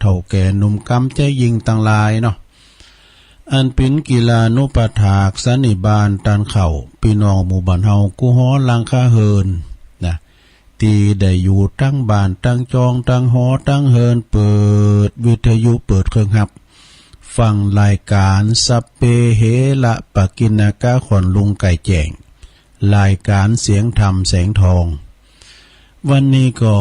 ฒ่าแก่หนุ่มกำใจยิงต่างหลายเนาะอันเป็นกีฬานุปถากสันนิบาตตันเข่าพี่น้องหมู่บ้านเฮากูฮ้อลังคาเฮินนะตีได้อยู่ตั้งบ้านตั้งจองตั้งหอตั้งเฮินเปิดวิทยุเปิดเครื่องฮับฟังรายการสัพเพเหระปะกินากะขอนลุงไก่แจ้งรายการเสียงธรรมแสงทองวันนี้ก็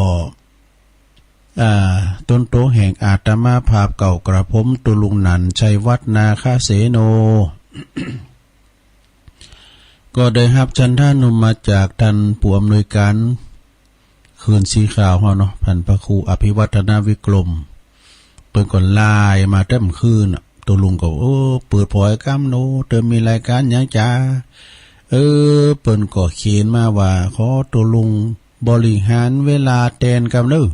ต้นโตแห่งอาตมาภาพเก่ากระผมตุลุงนันชัยวัฒนาคาเสโน ก็ได้รับชันท่านุมมาจากท่านผู้อำนวยการคืนสีขาวเฮาเนาะท่านพระครูอภิวัฒนาวิกรมเปิดก่อนลายมาเต็มคืนตุลุงก็เปิดพอยกำโนเติมมีรายการหยังจ้าเปิ้นก็เขียนมาว่าขอตุลุงบริหารเวลาแทนกำเด้อ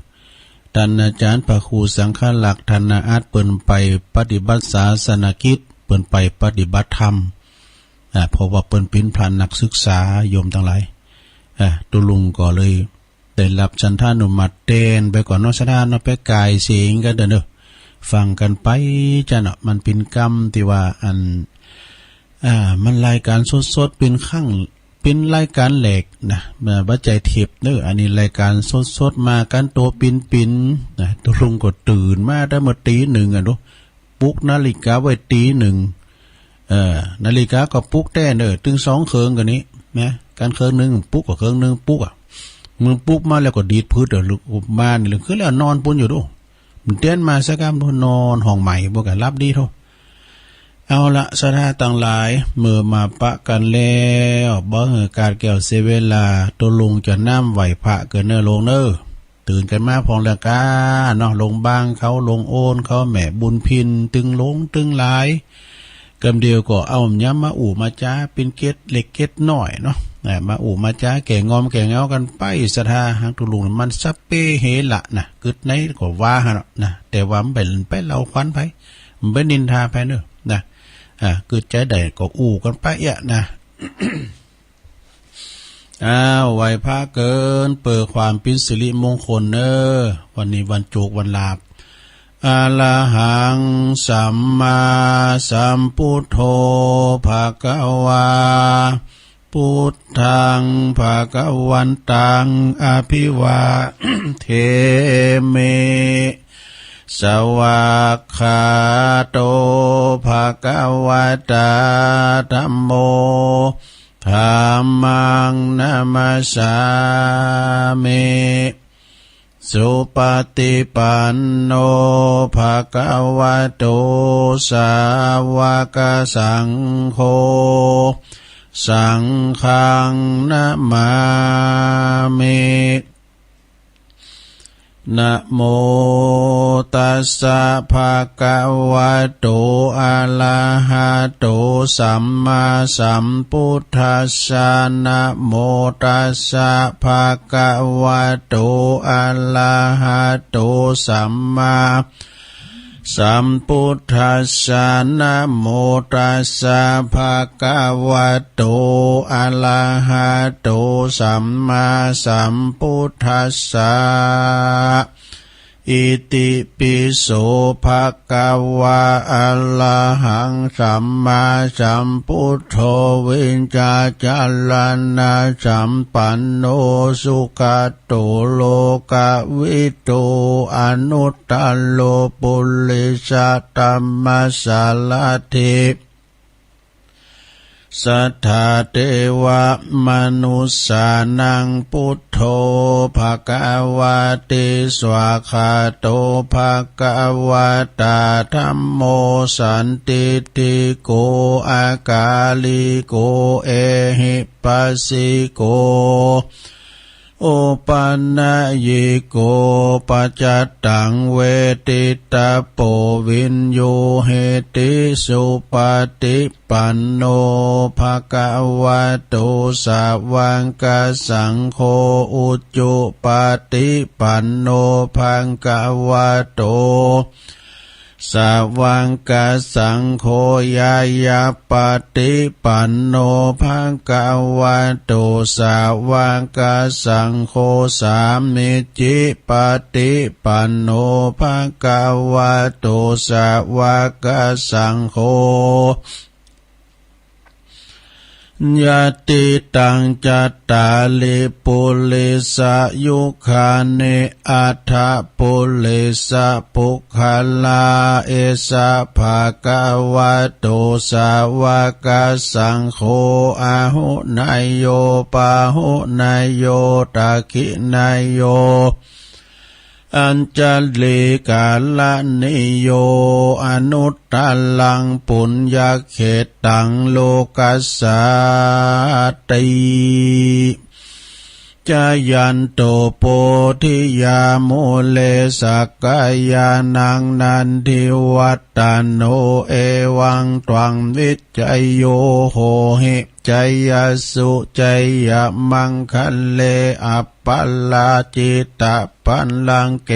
ท่านอาจารย์พระครูสังฆลักษณ์ธนาอาจเปิ้นไปปฏิบัติศาสนกิจเปิ้นไปปฏิบัติธรรมเพราะว่าเปิ้นเป็นพระนักศึกษาโยมทั้งหลายตุลุงก็เลยได้รับฉันทานุมัติเต้นไปก่อนเนาะสถานเนาะไปกายเสียงกันเด้อฟังกันไปจ้ะเนาะมันเป็นกรรมที่ว่าอันมันรายการสดๆเป็นรายการแหลกนะบัจจัยเทปเด้ออันนี้รายการสดๆมากันโตปิ่นๆนะตุลุงก็ตื่นมาได้เมื่อตีหนึ่งเนาะปลุกนาฬิกาไว้ตีหนึ่งนาฬิกาก็ปลุกแต้เด้อถึง2เครื่องกันนี้นะการเครื่องนึงปลุกก็เครื่องนึงปลุกมึงปลุกมาแล้วก็ดีดพืชเด้อลูกบ้านนี่คือแล้วนอนปุ่นอยู่โดมันเต้นมาสักกำนอนห้องใหม่บ่ก็รับดีโทเอาละสถาต่างหลายเมื่อมาปะกันแล้วบ่เหือการแก้วเซเวลาตัวลงจะน้ำไหวพระเกินเนื้อลงเน้อตื่นกันมาพองละกาเนาะลงบางเขาลงโอนเขาแม่บุญพินตึงลงตึงหลายกำเดียวก็เอาย้ำมาอู่มาจ้าเป็นเกตเล็กเกตน้อยเนาะมาอู่มาจ้าแก่งอมแก่เงากันไปสถาหักตุลุงมันซับเปเฮละนะกึดไหนก็ว่าฮะนะแต่ว่ามันไปเราควันไปมันไปนินทาไปเนอะนะกึดใจได้ก็อู่กันไปนะ ไหวพระเกินเปิดความเป็นสิริมงคลเนอวันนี้วันโจกวันลาบอะระหังสัมมาสัมพุทโธภะคะวาพุทธังภะคะวันตังอภิวาเทเมสวากขาโตภะคะวะตาธัมโมธัมมังนะมัสสามิสุปฏิปันโนภะคะวะโตสาวกสังโฆสังฆังนะมามินะโมตัสสะภะคะวะโตอะระหะโตสัมมาสัมพุทธัสสะนะโมตัสสะภะคะวะโตอะระหะโตสัมมาสัมพุทธัสสะนะโมตัสสะภะคะวะโตอะระหะโตสัมมาสัมพุทธัสสะอิติปิโสภะคะวะอะระหังสัมมาสัมพุทโธวิญญาจารณะสัมปันโนสุขโตโลกวิทูอนุตตโลปุริสตัมมสาลทิสัทธาเทวมนุสสานังพุทโธภควาติสวาคาโตภควตาธัมโมสันติติโกอากาลิโกเอหิปัสสิโกโอปันนะยิโกปัจจตังเวทิตาโปวินโยเหติสุปฏิปันโนภะคะวะโตสาวกสังโฆอุจจุปฏิปันโนภะคะวะโต สาวังกาสังโฆยายาปฏิปันโนภะคะวะโตสาวกสังโฆสามิจิปฏิปันโนภะคะวะโตสาวกสังโฆยะติตังจัตตาลิปุริสายุคาเนอัฏฐปุริสาปุคคลาเอสะภะคะวะโตสาวกสังโฆอาหุนายโยปาหุนายโยตักขินายโยอัญจลิกาลนิโยอนุตตลังปุญญเขตังโลกัสสาติจายันโตโพธิยาโมเลสักกายานังนันทิวัตตโนเอวังตวังวิจัยโยโหหิจัยยสุจัยยมังคัลเลอัปปลาจิตตปันลังเก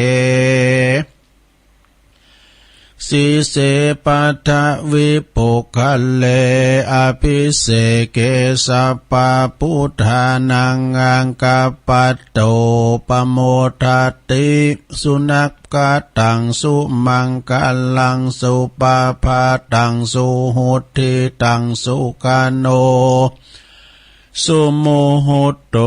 สีเสปัทวิปุคะเลอภิเสเกสัปปะพุทธานังอังกัปปะโตปโมทัตติสุนักกตังสุมังคลังสุปาภาตังสุหุติตังสุกาโนสุโมโหโต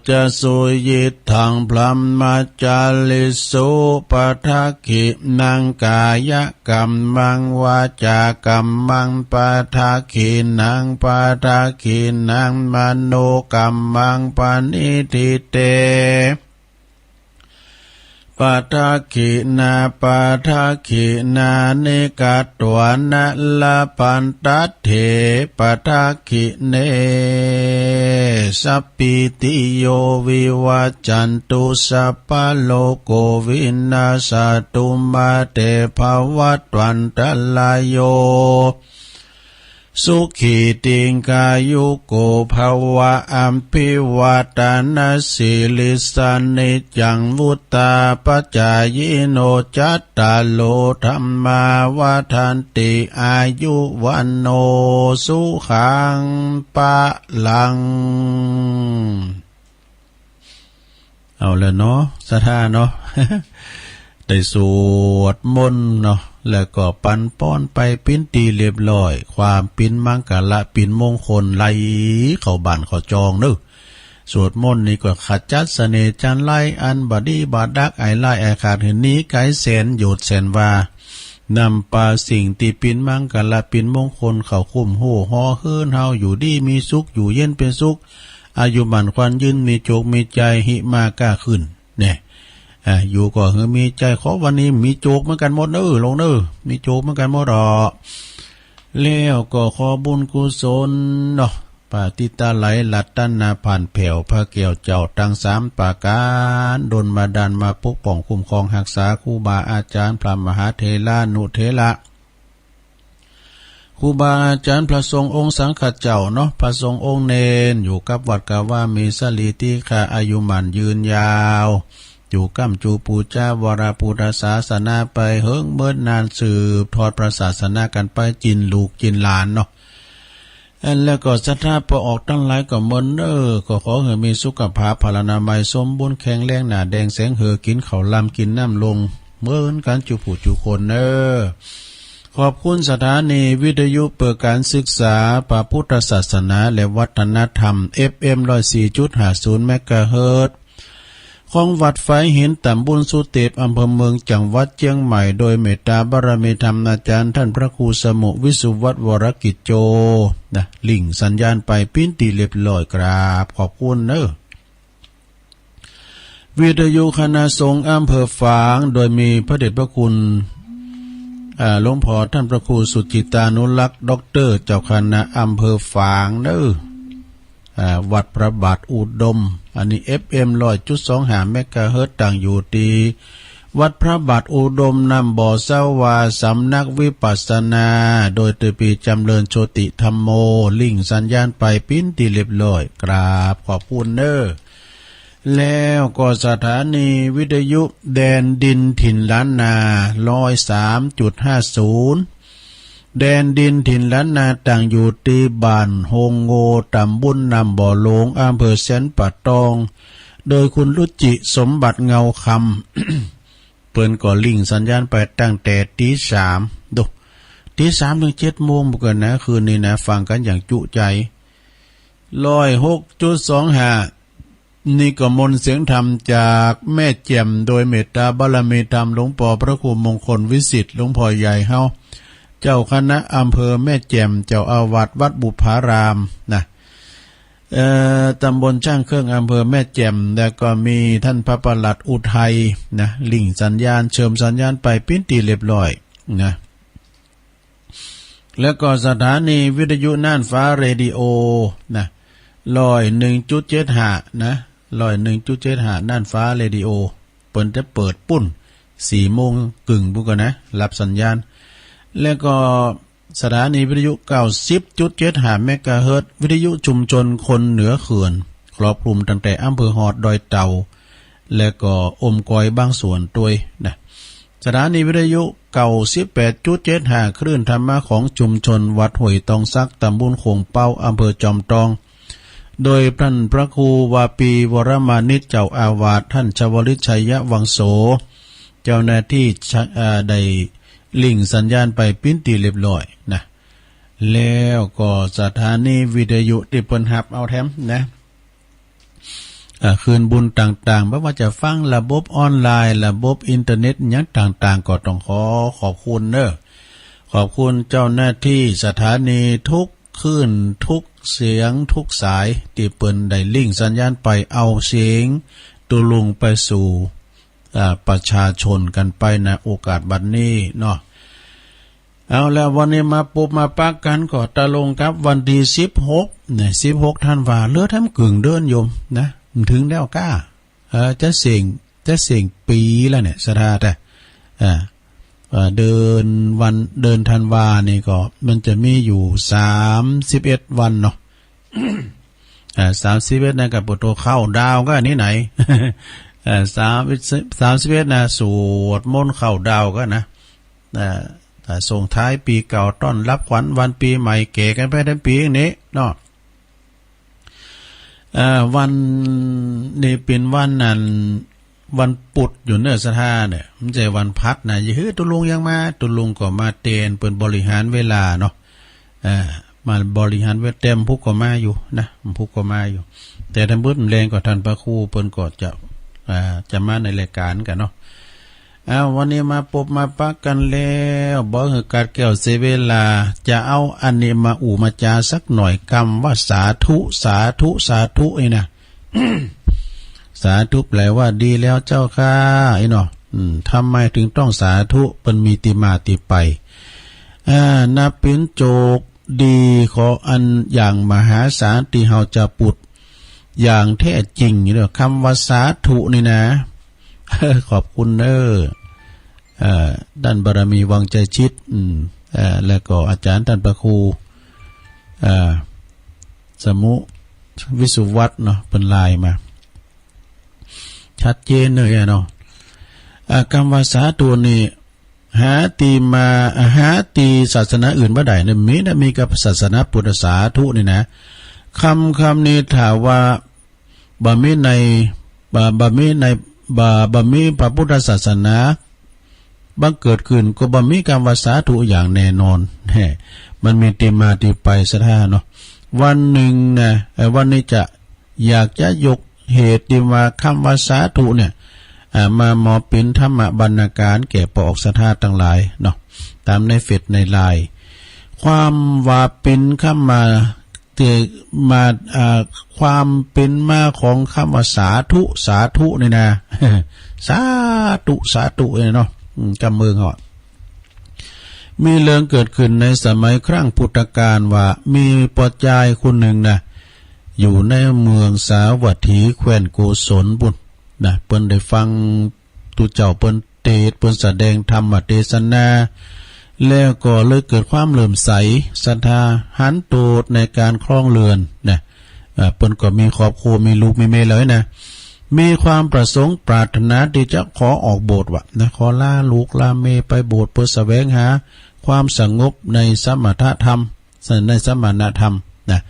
จะสุยิทังพลัมมาจาลิสุปทักขินังกายกัมมังวาจากัมมังปทักขินังปทักขินังมโนกัมมังปณิทิเตปทักขินาปทักขินานิกัตตวนะละปันตัตเถปทักขิเนสัพพิติโยวิวัจจันตุสัพพะโลกโควินาศตุมาเตภวัตวันตลายโยสุขีติงกายุโกภวะอัมพิวัตนาสิลิสันนิจังวุตตาปัจจายโนจัตตาโลธัมมาวาทันติอายุวันโนสุขังปะลังเอาละเนาะสถาเนาะ ได้สวดมนต์เนาะแล้วก็ปันป้อนไปปิ้นตีเรียบร้อยความปิ้นมังกะละปิ้นมงคลไหลเข้าบ้านเข้าจองเด้อสวดมนต์นี่ก็ขจัดเสน่ห์จันไลอันบดีบาดักไอไลไอขาดเห็นนี้ไกแสนโยดแสนว่านำปาสิ่งที่ปิ้นมังกะละปิ้นมงคลเข้าคุ้มโหฮอเฮิรนเฮาอยู่ดีมีสุขอยู่เย็นเป็นสุขอายุมันควันยืนมีโจกมีใจหิมากล้าขึ้นเนี่ยอยู่ก็มีใจขอวันนี้มีโจกเหมือนกันหมดลงมีโจกเหมือนกันหมดแล้วก็ขอบุญกุศลเนาะปาติตาไหลลัดตันนาผ่านแผ่วพระเกี่ยวเจ้าตั้ง3ประการดลมาดันมาปกป้องคุ้มครองรักษาครูบาอาจารย์พระมหาเถระนุเถระครูบาอาจารย์พระสงฆ์องค์สังฆเจ้าเนาะพระสงฆ์องค์เนนอยู่กับวัดกาว่ามีสลีติคาอายุมันยืนยาวอยู่กัมจูปูจาวรพุทธศาสนาไปเฮิงเมื่อนานสืบทอดพระศาสนากันไปจินลูกจินหลานเนาะแล้วก็ศรัทธาพอออกตั้งหลายก็มนก็ขอให้มีสุขภาพพลานามัยสมบูรณ์แข็งแรงหน้าแดงแสงกินข้าวลำกินน้ำลงเหมือนกันจุผู้จุคนขอบคุณสถานีวิทยุเปิดการศึกษาพระพุทธศาสนาและวัฒนธรรม FM 104.50 เมกะเฮิรตซ์ของวัดไฟหินตำบลสุเทพอำเภอเมืองจังหวัดเชียงใหม่โดยเมตตาบารมีธรรมอาจารย์ท่านพระครูสมุวิสุวัฒน์วรกิจโจนะลิงสัญญาณไปปิ้นตีเรียบร้อยกราบขอบคุณวิทยุคณะสงฆ์อำเภอฝางโดยมีพระเดชพระคุณหลวงพ่อท่านพระครูสุจิตานุรักษ์ด็อกเตอร์เจ้าคณะอำเภอฝางวัดพระบาทอุดมอันนี้ FM 100.25 เมกะเฮิรตซ์ตั้งอยู่ที่วัดพระบาทอุดมนำบ่อสาวาสำนักวิปัสสนาโดยตือปีจำเริญโชติธรรมโมลิงสัญญาณไปปิ้นตีเรียบร้อยกราบขอบคุณ แล้วก็สถานีวิทยุแดนดินถิ่นล้านนา103.50 แดนดินถิ่นล้านนาต่างอยู่ที่บ้านโฮงโงตำบลนำบ่อหลงอำเภอแสนป่าตองโดยคุณรุจิสมบัติเงาคำ เปิ้นก็ลิงสัญญาณไปตั้งแต่ตี3ดูตี3ถึง7โมงบุกันนะคืนนี้นะฟังกันอย่างจุใจ106.25นี่ก็มนต์เสียงธรรมจากแม่แจ่มโดยเมตตาบารมีธรรมหลวงพ่อพระครูมงคลวิสิทธิ์หลวงพ่อใหญ่เฮาเจ้าคณะอำเภอแม่แจ่มเจ้าอาวาสวัดบุพารามนะตำบลช่างเครื่องอำเภอแม่แจ่มแล้วก็มีท่านพระปลัดอุทัยนะลิงสัญญาณเชิมสัญญาณไปปิ้นตีเรียบร้อยนะแล้วก็สถานีวิทยุน่านฟ้าเรดิโอนะ101.75นะ101.75น่านฟ้าเรดิโอเปิ้นจะเปิดปุ้น4โมงกึ่งบุกนะรับสัญญาณแล้วก็สถานีวิทยุ 90.75 เมกะเฮิรตซ์วิทยุชุมชนคนเหนือเขื่อนครอบคลุมตั้งแต่อำเภอหอดดอยเต่าและก็อมกอยบางส่วนด้วยนะสถานีวิทยุ 98.75 คลื่นธรรมะของชุมชนวัดห้วยตองซักตำบลโขงเป้าอำเภอจอมทองโดยท่านพระครูวาปีวรมานิจเจ้าอาวาสท่านชวลิตชัยวังโสเจ้าหน้าที่ได้ลิงสัญญาณไปปิ้นตีเรียบร้อยนะแล้วก็สถานีวิทยุที่เปิ้นรับเอาแถมนะคืนบุญต่างๆไม่ว่าจะฟังระบบออนไลน์ระบบอินเทอร์เน็ตอย่างต่างๆก็ต้องขอบคุณเนอะขอบคุณเจ้าหน้าที่สถานีทุกคลื่นทุกเสียงทุกสายที่เปิ้นได้ลิงสัญญาณไปเอาเสียงตุลุงไปสู่ประชาชนกันไปนะโอกาสบัดนี้เนาะเอาแล้ววันนี้มาปุ๊บมาปักกันก็ตะลงครับวันที่16เนี่ย16ธันวาเหลือทำกึ่งเดือนโยมนะถึงแล้วก้าจะเสี่ยงปีแล้วเนี่ยสถาแต่เดินธันวานี่ก็มันจะมีอยู่31วันเนาะ31นะกับปุตโตเข้าดาวก็อันนี้ไหน31นะสวดมนต์เข้าดาวก็นะส่งท้ายปีเก่าต้อนรับขวัญวันปีใหม่เก๋กันไปทั้งปีนี้เนาะวันนี้เป็นวันนั้นวันปุดอยู่เนื้อสถาเนี่ยมันจะวันพัดนะอย่าฮื้อตุลุงยังมาตุลุงก็มาเตนเปิ้นบริหารเวลาเนาะมาบริหารเวลาเต็มพุกก็มาอยู่นะพุกก็มาอยู่แต่ท่านบุญแรงกว่าท่านพระครูเปิ้นก็จะมาในรายการกันเนาะวันนี้มาพบมาปักกันแล้วบอกให้การแก้วเซเวลาจะเอาอันนี้มามาจาสักหน่อยคำว่าสาธุสาธุสาธุไอ้นะ สาธุแปลว่าดีแล้วเจ้าค่ะไอ้เนาะทำไมถึงต้องสาธุเป็นมีติมาติไปนับเป็นโจกดีขออันอย่างมหาศาลที่เฮาจะปุดอย่างแท้จริงเนาะคำว่าสาธุนี่นะ ขอบคุณด้านบารมีวังใจชิดแล้วก็อาจารย์ท่านพระครูสมุวิสุวัฒน์เนาะเป็นลายมาชัดเจนเลยเนาะคำว่าสาธุนี่หาตีศาสนาอื่นบ่ได้เนี่ยมีกับศาสนาพุทธสาธุนี่นะคำนี้ถามว่าบ่มีในพระพุทธศาสนาบังเกิดขึ้นก็บ่มีคำว่าสาธุอย่างแน่นอนมันมีที่มาที่ไปซะท่าเนาะวันหนึ่งนะวันนี้จะอยากจะยกเหตุที่มาคำว่าสาธุเนี่ยมาหมอเป็นธรรมบรรณาการแก่ปอกสถาทั้งหลายเนาะตามในเฟซในไลน์ความว่าเป็นคำมาความเป็นมาของคำว่าสาธุนี่นะ สาธุเนาะกำมือเหาะมีเรื่องเกิดขึ้นในสมัยครั้งพุทธกาลว่ามีปชายคนหนึ่งนะอยู่ในเมืองสาวัตถีแคว้นโกศลบุญนะเปิ้นได้ฟังตุเจ้าเปิ้นเทศเปิ้นแสดงธรรมเทศนาแล้วก็เลยเกิดความเลื่อมใสศรัทธาหันโตดในการครองเรือนนะเปิ้นก็มีครอบครัวมีลูกมีเมียเลยนะ มีความประสงค์ปรารถนาที่จะขอออกโบสถ์วะนะขอลาลูกลาเมไปโบสถ์เพื่อแสวงหาความสงบในสมถธรรมในสมณธรรมนะ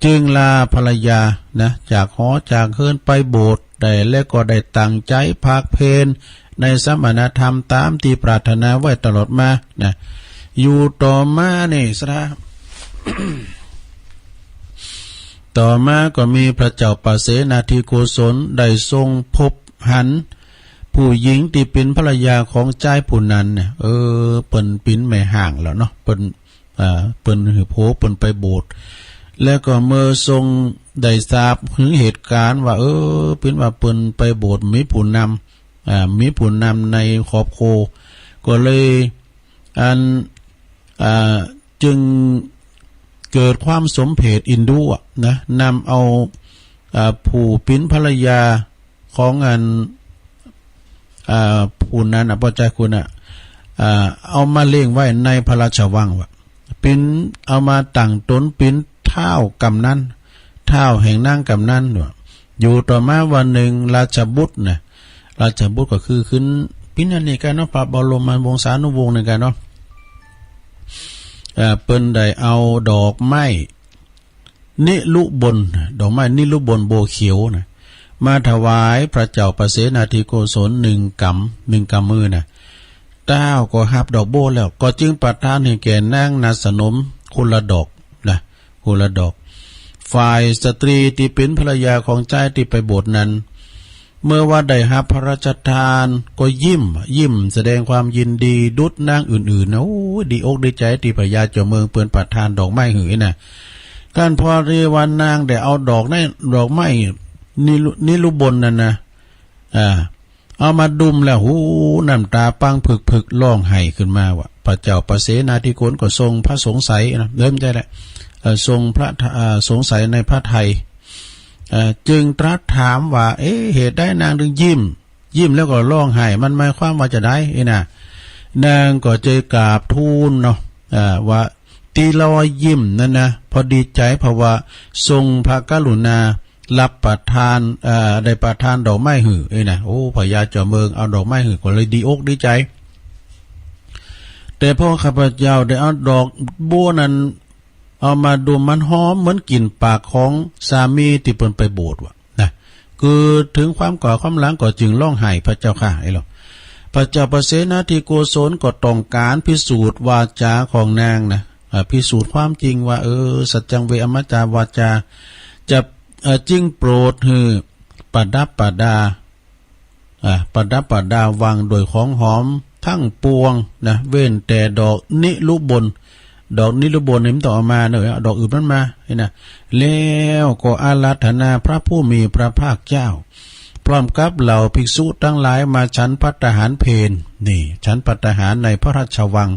จึงลาภรรยานะจากหอจากเฮือนไปโบสถ์ได้และก็ได้ตั้งใจภาคเพลในสมณธรรมตามที่ปรารถนาไว้ตลอดมานะอยู่ต่อมานี่ซะ ต่อมาก็มีพระเจ้าปเสนาธิโกศลได้ทรงพบหันผู้หญิงที่เป็นภรรยาของใจผู้นั้นเนี่ยเปิ้นปิ้นแม่ห่างแล้วเนาะเปิ้นหือโผเปิ้นไปโบสถ์แล้วก็เมื่อทรงได้ทราบถึงเหตุการณ์ว่าเป็นว่าเปิ้นไปโบสถ์มีผู้นำมีผู้นำในครอบครัวก็เลยจึงเกิดความสมเพชอินดูนะนำเอาผู้ปิ้นภรรยาของผู้นั้นพระเจ้าคุณเอามาเลี้ยงไว้ในพระราชวังวะปิ้นเอามาตั้งตนปิ้นเท้ากำนันเท้าแห่งนางกำนันอยู่ต่อมาวันหนึ่งราชบุตรนะราชบุตรก็คือขึ้นปิ้นอันนี้กันเนาะพระบรมวงศานุวงศ์ในกันเนาะเปิ้นได้เอาดอกไม้นิลุบนดอกไม้นิลุบนโบเขียวนะมาถวายพระเจ้าปเสนาธิโกศล1 กำมือนะเต้าก็หับดอกโบแล้วก็จึงประทานให้แก่นางนาสนมคนละดอกนะคนละดอกฝ่ายสตรีที่เป็นภรรยาของใจที่ไปโบสถ์นั้นเมื่อว่าได้รับพระราชทานก็ยิ้มแสดงความยินดีดุจนางอื่นๆนะโอ้ดีอกดีใจที่พระยาเจ้าเมืองเปิ้นประทานดอกไม้หือน่ะการพอเรวันนางได้เอาดอกไม้นิลุบนนั่นนะเอามาดุมแล้วหูน้ำตาปังผึกร้องไห้ขึ้นมาว่าพระเจ้าปเสนาธิโกศลก็ทรงพระสงสัยนะเริ่มใจแล้วทรงพระสงสัยในพระทัยจึงตรัสถามว่าเหตุได้นางถึงยิ้มแล้วก็ร้องไห้มันหมายความว่าจะได้นะนางก็ใจกราบทูลเนาะว่าตีรอยยิ้มนั่นนะพอดีใจเพราะว่าทรงพระกรุณารับประทานได้ประทานดอกไม้หือนะโอ้พญาเจ้าเมืองเอาดอกไม้หือก็เลยดีอกดีใจแต่พอข้าพเจ้าได้เอาดอกบัวนั้นเอามาดูมันหอมเหมือนกลิ่นปากของสามีที่เปิ้นไปโบสถ์ว่ะนะคือถึงความก่อความหลังก็จึงร้องไห้พระเจ้าค่ะไอ้หรอพระเจ้าปเสนาธิโกศลก็ต้องการพิสูจน์วาจาของนางนะพิสูจน์ความจริงว่าสัจจังเวอมัจจาวาจาจะจึงโปรดฮือประดับประดาวางโดยของหอมทั้งปวงนะเว้นแต่ดอกนิลุบนดอกนิลุบนนี่มันต้องเอามาเนอะดอกอื่นมันมาเห็นนะแล้วก็อาราธนาพระผู้มีพระภาคเจ้าพร้อมกับเหล่าภิกษุทั้งหลายมาฉันภัตตาหารเพลนี่ฉันภัตตาหารในพระราชวัง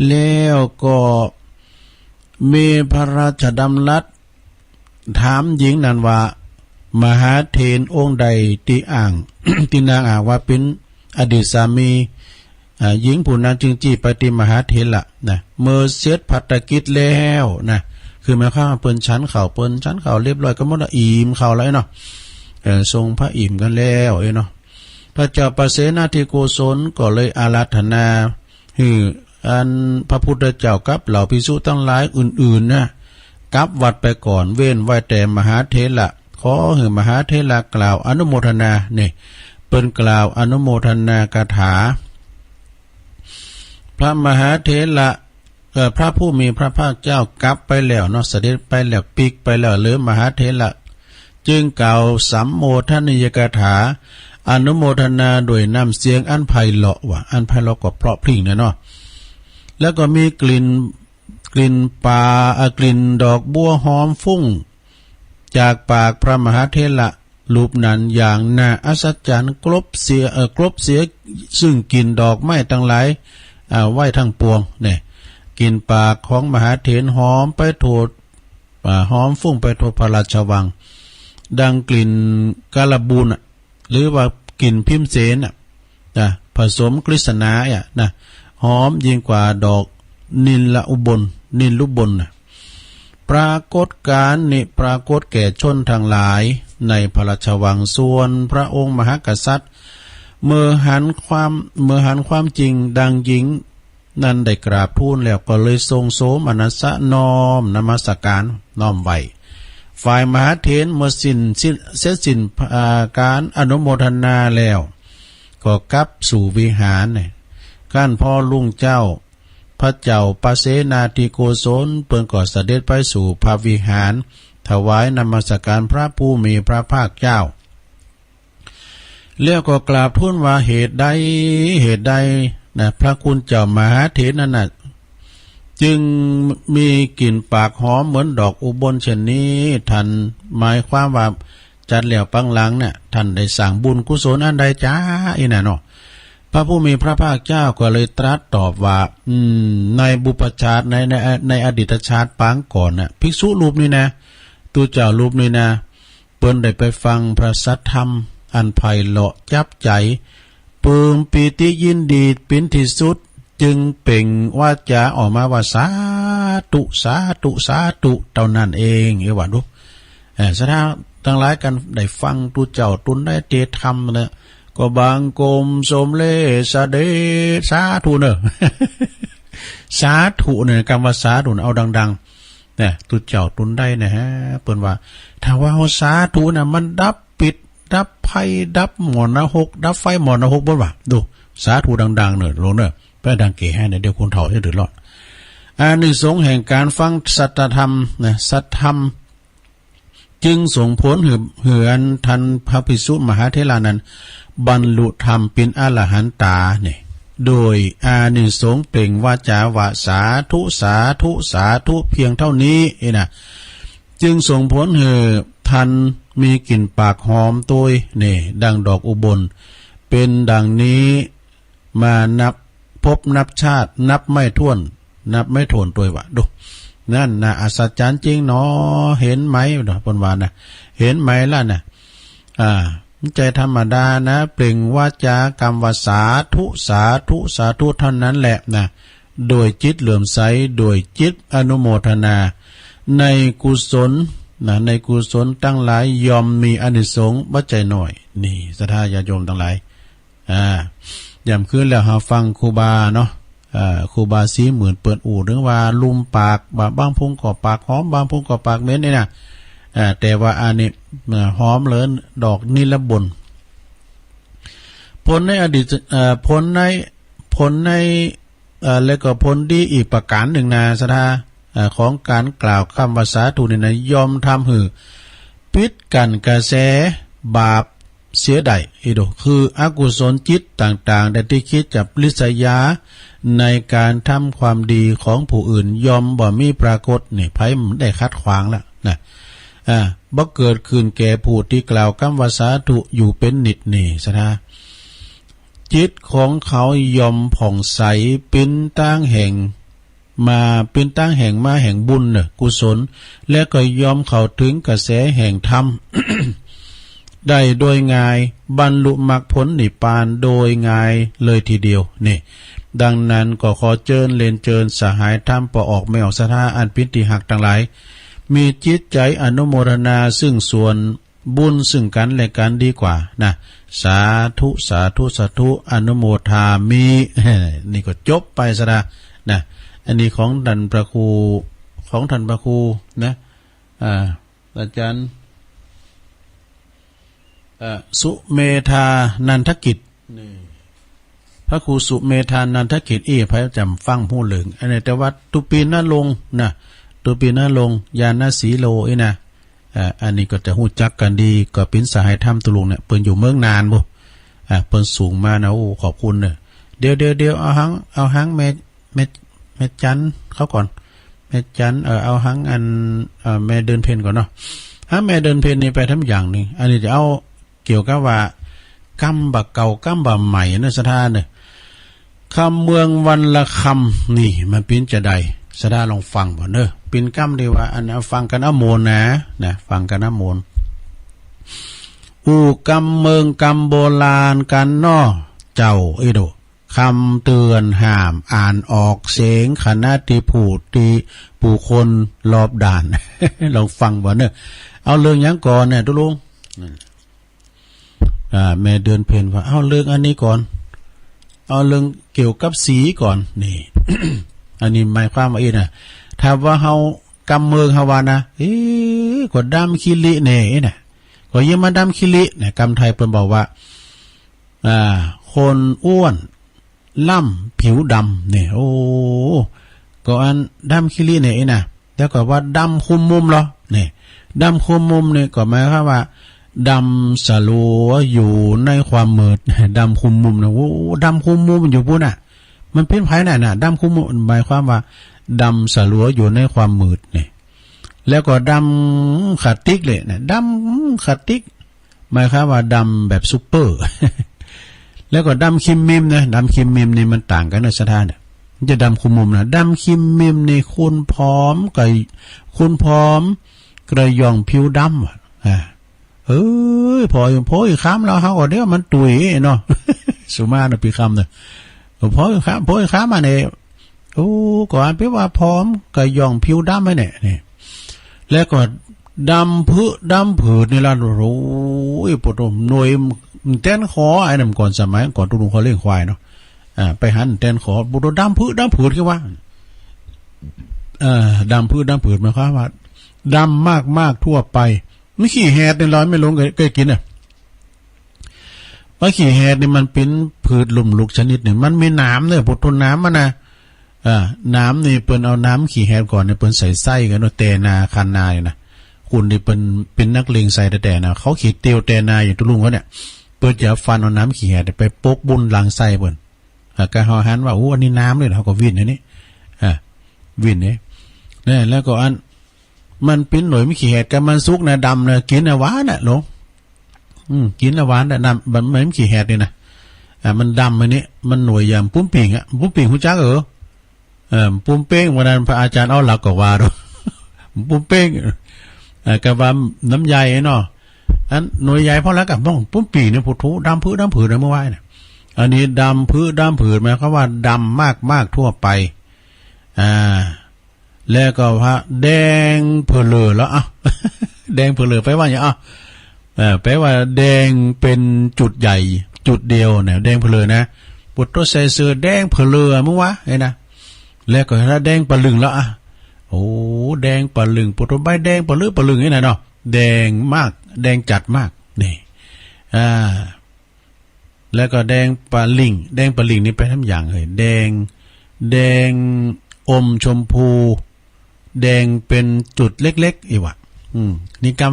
แล้วก็มีพระราชดำรัสถามหญิงนั้นว่ามหาเถรองค์ใดที่อ่าง ที่นางอ่างว่าเป็นอดีตสามีหญิงผู้นั้นจึงจี้ไปที่มหาเถรละนะเมื่อเสร็จภัตตกิจแล้วนะคือหมายความว่าเปิ้นชั้นเข่าเรียบร้อยก็หมดอิ่มเข่าแล้วเนาะทรงพระอิ่มกันแล้วเนาะพระเจ้าปเสนาธิโกศลก็เลยอาราธนาพระพุทธเจ้ากับเหล่าภิกษุทั้งหลายอื่นๆนะกลับวัดไปก่อนเว้นไว้แต่มหาเถระขอให้มหาเถระกล่าวอนุโมทนาเนี่ยเปิ้นกล่าวอนุโมทนากถาพระมหาเถระพระผู้มีพระภาคเจ้ากลับไปแล้วเนาะเสด็จไปแล้วปีกไปแล้วหรือมหาเถระจึงกล่าวสัมโมทนิยกถาอนุโมทนาโดยน้ำเสียงอันไพเราะว่ะอันไพเราะก็เพราะพริ้งเนาะแล้วก็มีกลิ่นป่ากลิ่นดอกบัวหอมฟุ้งจากปากพระมหาเถระรูปนั้นอย่างน่าอัศจรรย์กลบเสียซึ่งกลิ่นดอกไม้ทั้งหลายไว้ทั้งปวงเนี่ยกลิ่นปากของมหาเถรหอมไปโทษหอมฟุ้งไปโทษพระราชวังดังกลิ่นกาลบูนหรือว่ากลิ่นพิมเสนผสมกฤษณานะหอมยิ่งกว่าดอกนิลลุบนปรากฏการณ์นี่ปรากฏแก่ชนทั้งหลาย ในพระราชวังส่วนพระองค์มหากษัตริย์เมื่อหันความจริงดังหญิงนั้นได้กราบทูลแล้วก็เลยทรงโสมนัสสะน้อมนมัสการน้อมไหวฝ่ายมหาเถรเมื่อสิ้นการอนุโมทนาแล้วก็กลับสู่วิหารก้านพ่อลุงเจ้าพระเจ้าปเสนาธิโกศลเปิ้นก็เสด็จไปสู่พระวิหารถวายนมัสการพระผู้มีพระภาคเจ้าแล้วก็กราบทูลว่าเหตุใดนะพระคุณเจ้ามหาเถรนั่นน่ะจึงมีกลิ่นปากหอมเหมือนดอกอุบลเช่นนี้ท่านหมายความว่าจัดแล้วปังหลังเนี่ยท่านได้สั่งบุญกุศลอันใดจ้าอีน่ะเนาะพระผู้มีพระภาคเจ้าก็เลยตรัสตอบว่าในบุพชาติในอดีตชาติปางก่อนน่ะภิกษุรูปนี้นะตัวเจ้ารูปนี้นะเปิ้นได้ไปฟังพระสัทธรรมอันไพเราะจับใจปลื้มปีติยินดีเป็นที่สุดจึงเป่งว่าจะออกมาว่าสาธุสาธุสาธุเท่านั้นเองว่าดูสถานทั้งหลายกันได้ฟังตัวเจ้าตุนได้เทธรรมเนี่ยก็บางกรมสมเลสเดสาธุเนอะ สาธุเนี่ยคำว่าสาธุเอาดังๆเนี่ยตัวเจ้าตุนได้นะฮะเปิ้นว่าถ้าว่าสาธุน่ะมันดับปิดดับไฟดับหมอนหกดับไฟหมอนหกบ่ว่าดูสาธุดังๆเนอะโลเนอะไปดังเก๋ให้เดี๋ยวคนเฒ่าจะเดือดร้อนอานิสงส์แห่งการฟังสัจธรรมนะสัจธรรมจึงส่งผลเหือนทันพระภิกษุมหาเถระนั้นบรรลุธรรมเป็นอรหันตาเนี่ยโดยอานิสงส์เปล่งวาจาว่าสาธุสาธุสาธุเพียงเท่านี้นะจึงส่งผลเหือทันมีกลิ่นปากหอมตัวเนี่ยดังดอกอุบลเป็นดังนี้มานับพบนับชาตินับไม่ถ้วนตัววะดูนั่นนะอัศจรรย์จริงเนาะเห็นไหมเนาะปนวานนะเห็นไหมล่ะนะใจธรรมดานะเปล่งวาจากรรมว่าสาธุสาธุสาธุเท่านั้นแหละนะโดยจิตเหลื่อมใสโดยจิตอนุโมทนาในกุศลนะในกุศลตั้งหลายยอมมีอานิสงส์บัดใจหน่อยนี่ศรัทธาญาติโยมทั้งหลายย่ำขึ้นแล้วหาฟังครูบาเนาะครูบาสีเหมือนเปิดอู่หรือว่าลุมปากบางพงก็ปากหอมบางพงก็ปากเหม็นนี่นะแต่ว่าอันนี้หอมเลินดอกนิลบนผลในอดีตผลในแล้วก็ผลดีอีกประการหนึ่งนะศรัทธาของการกล่าวคำว่าสาธุนี่นะยอมทำหือปิดกันกระแสบาปเสียได้อีโดคืออกุศลจิตต่างๆได้ที่คิดจับลิษยาในการทำความดีของผู้อื่นยอมบ่มีปรากฏนี่ไผได้คัดขวางแล้วนะบ่เกิดขึ้นแก่ผู้ที่กล่าวคำว่าสาธุอยู่เป็นนิจนี่ซะนะจิตของเขายอมผ่องใสเป็นตั้งแห่งมาแห่งบุญน่ะกุศลและก็ยอมเข้าถึงกระแสแห่งธรรม ได้โดยง่ายบรรลุมรรคผลนิพพานโดยง่ายเลยทีเดียวนี่ดังนั้นก็ขอเจิญสหายธรรมปออกไม่ออกศรัทธาอันปิติหักทั้งหลายมีจิตใจอนุโมทนาซึ่งส่วนบุญซึ่งกันและกันดีกว่านะสาธุสาธุสาธุอนุโมทามีนี่ก็จบไปซะนะอันนี้ของท่านพระครูนะอาจารย์สุเมธานันทกิจพระครูสุเมธานันทกิจพระจำฟังผู้เหลืองอันนี้แต่ว่าตุปีน่าลงนะตุปีน่าลงยานาสีโลนะอันนี้ก็จะหู้จักกันดีก็เป็นสหายธรรมตุลุงเนี่ยเปิ้นอยู่เมืองนานบ่เปิ้นสูงมานะโอ้ขอบคุณเนี่ยเดี๋ยวเอาหังแม่จันเขาก่อนแม่จันเอาหังอันแม่เดินเพนก่อนเนาะแม่เดินเพนนี่ไปทำอย่างนึงอันนี้จะเอาเกี่ยวกับว่ากำบะเก่ากำบะใหม่นะสถานเนี่ยคำเมืองวันละคำนี่มันเป็นจะใดสถานลองฟังบ่เนอะเป็นกำดีว่าอันฟังกันอโมนนะฟังกันอโมนกำเมืองกำโบราณกันนอเจ้าโดคำเตือนห้ามอ่านออกเสียงคณะที่ผู้คนรอบด่าน ลองฟังบ่เนอะเอาเรื่องยังก่อนเนี่ยทุลุง แม่เดือนเพ็ญว่าเอาเรื่องอันนี้ก่อนเอาเรื่องเกี่ยวกับสีก่อนนี่ อันนี้หมายความว่าน่ะถ้าว่าเฮากำเมืองเฮาว่านะก็ดำคิริเนี่ยน่ะก็ยังมาดำคิริเนี่ยกำไทยเพิ่นบอกว่าคนอ้วนล่ำผิวดำเนี่ยโอ้ก็อันดำคิริเนี่ยน่ะแล้วก็ว่าดำคุมมุมเหรอเนี่ยดำคุมมุมเนี่ยก็หมายความว่าดำสลัวอยู่ในความมืดดำคุมมุมนะโอ้ดำคุมมุมอยู่พุ่นน่ะมันเป็นไผน่ะดำคุมมุมหมายความว่าดำสลัวอยู่ในความมืดเนี่ยแล้วก็ดำขัดติ๊กเลยนะดำขัดติ๊กหมายความว่าดำแบบซุปเปอร์ แล้วก็ดำคิมมิมนะดำคิมมิมนี่มันต่างกันนะสถานเนี่ยจะดำคุมมุมนะดำคิมมิมนี่คุณพร้อมกับคุณพร้อมกระยองผิวดำพออีกคำแล้วเขาก็เดี๋ยวมันตุยเนาะ สุมานะปีคำเนี่ยพออีกคำมาเนี่ยโอ้ก่อนไปว่าพร้อมกระยองผิวดำไว้เนี่ยนี่แล้วก็ดำผืดนี่ละโอ้ยปวดหน่วยเต้นคอไอ้นั่นก่อนสมัยก่อนตุ้งเขาเลี้ยงควายเนาะไปหันเต้นคอปวดดำผืดแค่ว่าดำผืดหมายความว่าดำมากทั่วไปไม่ขี้แหดในร้อยไม่ลงเคยกินอ่ะว่าขี้แหดนี่มันเป็นผืดลุ่มลุกชนิดหนึ่งมันมีน้ำเนี่ยปวดทนน้ำมันนะน้ำนี่เปิ้นเอาน้ำขี้แหดก่อนเนี่ยเปิ้นใส่ไส้กันเนาะเตนาคันนาเนี่ยนะคุณนี่เป็นนักเลงใส่แต่นะเขาขีดเตียวเตนาอยู่ตุลุงเขาเนี่ยเปิ้นจะฟันเอาน้ำขี้แหดไปปกบุญหลังไส้เปิ้นก็เฮาหันว่าโอ้อันนี้น้ำเลยเขาก็วิ่นอันนี้วิ่นนี่แล้วก็อันมันเป็นหน่วยไม่ขี้แหดกันมันสุกนะดำนะกินนะหวานน่ะหลงกินนะหวานน่ะน้ำมันไม่ขี้แหดนี่นะมันดำอันนี้มันหน่วยอย่างปุ้มปิ่งปุ้มปิ่งฮู้จักปุ้มเป้งวันนั้นพระอาจารย์เอาหลักก็ว่าดอกปุ้มเป้งกับว่าน้ำใยเนาะอันหน่วยใหญ่พอแล้วกับบ้องปุ้มปีเนี่ยพุทโธดำผืดนะเมื่อวานเนี่ยอันนี้ดำผืดหมายความว่าดำมากทั่วไปแล้วก็พระแดงเผลอแล้วแดงเผลอไปว่าอย่างแปลว่าแดงเป็นจุดใหญ่จุดเดียวเนี่ยแดงเผลอนะปุทโธใส่เสื้อแดงเผลอเมื่อวานไอ้นะแล้วก็ถ้าแดงปะลึงแล้วโอ้แดงปะลึงปุถุใบแดงปะลึงนี่นะเนาะแดงมากแดงจัดมากนี่แล้วก็แดงปะลิงนี่ไปทำอย่างเลยแดงอมชมพูแดงเป็นจุดเล็กๆอีวะนี่ก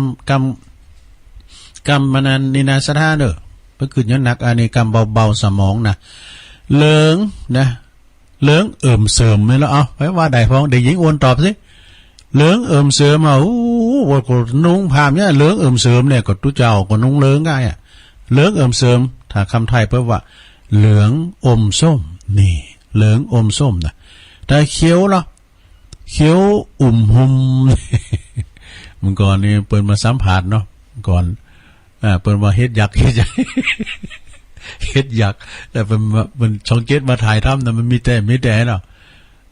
ำมันนั้นนี่นะสถานเด้อเพื่อขึ้นย้อนหนักอันนี้กำเบาๆสมองนะเหลืองนะเหลืองเสริมเลยแล้วไปว่าได้พ้องเด็กหญิงโอนตอบสิเหลืองเสริมว่าก็นุ่งผ้าเนี่ยเหลืองเสริมเนี่ยก็ตู้เจ้าก็นุ่งเหลืองง่ายเหลืองเสริมถ้าคำไทยแปลว่าเหลืองอมส้มนี่เหลืองอมส้มนะแต่เขียวล่ะเขียวหุ่มมันก่อนนี่เปิดมาสัมผัสเนาะก่อนเปิดมาเฮ็ดยักษ์แต่เป็นช่องเจ็ดมาถ่ายทำแต่มันมีแต่เนาะ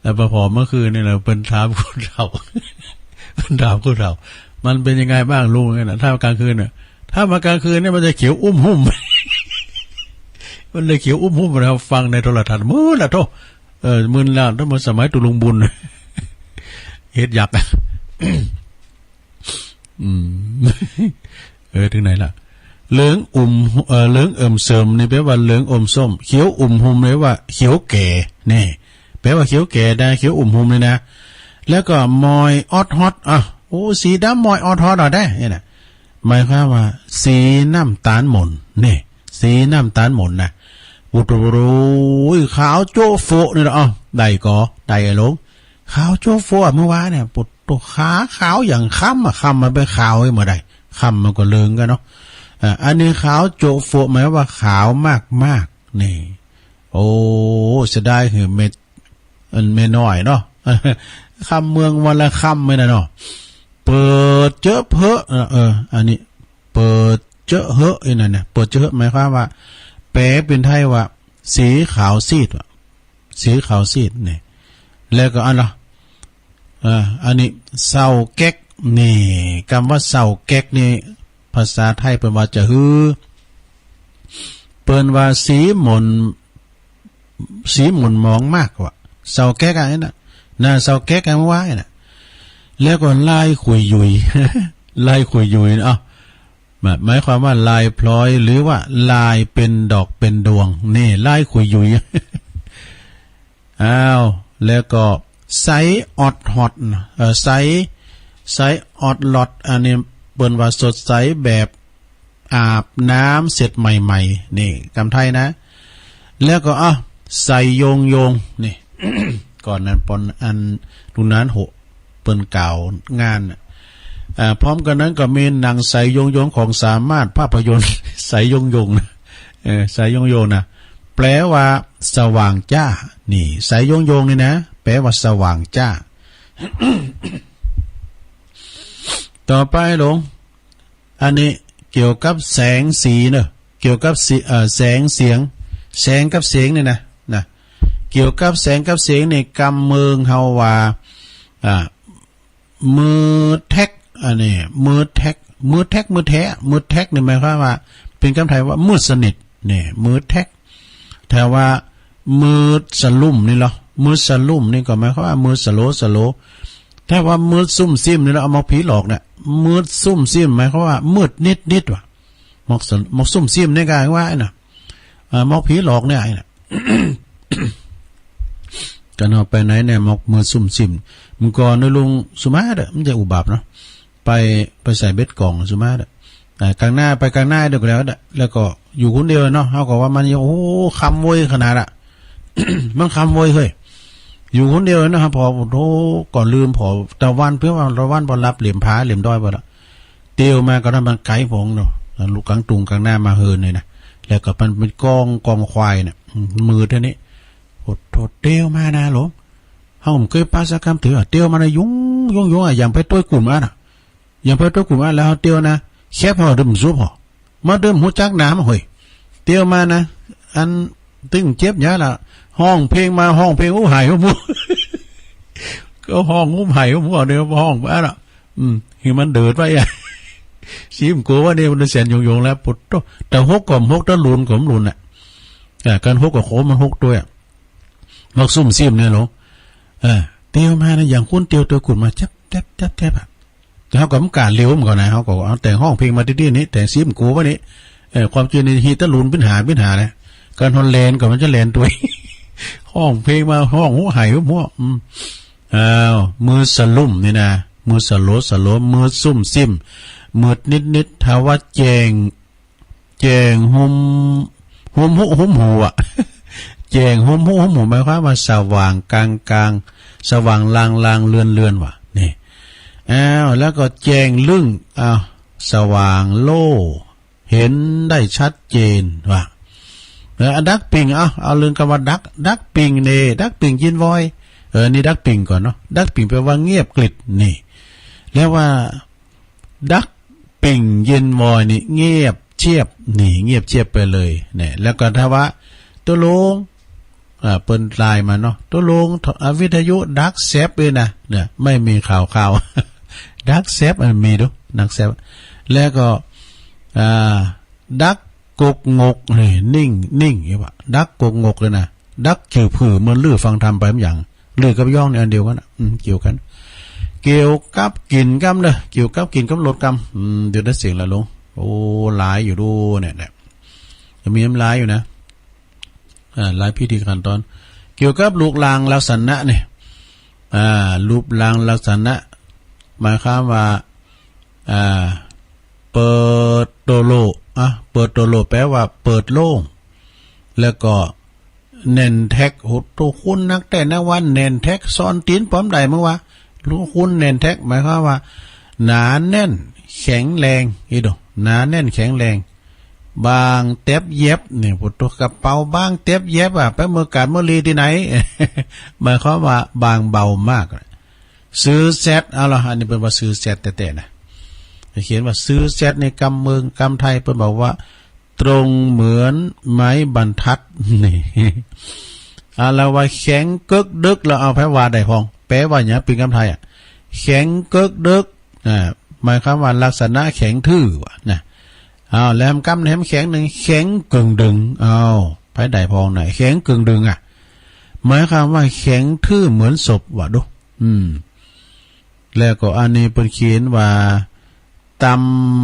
แต่พอเมื่อคืนนี่เราเป็นถามคุณเรามันเป็นยังไงบ้างลุงเนี่ยถ้ากลางคืนเนี่ยถ้ามากลางคืนเนี่ยมันจะเขียวหุ่ม มันเลยเขียวหุ่มเราฟังในโทรทัศน์มื้อละโทมื้อละตั้งแต่สมัยตุลุงบุญเฮ็ดยักษ์ถึงไหนล่ะเหลืองเหลืองเสริมนี่แปลว่าเหลืองอมส้มเขียวหุ่มเลยว่าเขียวแก่นี่แปลว่าเขียวแก่ได้เขียวหุ่มเลยนะแล้วก็มอยออดฮอตโอ้สีดำมอยออดฮอตได้นี่นะหมายความว่าสีน้ำตาลหม่นนี่สีน้ำตาลหม่นนะปุตโรยขาวโจ๊โฟนี่ละได้ไอ้ลงขาวโจ๊โฟเมื่อวานเนี่ยปุตตัวขาวอย่างค่ำมันไปขาวให้มาได้ค่ำมันก็เลิงกันเนาะอันนี้ขาวโจโฟหมายว่าขาวมากนี่โอ้เสียดายคือเม็ดน้อยเนาะคำเมืองวันละคำไม่ได้เนาะเปิดเจอเพออันนี้เปิดเจอเหอะไอ้นั่นเนี่ยเปิดเจอหมายความว่าแปลเป็นไทยว่าสีขาวซีดนี่แล้วก็อันนี้เศร้าแก๊กนี่คำว่าเศร้าแก๊กนี่ภ ภาษาไทยเปิ้นว่าจะฮือเปิ้นว่าสีหม่นมองมากกว่าเสาแก้กันน่ะน่ะเสาแก้กันไว้น่ะแล้วก็ลายขุยยุย ลายขุยยุยเอ้าหมายความว่าลายพลอยหรือว่าลายเป็นดอกเป็นดวงนี่ลายขุยยุย อ้าวแล้วก็ไซออดฮอตไซออดลอดอันนี้เปิ้นว่าสดใสแบบอาบน้ำเสร็จใหม่ๆนี่คำไทยนะแล้วก็ใส่โยงนี่ ก่อนนั้นปนอันทุนนั้นโหเปิ้นเก่างานพร้อมกันนั้นก็มีหนังใส่โยงของสามารถภาพยนตร์ ใส่โยงนะใส่โยงนะแปลว่าสว่างจ้านี่ใส่โยงนี่นะแปลว่าสว่างจ้า ต่อไปหลงอันนี้เกี่ยวกับแสงสีเนอะเกี่ยวกับแสงเสียงแสงกับเสียงนี่นะเกี่ยวกับแสงกับเสียงนี่กำเมืองเฮาว่ามือแท็กอันนี้มือแท็กนี่หมายความว่าเป็นคำไทยว่ามืดสนิทนี่มือแท็กแต่ว่ามือสลุ่มนี่เหรอมือสลุ่มนี่ก็หมายความว่ามือสโลถ้าว่ามือซุ่มซิมนี่เราเอามาผีหลอกเนี่ยมือซุ่มซิมหมายความว่ามืดนิดว่ะมอกซุ่มซิมนี่ก็ว่าน่ะมอกผีหลอกเนี่ยน่ะ กันเอาไปไหนเนี่ยมอกมือซุ่มซิมมึงก่อนในลุงสุมาเด้อมันจะอุบาปเนาะไปใส่เบ็ดกล่องสุมาเด้อกลางหน้าเดี๋ยวแล้วก็อยู่คนเดียวเนาะเฮาก็ว่ามันโอ้คำโวยขนาดอ่ะ มันคำโวยเฮ้ยอยู่คนเดียวนะครับพอโธ่ก่อนลืมพอตะวันเพื่อว่าตะวันบ่รับเหลี่ยมผาเหลี่ยมด้อยบ่ละเตียวมาก็ทำมันไกลผงเนาะลูกกลางตุงกลางหน้ามาเฮินเลยนะแล้วก็มันเป็นกองควายเนี่ยมือเท่านี้โหเตียวมานะหลงเฮาเคยปาสกรรมถือเตียวมานะยุ่งอย่างไปต้วยกลุ่มอ่ะแล้วเตียวนะแค่พอดึมซุบพอมาดึมหูจักน้ำเฮ้ยเตียวมานะอันตึงเจ็บยะล่ะห้องเพลงอู้หายหู ก็ห้องอู้หายหูเดี๋ยวห้องบ้าละคือมันเดือดไปอ่ะชิมกูว่าเนี่ยมันเสียนโยงแล้วปุตโตแต่หกก่อมหกตะลุนก่อมลุนอ่ะการหกกับโคมันหกด้วยมักซุ่มซิมเนี่ยหรอเตียวมานะอย่างคุ้นเตียวตัวกุดมาจับอ่ะแต่เขาก็มันการเลี้ยวมันก่อนนะเขาก็เอาแต่ห้องเพลงมาที่นี้แต่ซิมกูว่านี่ความจริงในฮีตะลุนปัญหาเลยการฮอนแลนด์ก็มันจะแลนตัว ห้องเพลงมาห้องหูหายหูมั่วมือสลุ่มนี่นะมือสโลมือซุ่มซิมมืดนิดถ้าว่าแจงหุ่มหูอ่ะ แจงหุ่มหูหมายความว่าสว่างกลางสว่างลางเลือนว่ะนี่แล้วก็แจงลึ่งสว่างโล่เห็นได้ชัดเจนว่ะดักปิงเอาเรื่องคำว่าดักปิงเนดักปิงยินวอยนี่ดักปิงก่อนเนาะดักปิงแปลว่าเงียบกริบนี่แล้วว่าดักปิงยินวอยนี่เงียบเชียบนี่เงียบเชียบไปเลยเนี่ยแล้วก็ถ้าว่าตัวลงเปิ้นลายมาเนาะตัวลงวิทยุดักแซบเลยนะเนี่ยไม่มีข่าวดักแซบมันมีดูดักแซบแล้วก็ดักกกงกนี่นิ่งอย่างว่าดักกกงกเลยนะดักจือผือเหมือนลือฟังทำไปอย่างลือกับย่องเนี่ยอันเดียวกันเกี่ยวกันเกี่ยวกับกินกัมเลยเกี่ยวกับกินกับลดกัมเดี๋ยวได้เสียงละลงโอ้หลายอยู่ดูเนี่ยจะมีน้ำลายอยู่นะหลายพิธีขั้นตอนเกี่ยวกับลูกลางลักษณะเนี่ยรูปลางลักษณะหมายความว่าเปิดโตโลเปิดโตโลแปลว่าเปิดโล่งแล้วก็เน้นแท็กโหตัวคุณนักแต่นักวันเน้นแท็กซ้อนตีนป้อมใดมั้งวะรู้คุณเน้นแท็กหมายความว่าหนาแน่นแข็งแรงอีดหนาแน่นแข็งแรงบางเต็บเย็บเนี่ยพวกตัวกระเป๋าบางเต็บเย็บไปเมื่อการเมื่อลีที่ไหน หมายความว่าบางเบามากซื้อเซตเอาละอันนี้เป็นว่าซื้อเซตแต่นะเขียนว่าซื้อเซตในกำเมืองกำไทยเพิ่นบอกว่าตรงเหมือนไม้บรรทัดนี่อะไรว่าแข็งกึกดึกเราเอาแปลว่าได้พองแปลว่าอย่างเป็นกำไทยแข็งกึกดึกหมายความว่าลักษณะแข็งทื่อว่ะนะ แหลมกำแหลมแข็งหนึ่งแข็งกึ่งดึงไผได้พองไหนแข็งกึ่งดึงหมายความว่าแข็งทื่อเหมือนศพว่ะดูแล้วก็อันนี้เพิ่นเขียนว่าต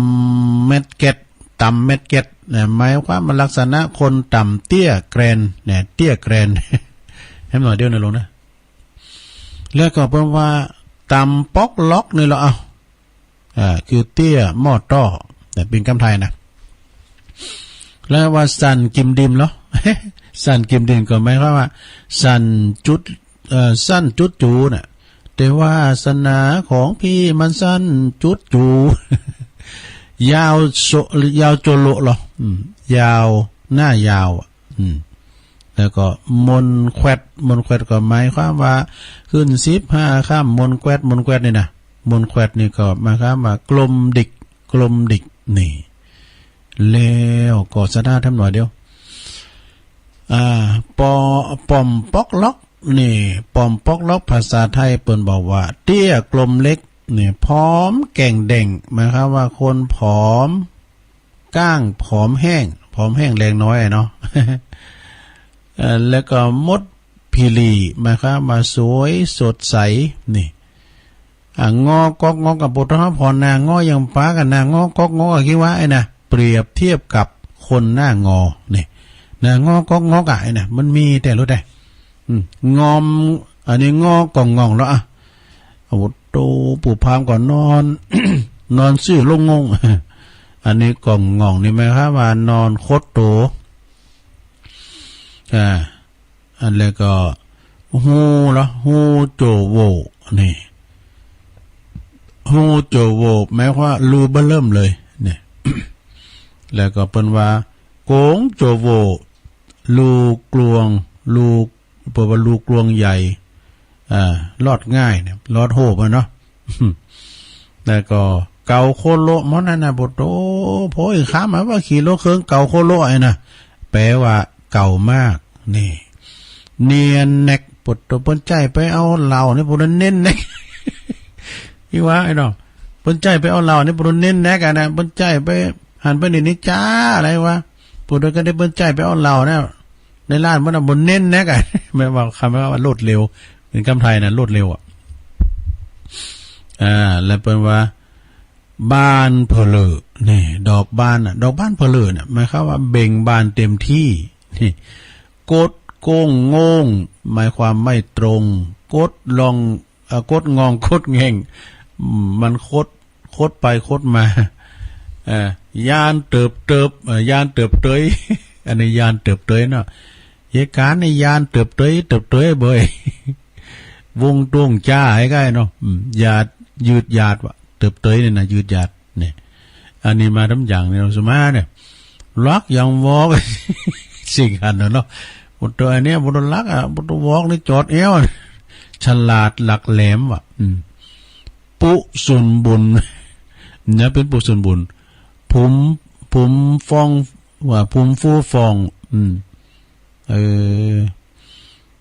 ำเม็ดเก็ดเนี่ยหมายความว่าลักษณะคนต่ำเตี้ยแกรนเนี่ยเตี้ยแกรน ให้หน่อยเดียวนะลงนะแล้วก็เพิ่นว่าตำป๊อกล็อกนี่เหรอคือเตี้ยหม้อต้อแต่เป็นคำไทยนะแล้วว่าสันกิมดิมเหรอ สันกิมดิมก็หมายความว่าสันจุดสั้นจุดจูน่ะแต่ว่าศาสนาของพี่มันสั้นจุดจู ยาวโจโลหรอยาวหน้ายาวแล้วก็มนแควดก็หมายความว่าขึ้น15ข้ามมนแควดนี่นะมนแควดนี่ก็หมายความว่ากลมดิกนี่แล้วก็สะดาทำหน่อยเดียวปอมปอกล็อกนี่ปอมปอกล็อกภาษาไทยเปิ้นบอกว่าเตี้ยกลมเล็กนี่ผอมแก่งเด่งหมายความว่าคนผอมก้างผอมแห้งแรงน้อยเนาะ แล้วก็มดพิลีหมายความว่าสวยสดใสนี่งอกอกงอกับปุถุพรนางงอยังป้ากันนางงอกอกงอคิดว่าไอ้นะเปรียบเทียบกับคนหน้างอนี่นางงอกอกงอกไอ้นะมันมีแต่รู้ได้งอมอันนี้งอกองงองแล้วอาวุธโตปู่พามก่อนนอน นอนซื่อลงงง อันนี้กองงองนี่ไหมครับว่านอนโคตรโตอันแล้วก็ฮูโจโวนี่ฮูโจโวหมายว่ารูเบิ่มเลยเนี่ย แล้วก็เปิ้นว่าโกงโจโวรูกลวงรูเปิ้นว่ารูกลวงใหญ่รอดง่ายเนี่ยรอดโหบเนาะ แล้วก็เก่าโคโลมอนั่นน่ะบ่โตโพยค้าหมายว่าขี่รถเครื่องเก่าโคโลไอ้น่ะแปลว่าเก่ามากนี่เนียนแนกปดตัวเปิ้นใจไปเอาเหล้านี่บ่เน้นแนก อีว่าไอ้เนาะเปิ้นใจไปเอาเหล้านี่บ่เน้นแนกนะเปิ้นใจไปหันไปนี่จ้าอะไรวะปุดก็ได้เปิ้นใจไปเอาเหล้านะในร้านมันบ่เน้นแนกแม่ว่าคำว่ารวดเร็วเป็นคำไทยน่ะรวดเร็วแล้วเปิ้นว่าบ้านเพลอนี่ดอกบ้านเพลอเนี่ยหมายความว่าเบ่งบานเต็มที่นี่กดโก้งงงหมายความไม่ตรงกดลองกดงองกดเง่งมันคดไปคดมายานเติบยานเติบเตย อันนี้ยานเติบเตยเนาะเหตุการณ์ในยานเติบเตยเบ่อย วงตวงจ้าให้ใกล้เนาะยาดยืดยาดว่ะเติบเตยเนี่ยนะยืดยาดเนี่ยอันนี้มาทั้งอย่างเนี่ยสมาเนี่ยลักยังวอก สิ่งอันเนาะบุตรอันเนี้ยบุตรลักบุตรวอกนี่จอดเอวฉลาดหลักแหลมว่ะปุสุนบุญเนี่ยเป็นปุสุนบุญผมฟองว่าผมฟูฟอง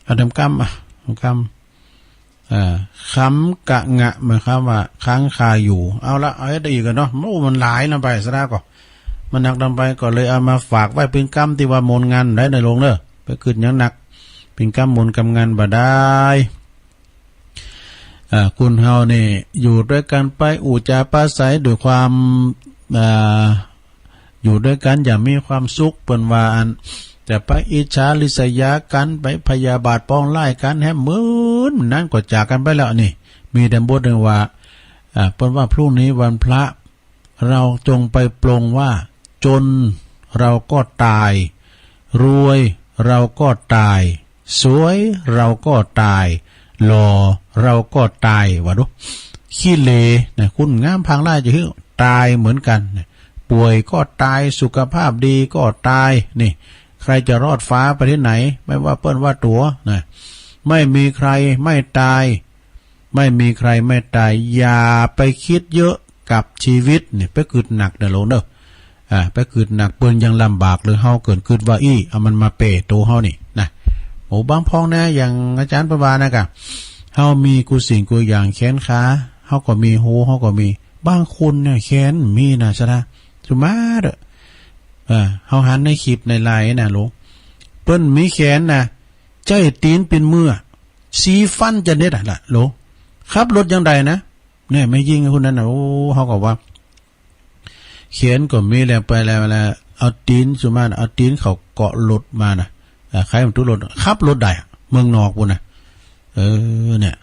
อันทำกรรมคำกะงะหมายความว่าค้างคาอยู่เอาละเอาให้ได้กันเนาะมันหลายนำไปซะแล้วก็มันหนักนำไปก็เลยเอามาฝากไว้เป็นกรรมที่ว่ามนงานได้ในโรงเด้อไปขึ้นยังหนักเป็นกรรมมนกรรมงานบ่ได้คุณเฮานี่อยู่ด้วยกันไปอู่จาปาศัยด้วยความอยู่ด้วยกันอย่ามีความสุขเปิ้นว่าอันจะไปอิจฉาริษยากันไปพยาบาทปองไล่กันแฮมมื้อนั้นก็จากกันไปแล้วนี่มีแต่บทนึงว่าเปิ้นว่าพรุ่งนี้วันพระเราจงไปปลงว่าจนเราก็ตายรวยเราก็ตายสวยเราก็ตายหล่อเราก็ตายว่าดูขี้เลนะคุณงามพังได้จะคือตายเหมือนกันป่วยก็ตายสุขภาพดีก็ตายนี่ใครจะรอดฟ้าไปที่ไหนไม่ว่าเปิ้นว่าตัวนะไม่มีใครไม่ตายไม่มีใครไม่ตายอย่าไปคิดเยอะกับชีวิตนี่ไปกึดหนักเด้อโลเด้อไปกึดหนักเปิ้นยังลำบากหรือเฮาเกินกึดว่าเอามันมาเปโตเฮานี่นะโอ้บางพ้องนะอย่างอาจารย์ประบานะกะเฮามีกูสิ่งกูอย่างแขนขาเฮาก็มีหูเฮาก็มีบางคนเนี่ยแขนมีนะซะนะสุมาเด้อ เฮาหันในคลิปในไลน์น่ะโลเปิ้นมีแขนน่ะใจตีนเป็นมือสีฟันจะเด็ดล่ะโลขับรถจังไดนะเนี่ยไม่ยิงคนนั้นน่ะโอ้เฮาก็ว่าแขนก็มีแล้วไปแล้วเอาตีนสุมาเอาตีนเขาเกาะรถมาน่ะใครมันทุรถขับรถได้เมืองนอกพุ่นน่ะเนี่ย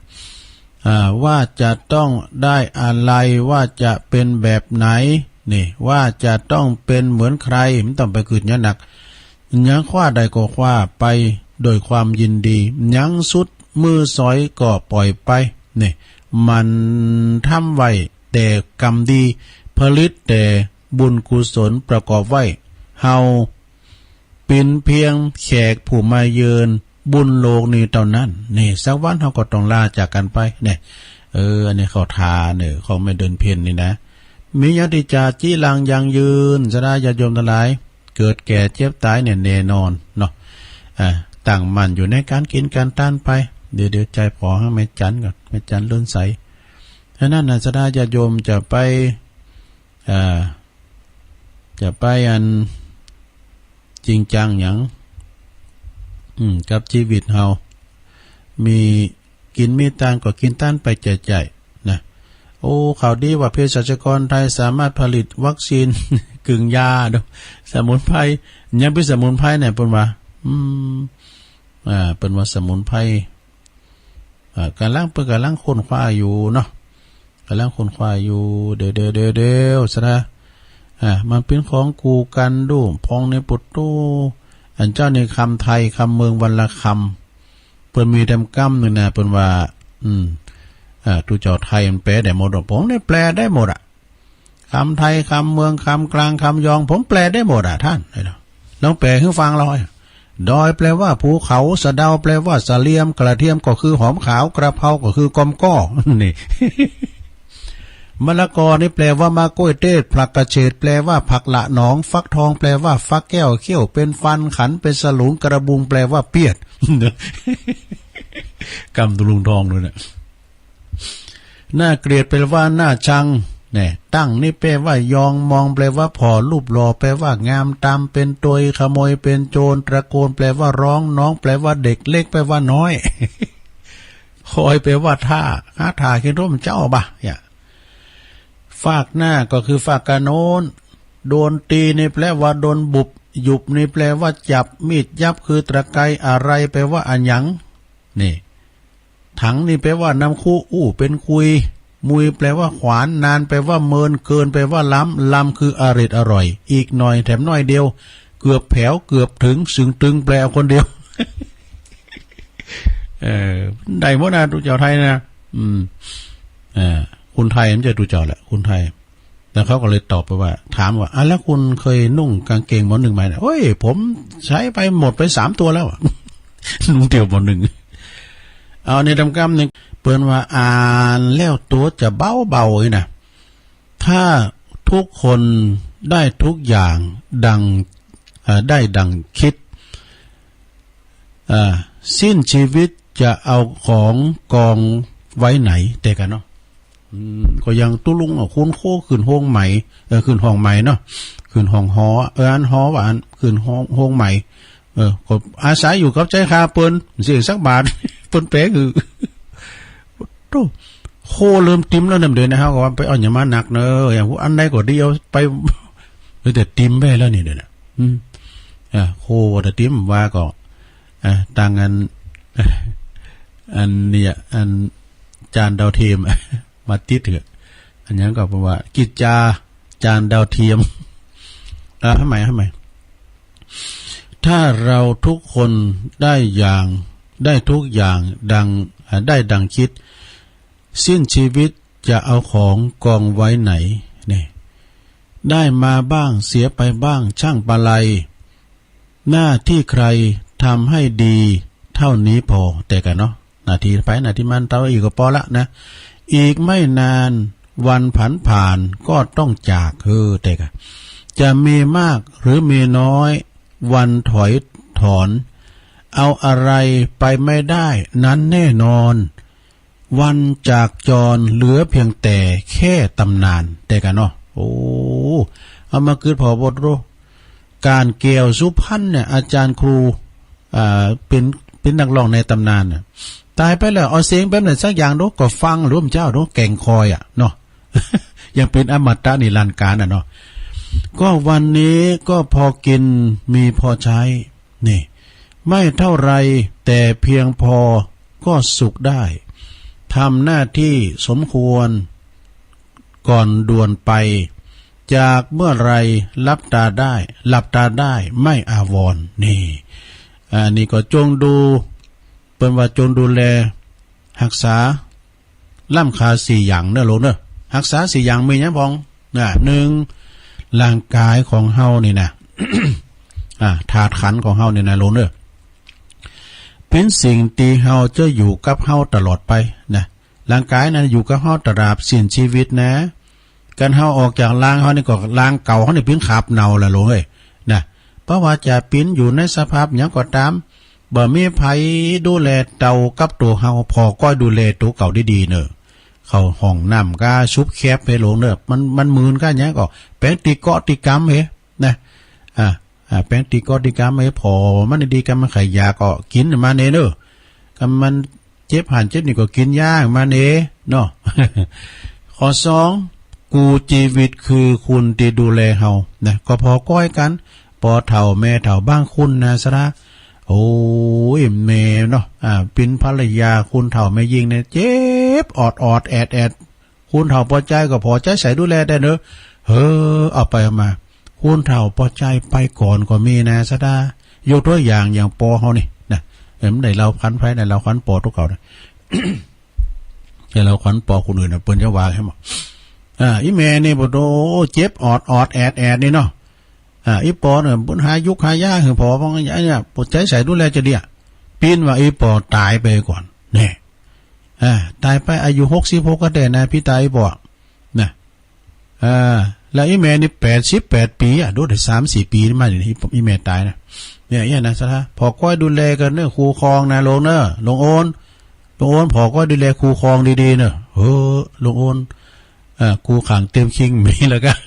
ว่าจะต้องได้อะไรว่าจะเป็นแบบไหนนี่ว่าจะต้องเป็นเหมือนใครมันต้องไปคืนหนักยังคว้าใดก็คว้าไปโดยความยินดียังสุดมือสอยก็ปล่อยไปนี่มันทำไว้แต่กรรมดีผลิตแต่บุญกุศลประกอบไว้เฮาเป็นเพียงแขกผู้มาเยือนบุญโลกนี้เท่านั้นนี่สักวันเฮาก็ต้องลาจากกันไปเนี่ยอันนี้เขาทาเนี่ยเขาไม่เดินเพียนนี่นะมีญาติจาจี้ลังยังยืนสดาญาติโยมทั้งหลายเกิดแก่เจ็บตายเนี่ยแน่นอนเนาะตั้งมั่นอยู่ในการกินการต้านไปเดี๋ยวใจพอให้แม่จันก่อนแม่จันเลื่อนใสฉะนั้นสดาญาติโยมจะไปอันจริงจังอย่างกับชีวิตเฮามีกินมีตานก็กินต้านไปใจๆนะโอ้ข่าวดีว่าเภสัชกรไทยสามารถผลิตวัคซีน กึ่งยาดูสมุนไพรยังเป็นสมุนไพรเนี่ยเพิ่นว่าเป็นว่าสมุนไพรกำลังค้นคว้าอยู่เนาะกำลังค้นคว้าอยู่เดี๋ยวซะนะมันเป็นของกูกันดูพองในปุตตูอันเจ้าในคำไทยคำเมืองวันละคำเปิ้นมีดำกั้มนึงนะเปิ้นว่าตูเจ้าไทยมันแปลได้หมดผมได้แปลได้หมดคำไทยคำเมืองคำกลางคำยองผมแปลได้หมดท่านลองแปลให้ฟังหน่อยดอยแปลว่าภูเขาสะเดาแปลว่าสะเลียมกระเทียมก็คือหอมขาวกระเพราก็คือกอมก้อนี่ มะละกอนี่แปลว่ามะกล้วยเทศผักกระเฉดแปลว่าผักละหนองฟักทองแปลว่าฟักแก้วเขี้ยวเป็นฟันขันเป็นสลุงกระบุงแปลว่าเปียด กำตุลุงทองเลยเนี่ยน่าเกลียดแปลว่าน่าชังเนี่ยตั้งนี่แปลว่ายองมองแปลว่าพอรูปหล่อแปลว่างามตามเป็นตัวขโมยเป็นโจรตะโกนแปลว่าร้องน้องแปลว่าเด็กเล็กแปลว่าน้อย คอยแปลว่าท่าหาท่าคิดร่มเจ้าบ่ะเนี่ยฝากหน้าก็คือฝากกระโน้นโดนตีนี่แปลว่าโดนบุบหยุบนี่แปลว่าจับมีดยับคือตะไคร้อะไรแปลว่าอันหยังนี่ถังนี่แปลว่าน้ำคู่อู้เป็นคุยมุยแปลว่าขวานนานแปลว่าเมินเกินแปลว่าล้ำคืออร่อยอีกหน่อยแถมน้อยเดียวเกือบแผวเกือบถึงสึงตึงแปลคนเดียว ได้หมดนะทุกเจ้าไทยนะคุณไทยมันจะดูเจ้าแหละคุณไทยแล้วเขาก็เลยตอบไปว่าถามว่าแล้วคุณเคยนุ่งกางเกงหมอหนึ่งไหมโอ้ยผมใช้ไปหมดไป3 ตัวแล้ว นุ่งเตี่ยวหมอหนึ่งเอาในดำกำหนึ่งเปิ้นว่าอ่านแล้วตัวจะเบาๆนะถ้าทุกคนได้ทุกอย่างได้ดังคิดสิ้นชีวิตจะเอาของกองไว้ไหนแต่กันเนาะก็ยังตุ้ลุงคุณโคขึ้นห้องใหม่ขึ้นห้องใหม่เนาะขึ้นห้องหออันหอว่าอันขึ้นห้องใหม่ก็อาศัยอยู่กับใจคาเปิ้นเสียสักบาท เปิ้นแปะคือโตโคเริ่มติมแล้วนำเดินนะฮะก็ว่าไปเอาอย่ามาหนักเนอะอย่างพวกอันใดก็ดีเอาไปแต่ติมไปแล้วนี่เด้อน่ะโคว่าแต่ติมว่าก็ต่างกันอันเนี่ยอันจานดาวเทียมมาติดเถอะอันนี้ก็บอกว่ากิจจานดาวเทียมทำไมถ้าเราทุกคนได้ทุกอย่างดังคิดสิ้นชีวิตจะเอาของกองไว้ไหนเนี่ยได้มาบ้างเสียไปบ้างช่างปะไลหน้าที่ใครทำให้ดีเท่านี้พอแต่กันเนาะนาทีไปนาทีมันเท่าอีกก็พอละนะอีกไม่นานวันผ่านก็ต้องจากแต่กันจะมีมากหรือมีน้อยวันถอยถอนเอาอะไรไปไม่ได้นั้นแน่นอนวันจากจรเหลือเพียงแต่แค่ตำนานแต่กันเนาะโอ้เอามาคือพอบทรู้ การเกี่ยวสุพรรณเนี่ยอาจารย์ครูเป็นนักร้องในตำนานน่ะตายไปแล้วเอาเสียงแบบนั้นสักอย่างโดก็ฟังร่วมเจ้าโดแก่งคอยเนาะ ยังเป็นอมตะนิรันดร์กาลเนาะก็วันนี้ก็พอกินมีพอใช้นี่ไม่เท่าไรแต่เพียงพอก็สุขได้ทำหน้าที่สมควรก่อนด่วนไปจากเมื่อไรหลับตาได้ไม่อาวรณ์นี่นี่ก็จงดูเป็นว่าจงดูแลรักษาล่ำคา4อย่างเด้อโลกเด้อรักษา4อย่างมีหยังพ้อง1ร่างกายของเฮานี่นะ ธาตุขันธ์ของเฮานี่นะโลกเด้อเป็นสิ่งที่เฮาจะอยู่กับเฮาตลอดไปนะร่างกายนั้นอยู่กับเฮาตราบสิ้นชีวิตนะการเฮาออกจากร่างเฮานี่ก็ร่างเก่าเฮานี่เป็นขาบเน่าแล้วโลกเอ้ยนะเพราะว่าจะปิ้นอยู่ในสภาพหยังก็ตามบ่มีไผดูแลเต่ากับตัวเฮาพอก็ดูแลตัวเก่าดีๆเนอะเข้าห้องน้ำก็ชุบแคบไปโลกเนอะมันมืนก็หยังก็แป้งติเกาะติกรรมเฮ้นะแป้งติเกาะติกรรมเฮ้พอมันดีกันมันไขยาก็กินมาเนเด้อก็มันเจ็บหันเจ็บนี่ก็กินยามาเนเนาะ ข้อ2กูชีวิตคือคุณที่ดูแลเฮานะก็พอก้อยกันปอเฒ่าแม่เฒ่าบ้างคุณนะซะนะโอ้ยแม่เนาะเป็นภรรยาคุณเฒ่าแม่ยิงเนี่ยเจ็บอดแอดคุณเฒ่าพอใจก็พอใจใส่ดูแลได้เนอะเอาไปเอามาคุณเฒ่าพอใจไปก่อนก็มีนะซะดายกตัวอย่างปอเฮานี่นะมันได้เราคันไผได้เราคันปอทุกเก่านะ แต่เราคันปอคนอื่นน่ะเปิ้นจะว่าให้หมดอีแม่นี่บ่โดเจ็บอดแอดนี่เนาะอีปอเนี่ยปุ้นหายุกหายาคือพอเพราะงั้นเนี่ยปวดใจใส่ดูแลจะเดียปีนว่าอีปอตายไปก่อนเนี่ยตายไปอายุ66ก็ได้นะพี่ตายบอกนะแล้วอีแม่นี่88ปีดูได้ 3-4 ปีมานี่อีแม่ตายนะเนี่ยนะซะพอก้อยดูแลกันเนอะครูครองนะลงเนอะลงโอนพอก้อยดูแลครูครองดีๆเนอะลงโอนครูขังเต็มคิงมีแล้วกัน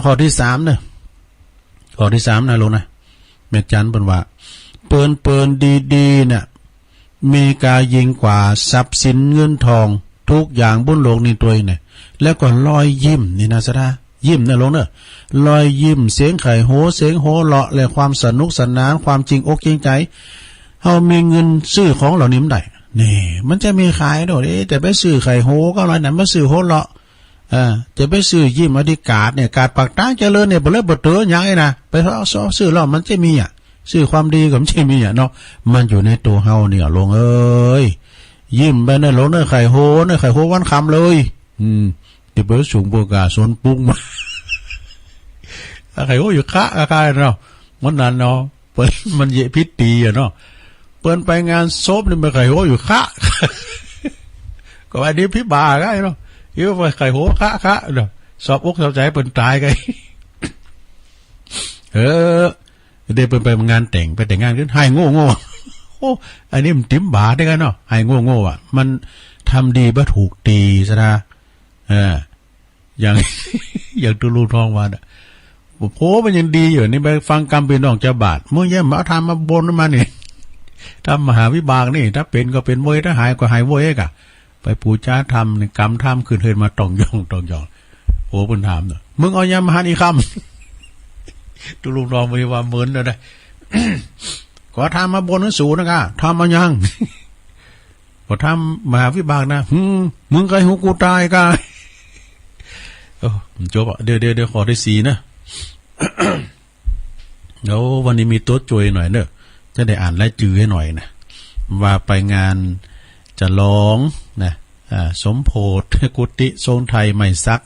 ข้อที่3เนอะข้อที่3นะลงนะแม่จันเป็นว่าเปินดีๆเนี่ยมีกายิ่งกว่าทรัพย์สินเงินทองทุกอย่างบนโลกนี้ตัวเนี่ยแล้วก็รอยยิ้มนี่นะซะนะยิ้มนะลงเนอะรอยยิ้มเสียงไข่โหเสียงโหเลาะและความสนุกสนานความจริงอกจริงใจเฮามีเงินซื้อของเหล่านี้มันได้นี่มันจะมีขายโดดแต่ไปซื้อไข่โหก็อะไรนั่นมาซื้อโหเลาะจะไปซื้อยิ้มอธิกาศเนี่ยกาดปากตาเจริญเนี่ยบ่เลยบ่เตอหยังไงนะไปซื้อแล้วมันจะมีซื้อความดีก็มันจะมีเนาะมันอยู่ในตัวเฮาเนี่ยลงเอ้ยยิ้มไปเนี่ยลงเนี่ยไข่โหเนี่ยไข่โหวันคำเลยที่เปิ้นสูงโบกาสวนปุ้งมา ไข่โหอยู่คะกายเนาะวันนั้นเนาะเปิ้นมันเยพิษตีเนาะเปิ้นไปงานศพนี่มันไข่โหอยู่คะ ก็อันนี้พิบาก็เนาะอยู่ว่าไข่โหคะเนาะสอบอกสอบใจเปิ้นตายไง เดี๋ยวไปงานแต่งไปแต่งงานขึ้นให้โง่โอ้อันนี้มันติ้มบาได้กันเนาะให้โง่มันทำดีบ่ถูกตีซะนะอย่าง อย่างตุลูทองวาน่ะโหมันยังดีอยู่นี่ไปฟังกรรมเป็นน้องจะบาดเมื่อแย่มาทำมาบนมานี่ทำมหาวิบากนี่ถ้าเป็นก็เป็นโวยถ้าหายก็หายโวยกะไปปูจ้าทำในกรรมทำขึ้นเฮินมาตองยองโหเพิ่นถามเนาะมึงเอายามหานี่คำตุลูทองไปว่าเหมือนเลย ขอทำมาบนนั้นสูนะกะทำมายังขอทำมหาวิบากนะมึงใครหูกูตายกะจบเดี๋ยวขอได้4นะเดี๋ยววันนี้มีตัวจ่วยหน่อยเนอะจะได้อ่านรายชื่อให้หน่อยนะว่าไปงานจะร้องนะสมโพธิกุฏิทรงไทยไม่ซัก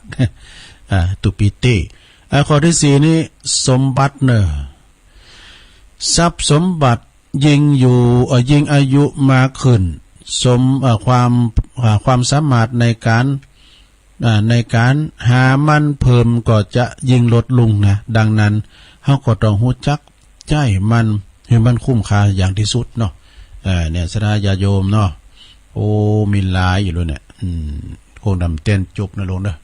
ตุปิติข้อที่4นี้สมบัติเนอะทรัพย์สมบัติยิ่งอายุมากขึ้นความสามารถในการหามันเพิ่มก็จะยิ่งลดลงนะดังนั้นเฮาก็ต้องรู้จักใจมันให้มันคุ้มค่าอย่างที่สุดเนาะเนี่ยสดาญาโยมเนาะโอ้มีหลายอยู่เลยเนี่ยโคดำเต้นจุบนะลงเด้อ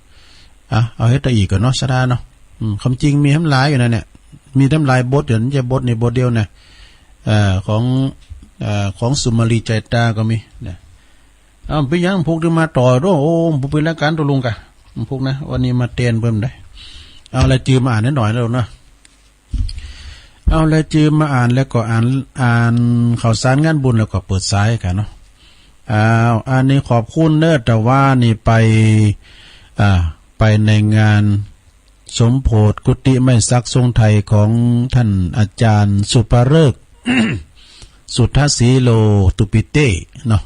เอาเฮ็ดตะอีกก่อนเนาะสดาเนาะ คำจริงมีทั้งหลายอยู่นะเนี่ยมีทั้งหลายบทเดี๋ยวนี้จะบทในบทเดียวนะของสุมาลีใจตาก็มีนะไปยังพวกที่มาต่อโอ้ผมเป็นรายการตัวลุงกะพวกนะวันนี้มาเตียนเพิ่มได้เอาอะไรจืมมาอ่านนิดหน่อยแล้วนะเอาอะไรจืมมาอ่านแล้วก็อ่านข่าวสารงานบุญแล้วก็เปิดสายกันเนาะอันนี้ขอบคุณเนอะแต่ว่านี่ไปในงานสมโพธิกุฏิไม่ซักทรงไทยของท่านอาจารย์สุภฤกษ์ สุทธสีโลตุปิเตเนาะ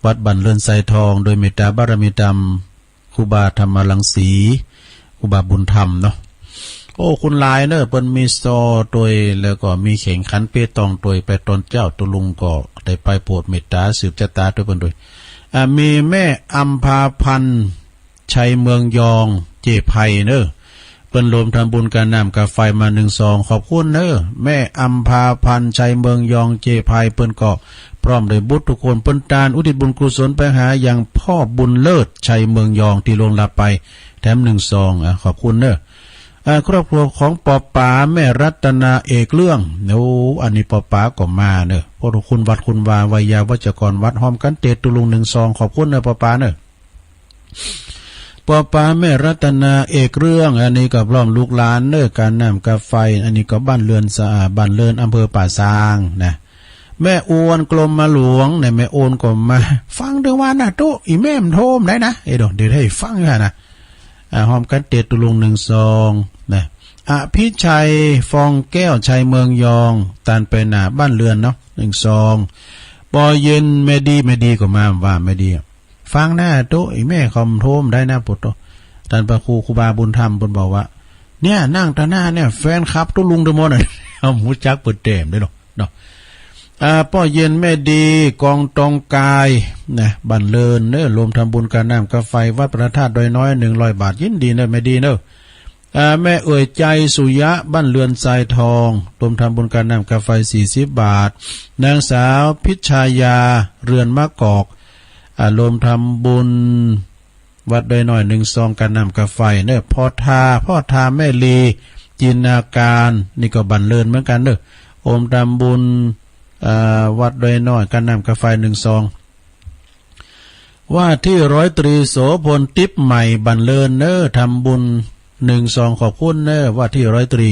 วัดบันเรือนไซทองโดยเมตตาบารมีธรรมครูบาธรรมรังสีครูบาบุญธรรมเนาะโอ้คุณลายเนอะเปิ้นมีซอตัวยแล้วก็มีเข่งขันเปตองตัวยไปตนเจ้าตุลุงก็ได้ไปโปรดเมตตาสืบชะตาด้วยเปิ้นด้วยมีแม่อัมพาพันธ์ชัยเมืองยองเจไพเนอะเปิ้นรวมทำบุญการน้ำกาไฟมา1 ซองขอบคุณเนอะแม่อัมพาพันธ์ชัยเมืองยองเจไพเปิ้นก็พร้อมด้วยบุตรทุกคนเปิ้นตานอุทิศบุญกุศลไปหาอย่างพ่อบุญเลิศชัยเมืองยองที่ลงลับไปแถม1 ซองขอบคุณเนอะครอบครัวของปอป๋าแม่รัตนาเอกเรื่องอันนี้ปอป๋าก็มาเนอะพระคุณวัดคุณวาวิยาวัจกรวัดหอมกันเตตุลุง1 ซองขอบคุณเนอะปอป๋าเนอะปอป๋าแม่รัตนาเอกเรื่องอันนี้ก็พร้อมลูกหลานเนอะการน้ำกาไฟอันนี้ก็บ้านเรือนสะอาดบ้านเรือนอำเภอป่าซางนะแม่อวนกลมมาหลวงเนี่ยแม่โอนก็มาฟังเดือวันน่ะตุ๊อีแม่มโทมได้นะเดี๋ยวให้ฟังกันนะหอมกันเตตุลุง1 ซองนะอภิชัยฟองแก้วชัยเมืองยองตานไปหน้าบ้านเรือนเนาะ1 ซองปอเย็นแม่ดีก็มาว่าแม่ดีฟังหน้าโตอีแม่คอมโทมได้นะปุตโตท่านพระครูบาบุญธรรมเพิ่นบอกว่าเนี่ยนั่งตาหน้าเนี่ยแฟนคลับตุลุงตะมนเอาหูจักเปิดเต็มได้เนาะป้อเย็นแม่ดีกองตองกายนะบันเลินเนอะรวมทำบุญการน้ำกาไฟวัดพระธาตุดอยน้อย100 บาทยินดีเนอะแม่ดีเนอะแม่เอ่ยใจสุยะบ้านเรือนทรายทองรวมทำบุญการน้ำกาไฟ40 บาทนางสาวพิชายาเรือนมะกอกรวมทำบุญวัดดอยน้อย1 ซองการน้ำกาไฟเนอะพ่อทาแม่ลีจินนาการนี่ก็บันเลินเหมือนกันเนอะรวมทำบุญวัดดอยน้อยการน้ำกาไฟ1 ซองว่าที่100 ตรีโสพลติ๊บใหม่บันเลินเนอะทำบุญ1 ซองขอบคุณเนอะว่าที่100 ตรี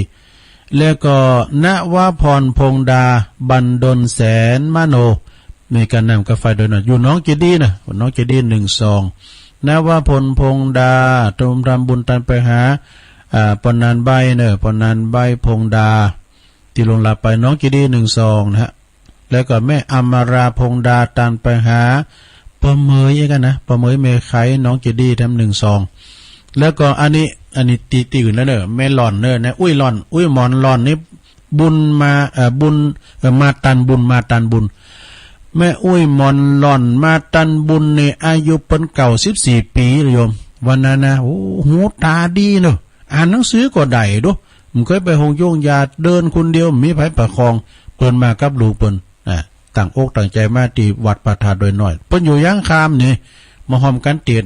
แล้วก็ณวพรพงดาบันดลแสนมโนมีการนำกาแฟโดยหน่อยอยู่น้องเจดีนะน้องเจดี1 ซองณวพรพงดาตุมทำบุญตันไปหาปนันใบเนอะปนันใบพงดาที่ลงหลับไปน้องเจดี1 ซองนะฮะแล้วก็แม่อมราพงดาตันไปหาปะเมยกันนะปะเมยเมไขน้องเจดีทำ1 ซองแล้วก็อันนี้ตีอื่นแล้วเนอะแม่หล่อนเนอะนะอุ้ยหล่อนอุ้ยหมอนหล่อนนี่บุญมาบุญมาตันบุญแม่อุ้ยหมอนหล่อนมาตันบุญเนี่ยอายุเปิ้นเก่า14 ปีโยมวันนั้นนะโอ้หูตาดีเนอะอ่านหนังสือก็ได้ดูผมเคยไปหงโยงยาเดินคนเดียวมีไผประคองเปิ้นมากับลูกเปิ้นต่างอกต่างใจมาที่วัดประธานโดยน้อยเปิ้นอยู่ย่างคามนี่มาหอมกันเตียด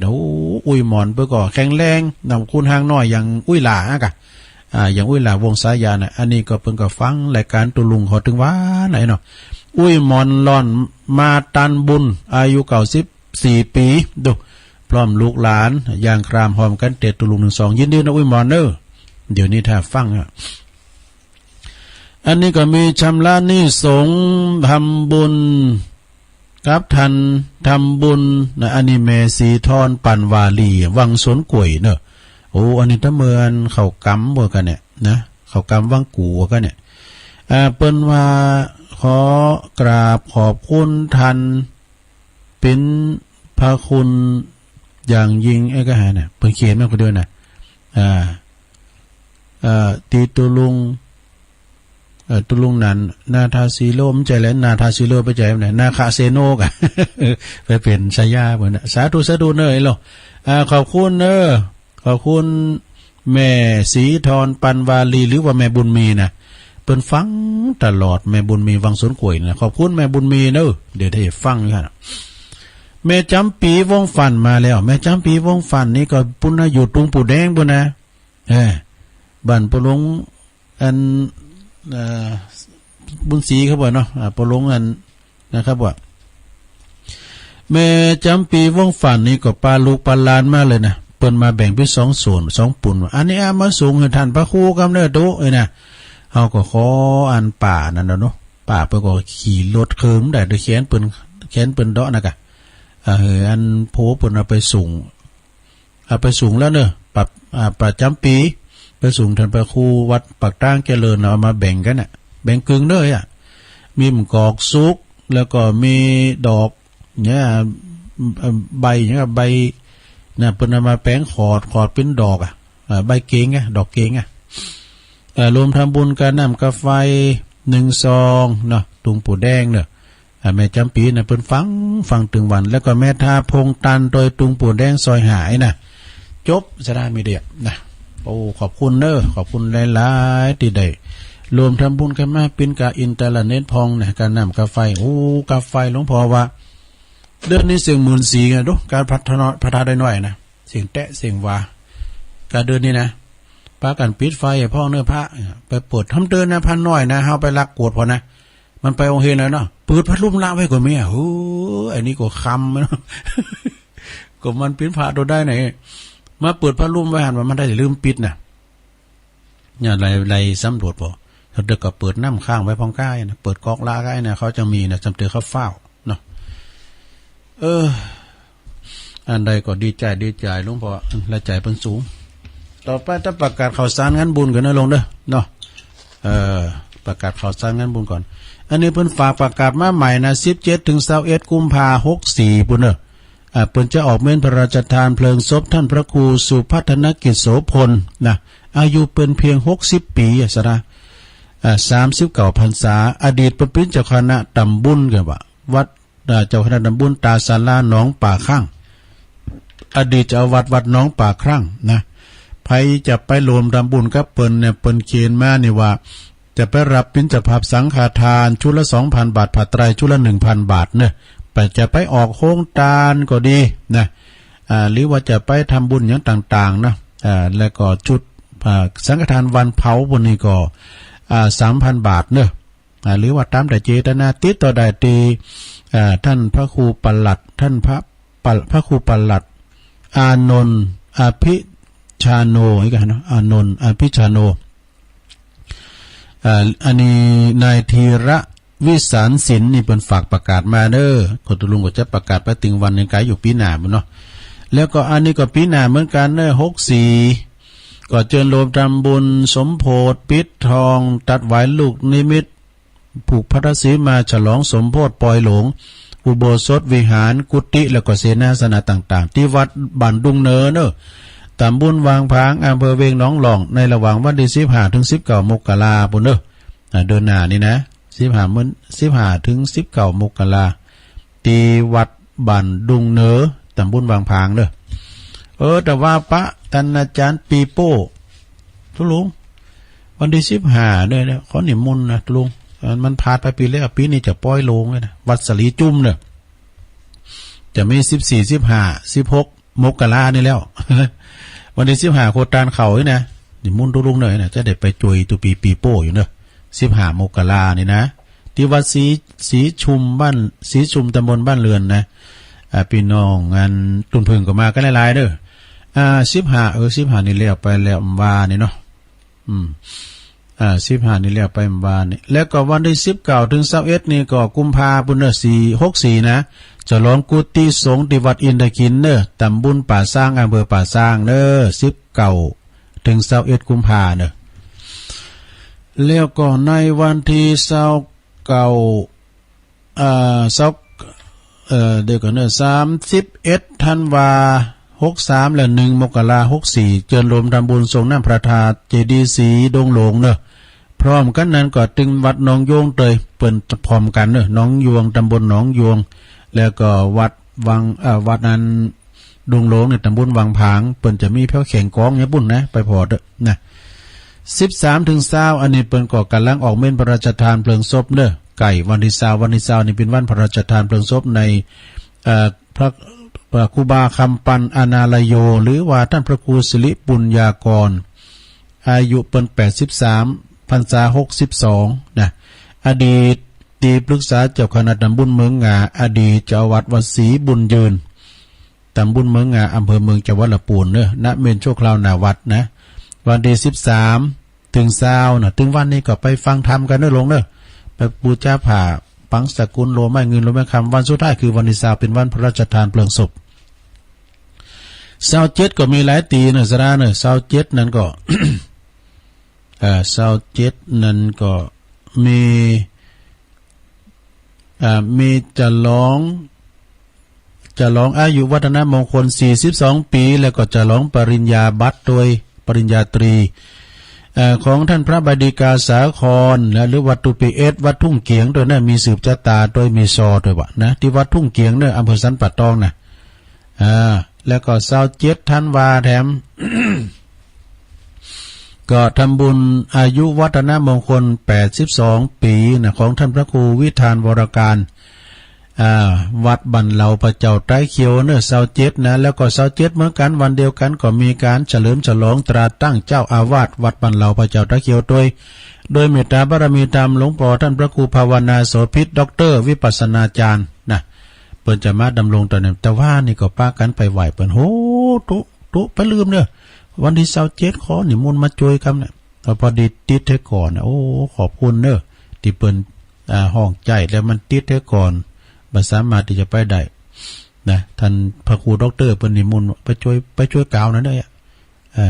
อุ้ยหมอนเปิ้นก็แข็งแรงนำคุณหางน้อยอย่างอุ้ยหลากะอย่างอุ้ยหลาวงสายาน่ะอันนี้ก็เปิ้นก็ฟังรายการตุลุงเขาถึงว่าไหนเนาะอุ้ยหมอนหล่อนมาตันบุญอายุ94 ปีดูพร้อมลูกหลานอย่างครามหอมกันเตียดตุลุง1 ซองยินดีนะอุ้ยหมอนเนอะเดี๋ยวนี้ถ้าฟังอันนี้ก็มีชำระหนี้สงฆ์ทำบุญครับทันทำบุญนะอันนี้เมสีทอนปันวาลีวังสวนกล้วยเนอะโอ้อันนี้ถ้าเมือนเขากำบ่กันเนี่ยนะเขากำวังกูกันเนี่ยเปิ้นว่าขอกราบขอบคุณทันเป็นพระคุณอย่างยิ่งไอ้ก็หาเนี่ยเพิ่นเขียนมาคนเดียวนะตีตุลุงนั้นนาทาซีโลมใจแล้วนาทาซีโลไปใจไหนนาคาเซโนกะไปเป็นชายาเหมือนสาธุเนอะไอ้หรอขอบคุณเนอะขอบคุณแม่สีทรปันวาลีหรือว่าแม่บุญมีนะเปิ้นฟังตลอดแม่บุญมีวังสวนกล้วยนะขอบคุณแม่บุญมีเนอะเดี๋ยวได้ฟังกันแม่จำปีวงฟันมาแล้วแม่จำปีวงฟันนี่ก็ปุ่นอยู่ตุงปู่แดงปุ่นนะ บ้านปะลงอันบุญศรีครับว่าเนาะปะลงอันนะครับว่าแม่จำปีวงฝันนี่ก็ปลาลูกปลาลานมากเลยนะเปิ้นมาแบ่งเป็น2ส่วน2ปุ่นอันนี้มาสูงให้ท่านพระครูกำเนิดโตเอ้ยนะเฮาก็ขออันป่านั่นเนาะป่าเปิ้นก็ขี่รถเคิมได้ด้วยแขนเปิ้นเดาะนะกะอันโพเปิ้นเอาไปสูงแล้วเนอะประจำปีไปสูงท่านพระครูวัดปากตั้งเจริญเอามาแบ่งกันน่ะแบ่งกึ่งเด้อมีมกอกสุกแล้วก็มีดอกเนี่ยใบเนี่ยใบน่ะเปิ้นเอามาแป้งขอดเป็นดอกใบเก๋งดอกเก๋งรวมทำบุญกันน้ำกาไฟ1ซองเนาะตุงปู่แดงเนาะแม่จำปีน่ะเปิ้นฟังถึงวันแล้วก็แม่ทาพงตันโดยตุงปู่แดงซอยหายน่ะจบสดามีเดียนะโอ้ขอบคุณขอบคุณหลายๆที่ได้รวมทำบุญกันมาเป็นกาอินเตอร์เน็ตพองนะการนำกาไฟโอ้กาไฟหลวงพ่อว่าเดือนนี้เสียง14,000ไงดูการพัฒนาได้หน่อยนะเสียงแตะเสียงว่าการเดือนนี้นะปากันปิดไฟพ่อเนื้อพระไปเปิดทำเดินนะพันน้อยนะเฮาไปลักกวดพอนะมันไปองค์เฮนแล้วเนาะเปิดพัดลมละไว้ก่อนมั้ยโอ้อันนี้ก็คำเนาะก็มันเป็นพระตัวได้ไหนมาเปิดพัดลมไว้หันว่ามันได้ลืมปิดน่ะเนี่ยไรสำรวจบ่เขาเด็กก็เปิดน้ำข้างไว้พองก้ายนะเปิดก๊อกลาก้ายนะเขาจะมีนะจำเตือเขาเฝ้าเนาะอันใดก็ดีใจหลวงพ่อละใจเป็นสูงต่อไปถ้าประกาศข่าวสารงานบุญกันนะลงเด้อเนาะประกาศข่าวสารงานบุญก่อนอันนี้เพิ่นฝากประกาศมาใหม่นะ17 ถึง 21 กุมภาพันธ์ 64ปุ่นเด้อเพิ่นจะออกเม้นพระราชทานเพลิงศพท่านพระครูสุพัฒนกิจโสพลนะอายุเป็นเพียง60 ปีซะนะ39 พรรษาอดีตเป็นเจ้าคณะตำบลกันว่าวัดเจ้าคณะตำบลตาศาลาหนองป่าข้างอดีตเจ้าวัดหนองป่าข้างนะไผจะไปรวมทำบุญกับเปิ้นเนี่ยเปิ้นเขียนมานี่ว่าจะไปรับเป็นเจ้าภาพสังฆทานชุดละ 2,000 บาทผ้าไตรชุดละ 1,000 บาทเนี่ยจะไปออกโครงทานก็ดีนะหรือว่าจะไปทำบุญอย่างต่างๆนะแล้วก็ชุดสังฆทานวันเผาบนนี้ก็3,000 บาทเนอะหรือว่าตามแต่เจตนาติดต่อได้ตีท่านพระครูปลัดท่านพระครูปลัดอานนท์อภิชาโนอีกกันเนาะอานนท์อภิชาโนอันนี้นายธีระวิสารศิลป์นี่เป็นฝากประกาศมาเด้อคนตุลุงก็จะประกาศไปถึงวันในกายอยู่ปีหน้าบ่เนาะแล้วก็อันนี้ก็ปีหน้าเหมือนกันเด้อ64ก็เชิญรวมทำบุญสมโพธิปิดทองตัดไหวลูกนิมิตผูกพระศรีมาฉลองสมโพธิปล่อยหลงอุโบสถวิหารกุฏิแล้วก็เสนาสนะต่างๆที่วัดบ้านดุงเนินเนอะตำบลวางพางอำเภอเวียงหนองหลองในระหว่างวันที่15 ถึง 19 มกราคมปุ่นเนอะเดือนหน้านี่นะ15 ถึง 19 มกราคมที่วัดบ้านดุงเนินตำบลวางพางเนอะแต่ว่าพระท่านอาจารย์ปีโป้ทุลุงวันที่15เนี่ยเขานิมนต์นะทุลุงมันผ่านไปปีแล้วปีนี้จะปล่อยโลงเลยนะวัดสลีจุ่มเนี่ยจะมี14 15 16 มกรานี่แล้ว วันที่15โคตรเขาเนี่ยนะนิมนต์ทุลุงหน่อยนะจะได้ไปจุยตุปีโป้อยู่เนอะ15 มกรานี่นะที่วัดสีชุมบ้านสีชุมตำบลบ้านเรือนนะพี่น้องงานตุนพึ่งก็มากันหลายๆเด้อ15นี่เรียกไปแล้วว่านี่เนาะ15นี่เรียกไปว่านี่แล้วก็วันที่19 ถึง 21นี่ก็กุมภาพันธ์64นะจะร้องกุฏิสงฆ์ที่วัดอินทกินเด้อตำบลป่าสร้างอำเภอป่าสร้างเด้อ19 ถึง 21 กุมภาพันธ์เด้อแล้วก็ในวันที่29เดี๋ยวก่อนเด้อ31 ธันวา63และ1 มกราคม 64เจิญรวมทำบุญทรงน้ำพระธาตุเจดีย์ศรีดงหลงเนอะพร้อมกันนั้นก็ตึงวัดหนองยวงเตยเปิ้นพร้อมกันเนอะหนองยวงตำบลหนองยวงแล้วก็วัดวัดนั้นดงหลงเนี่ยตำบลวังผางเปิ้นจะมีแพ้วแข่งกองเนี่ยบุญนะไปพอเด้อนะ13 ถึง 20อันนี้เปิ้นก็กำลังออกเม้นพระราชทานเพลิงศพเนอะไก่วันที่20นี่เป็นวันพระราชทานเพลิงศพในพระครูบาคำปันอนาลโยหรือว่าท่านพระครูสิริปุญญากร อายุเปิ้น83พรรษา62นะอดีตที่ปรึกษาเจ้าคณะตำบลเมืองงาอดีตเจ้าวัดวัดศรีบุญยืนตำบลเมืองงาอำเภอเมืองจังหวัดลำพูนเนอะณเมนชั่วคราวหน้าวัดนะวันที่13ถึง20นะถึงวันนี้ก็ไปฟังธรรมกันเด้อลงเด้อไปบูชาผ้าปังสกุลโลไม้เงินโลไม้คำวันสุดท้ายคือวันที่20เป็นวันพระราชทานเพลิงศพ27ก็มีหลายตีเนอะสระเนอะ27นั้นก็ 27นั้นก็มีจะร้องอายุวัฒนมงคล42ปีแล้วก็จะร้องปริญญาบัตรโดยปริญญาตรีของท่านพระบดีกาสาครและหรือวัดตุปีเอสวัดทุ่งเกียงโดยนั้นมีสืบชะตาโดยมีซอด้วยวะนะที่วัดทุ่งเกียงเนี่ยอำเภอสันป่าตองนะแล้วก็27ธันวาแถม ก็ทำบุญอายุวัฒนมงคล82ปีนะของท่านพระครูวิธานวรการวัดบันเหลาพระเจ้าไตรเขียวเนื้อ27นะแล้วก็27เหมือนกันวันเดียวกันก็มีการเฉลิมฉลองตราตั้งเจ้าอาวาสวัดบันเหลาพระเจ้าไตรเขียวโดยเมตตาบารมีธรรมหลวงพ่อท่านพระครูภาวนาโสภิตด็อกเตอร์วิปัสสนาจารย์นะเปิ้นจะมาดำรงตำแหน่งแต่ว่านี่ก็ป้ากันไปไหวเปิ้นโหตุไปลืมเด้อวันที่27ขอนิมนต์มาช่วยคำเนี่ยพอดีติดเทก่อนโอ้ขอบคุณเด้อที่เปิ้นห้องใจแล้วมันติดเทก่อนบ่สามารถที่จะไปได้นะท่านพระครูด็อกเตอร์เปิ้นนิมนต์ไปช่วยกล่าวนั่นเด้อ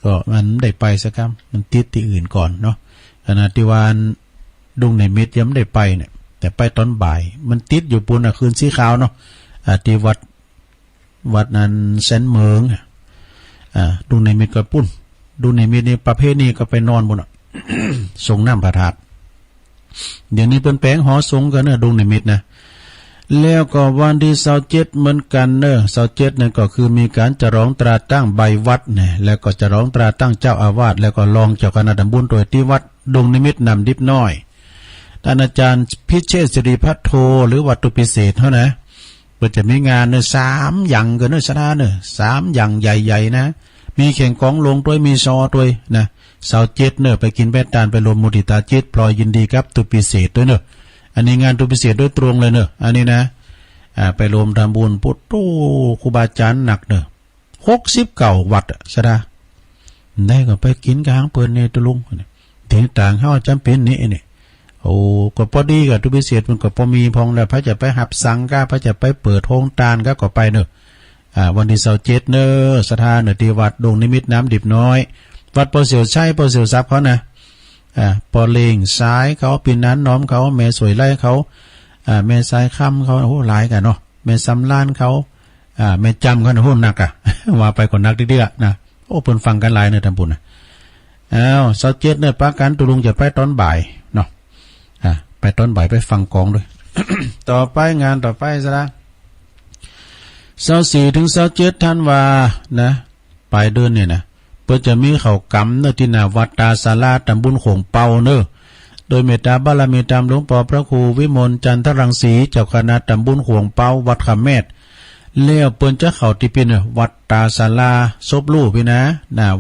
ก็มันได้ไปสักคำมันติดที่อื่นก่อนเนาะขณะที่วานดุงในมิตรยังไม่ได้ไปเนี่ยแต่ไปตอนบ่ายมันติดอยู่ปุ่นคืนสีขาวเนาะที่วัดนั้นเซนเมืองดูในมิตรก็ปุ้นดูในมิตรนี่ประเภทนี้ก็ไปนอนบน ส่งน้ำพระธาตุเดี๋ยวนี้เป็นแปลงหอสงกันเนอะดูในมิตรนะแล้วก็วันที่27เหมือนกันเนอะ27นั่นก็คือมีการจะร้องตราตั้งใบวัดเนี่ยแล้วก็จะร้องตราตั้งเจ้าอาวาสแล้วก็รองเจ้าคณะตำบลโดยที่วัดดงนิมิตรนำดิบน้อยท่านอาจารย์พิเชษฐ์สิริพัทโทหรือวัตถุพิเศษเท่านะเพื่อจะมีงานเนี่ย3อย่างกันเนอะสนาเนอะ3อย่างใหญ่ๆนะมีแข่งกองลงด้วยมีซอด้วยนะ27เนอะไปกินแป้ตานไปรวมมุทิตาจิตพลอยยินดีครับตุพิเศษด้วยเนอะอันนี้งานตุพิเศษด้วยตรงเลยเนอะอันนี้นะไปรวมทำบุญพุทธครูบาอาจารย์หนักเนอะ69วัดสนาได้ก็ไปกินกลางเปิ้นเนี่ยตุลุงถึงต่างเฮาจำเป็นนี่นี่โอ้ก็พอดีกับตุพิเศษมันก็พอมีพองแล้วพระจะไปหับสังก้าพระจะไปเปิดโฮงตาลก็ไปเนอะวันที่27เนอะสถานเนอะที่วัดดงนิมิตรน้ำดิบน้อยวัดปอเสียวใช่ปอเสียวซับเขานะปอเลงซ้ายเขาปีนั้นน้อมเขาแม่สวยไล่เขาแม่ซ้ายค่ำเขาโอ้หลายกันเนาะแม่ซ้ำล้านเขาแม่จำเขาโอ้หนักว่าไปก่อนนักเดือดนะโอ้เพิ่นฟังกันหลายเนอะทำบุญนะ27เนอะปากันตุลุงจะไปตอนบ่ายเนาะไปตอนบ่ายไปฟังกองด้วย ต่อไปงานต่อไปซะละ24ถึง27ธันวานะปลายเดือนเนี่ยนะเพื่อจะมีเขากำเนอะที่หน้าวัดตาศาลาตำบลโขงเปาเนอะโดยเมตตาบารมีธรรมหลวงพ่อพระครูวิมลจันทรังสีเจ้าคณะตำบลโขงเปาวัดคำแมดแล้วเปิ้นจะเข้าที่เป็นวัดตาศาลาซบลู่พี่นะ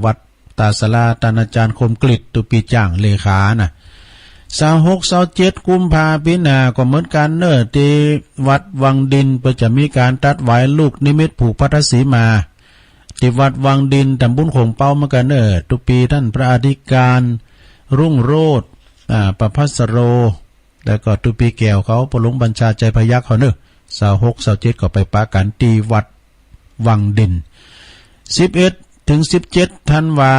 วัดตาศาลาตาอาจารย์คมกฤษตุปีจ่างเลขานะ26-27กุมภาพันธ์ก็เหมือนกันเนอะที่วัดวังดินเพื่อจะมีการตัดไว้ลูกนิมิตผูกพัทธสีมาที่วัดวังดินตำบลโขงเป้าเหมือนกันเนอะทุกปีท่านพระอธิการรุ่งโรจน์ประภัสโรแล้วก็ทุกปีแก้วเขาปลุงบัญชาใจพยักเขาเนอะ26-27ก็ไปปากันที่วัดวังดิน11ถึง17ธันวา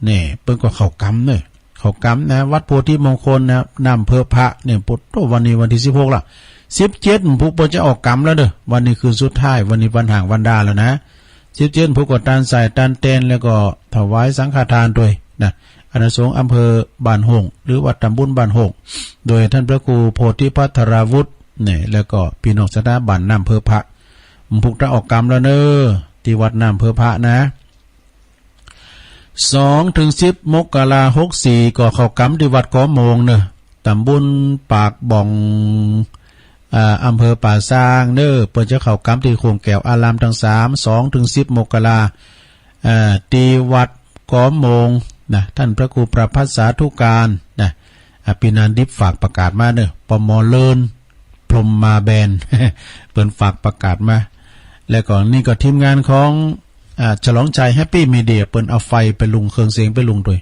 เนี่ยเพิ่นก็เข้ากรรมเนอะเขากำนะวัดโพธิมงคลนะนำเพื่อพระเนี่ยปุตโตวันนี้วันที่16ละ17ผู้จะออกกรรมแล้วเด้อวันนี้คือสุดท้ายวันนี้วันห่างวันดาแล้วนะ17ผู้กดตานใส่ตานเต้นแล้วก็ถวายสังฆทานด้วยนะอาณาสงฆ์อำเภอบ้านหงหรือวัดตำบลบ้านหงโดยท่านพระครูโพธิพัทราวุฒิเนี่ยแล้วก็พี่น้องสถาบันนำเพื่อพระผู้จะออกกรรมแล้วเด้อที่วัดนำเพื่อพระนะ2ถึง10มกราคม64ก็เข้ากำที่วัดก้อมงเนอะตำบลปากบ่องอำเภอป่าซางเนอะเปิดจะเข้ากำที่โคงแก้วอารามทั้ง3 2ถึง10มกราที่วัดก้อมง นะท่านพระครูประภัสสาธุการนะปีนันดิบฝากประกาศมาเนอะปมเลินพรหมมาแบน เปิ่นฝากประกาศมาแล้วก็นี่ก็ทีมงานของฉลองชัยแฮปปี้มีเดียเปิ่นเอาไฟไปลุงเครื่องเสียงไปลุงด้วย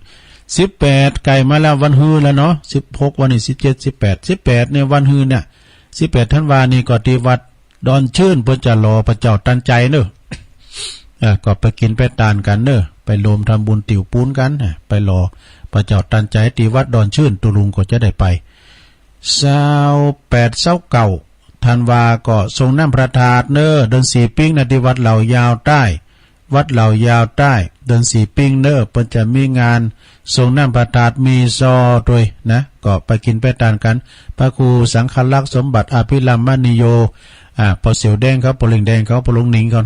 18ไก่มาแล้ววันฮือแล้วเนาะ16วันนี้17 18เนี่ยวันฮือเนี่ย18ธันวานี่ก็ที่วัดดอนชื่นเพิ่นจะรอพระเจ้าตันใจเนอะก็ไปกินไปทานกันเนอะไปรวมทำบุญติ๋วปูนกันไปรอพระเจ้าตันใจที่วัดดอนชื่นตุลุงก็จะได้ไป28 29ธันวาก็ทรงน้ำประทาดเนอะเดิน4ปิ้งนะที่วัดเหล่ายาวใต้วัดเหล่ายาวใต้เดิน4ปิ้งเนอะเพิ่นจะมีงานทรงน้ำประทาดมีซอด้วยนะก็ไปกินไปทานกันพระครูสังฆลักษณ์สมบัติอภิรัมมณีโยปอเสียวแดงเขาปอลิงแดงเขาปอลงหนิงเขา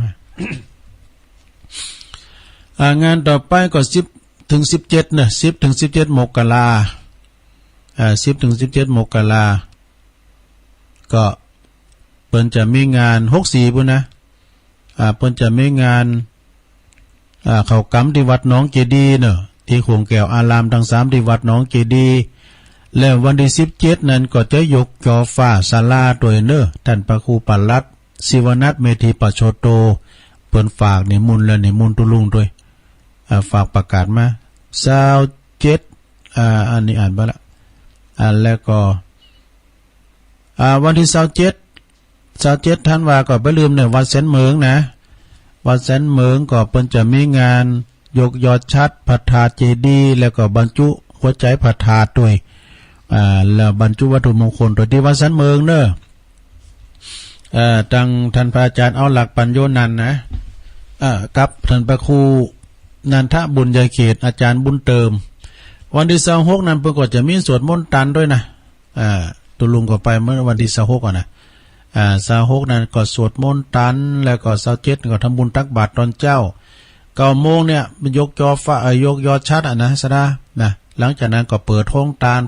งานต่อไปก็10 ถึง 17นะ10 ถึง 17มกรา10 ถึง 17มกราก็เพิ่นจะมีงาน64พุ่นนะเพิ่นจะมีงานเข้ากำที่วัดหนองเจดีเนอะที่ขวงแก้วอารามทั้ง3ที่วัดหนองเจดีแล้ววันที่17นั้นก็จะยกจอฟ้าศาลาตัวเนอะท่านพระครูปลัดศิวนัทเมธีปโชโตเปิ้นฝากนิมนต์และนิมนต์ตุลุงด้วยฝากประกาศมา27อันนี้อ่านบ่ละแล้วก็วันที่27ธันวาก็บ่ลืมเนี่ยวัดแสนเมืองนะวัดแสนเมืองก็เปิ้นจะมีงานยกยอดชัดพระธาตุเจดีย์แล้วก็บรรจุหัวใจพระธาตุด้วยแล้วบรรจุวัตถุมงคลตัวที่วัดแสนเมืองเนอะตั้งท่านพระอาจารย์เอาหลักปัญโยนันนะกับท่านพระครูนันทบุญญาเขตอาจารย์บุญเติมวันที่26นั้นเพิ่นก็จะมีสวดมนต์ตันด้วยนะตุลุงก็ไปเมื่อวันที่26อ่ะนะ26นั้นก็สวดมนต์ตันแล้วก็27ก็ทำบุญตักบาตรตอนเจ้า9 โมงเนี่ยยกยอฟ้ายกยอชัดนะสดานะหลังจากนั้นก็เปิดห้องตาล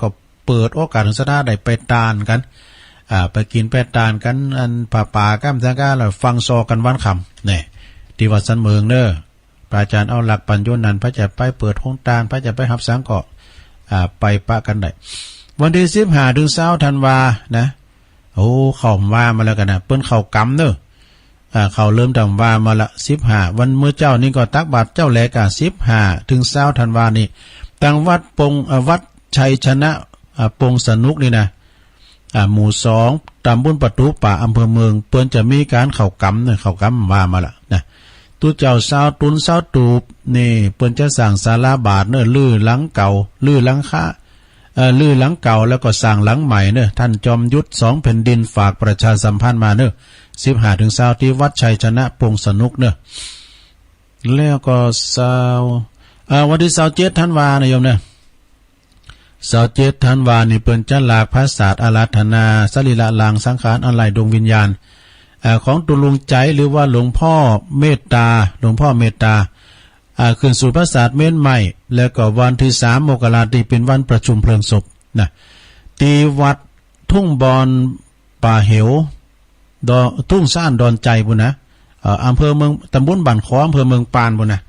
ก็เปิดโอกาสถึงสดาได้ไปตานกันไปกินไปตานกันอันป่าก้ามสังกาแล้วฟังซอกันวันค่ำนี่ที่วัดสันเมืองเด้อพระอาจารย์เอาหลักปัญโยนันพระจะไปเปิดห้องตาลพระจะไปหับสังก็ไปปะกันได้วันที่15 ถึง 20ธันวานะโอ้เข้าว่ามาแล้วกันนะเปิ้นเข้ากำเด้อเขาเริ่มทำว่ามาละ15วันมื้อเจ้านี่ก็ตักบาตรเจ้าแลก15 ถึง 20ธันวานี่ตั้งวัดปงวัดชัยชนะปงสนุกนี่นะหมู่2ตำบลประตูป่าอำเภอเมืองเปิ้นจะมีการเข้ากำเนี่ยเข้ากำว่ามาละนะตู้เจ้าซาวตุนซาวตูบนี่เปิ้นจะสร้างศาลาบาทเนอะลื้อหลังเก่าลื้อหลังค่าลื้อหลังเก่าแล้วก็สร้างหลังใหม่เนอะท่านจอมยุทธ2แผ่นดินฝากประชาสัมพันธ์มาเนอะ15 ถึง 20ที่วัดชัยชนะปงสนุกเนอะแล้วก็วันที่27ธันวานะโยมเนอะ27ธันวานี่เปิ้นจะลากพระศาสตร์อาราธนาสรีระลางสังขารออนไลน์ดวงวิญญาณของตุลุงใจหรือว่าหลวงพ่อเมตตาขึ้นสู่พระศาสตร์เม้นใหม่แล้วก็วันที่3มกราคมที่เป็นวันประชุมเพลิงศพนะที่วัดทุ่งบอนป่าเหวทุ่งซ่านดอนใจบุญนะอำเภอเมืองตำบลบ้านขออำเภอเมืองปานบุญนะ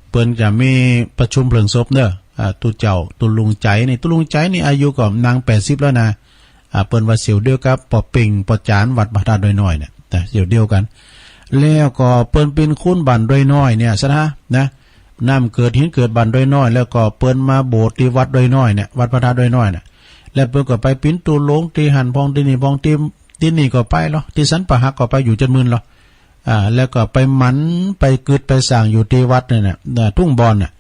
เปิ้นจะมีประชุมเพลิงศพเด้อตุลุงใจนี่อายุก็นาง80แล้วนะเปิ้นว่าเสียวเดียวกับปอปิงปอจานวัดบาดาลน้อยๆเนี่ยแต่เสียวเดียวกันแล้วก็เปิ้นเป็นคุ้นบันด้วยน้อยเนี่ยซะนะน้ำเกิดหินเกิดบันด้วยน้อยแล้วก็เปิ้นมาโบสถ์ที่วัดด้วยน้อยเนี่ยวัดพระธาตุด้วยน้อยเนี่ยแล้วเปิ้นก็ไปปิ้นตูหลงที่หันพองที่นี่พองที่นี่ก็ไปเนาะที่สันปะหักก็ไปอยู่จนมึนเนาะแล้วก็ไปหมันไปกึดไปสร้างอยู่ที่วัดเนี่ยทุ่งบอนเนี่ย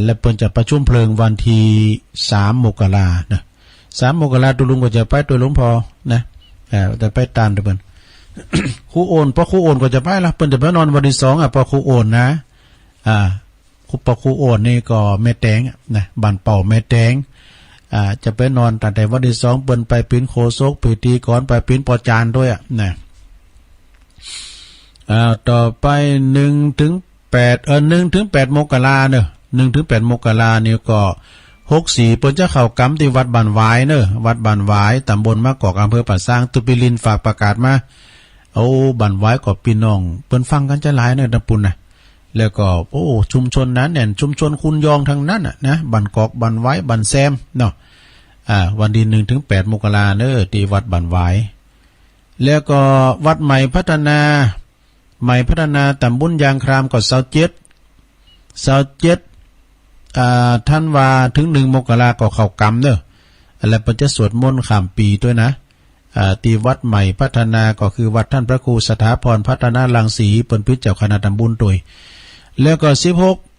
แล้วเปิ้นจะประชุมเพลิงวันที่3มกราคมนะ3มกราคมตุลุงก็จะไปตัวหลวงพ่อนะแต่ไปตานเปิ้นครูโอนพอครูโอนก็จะไปละเปิ้นจะไปนอนวันที่2พอครูโอนนะปอครูโอนนี่ก็แม่แตงนะบ้านเป่าแม่แตงจะไปนอนแต่วันที่2เปิ้นไปปิ้นโคศกพิธีก่อนไปปิ้นปอจานด้วยนะต่อไป1 ถึง 8มกราคมเนอะ1 ถึง 8มกราคมนี่ก็64เปิ้นจะเข้ากำที่วัดบ้านหวายเนอะวัดบ้านหวายตำบลมะกอกอำเภอป่าซางตุปิลินฝากประกาศมาเอาบ้านหวายก็พี่น้องเปิ้นฟังกันจะหลายเนอะตะปุ่นน่ะ แล้วก็โอ้ชุมชนนั้นเนี่ยชุมชนคุณยองทางนั้นนะบันกอกบันไว้บันแซมเนาะวันที่1 ถึง 8 มกราเด้อที่วัดบันไว้แล้วก็วัดใหม่พัฒนาตำบลยางครามก็27ท่านว่าถึง1 มกราก็เข้ากรรมเด้ออะไรเพิ่นจะสวดมนต์ข้ามปีด้วยนะที่วัดใหม่พัฒนาก็คือวัดท่านพระครูสถาพรพัฒนารังสีเปิ้นพิจเจ้าคณะตำบลตัวแล้วก็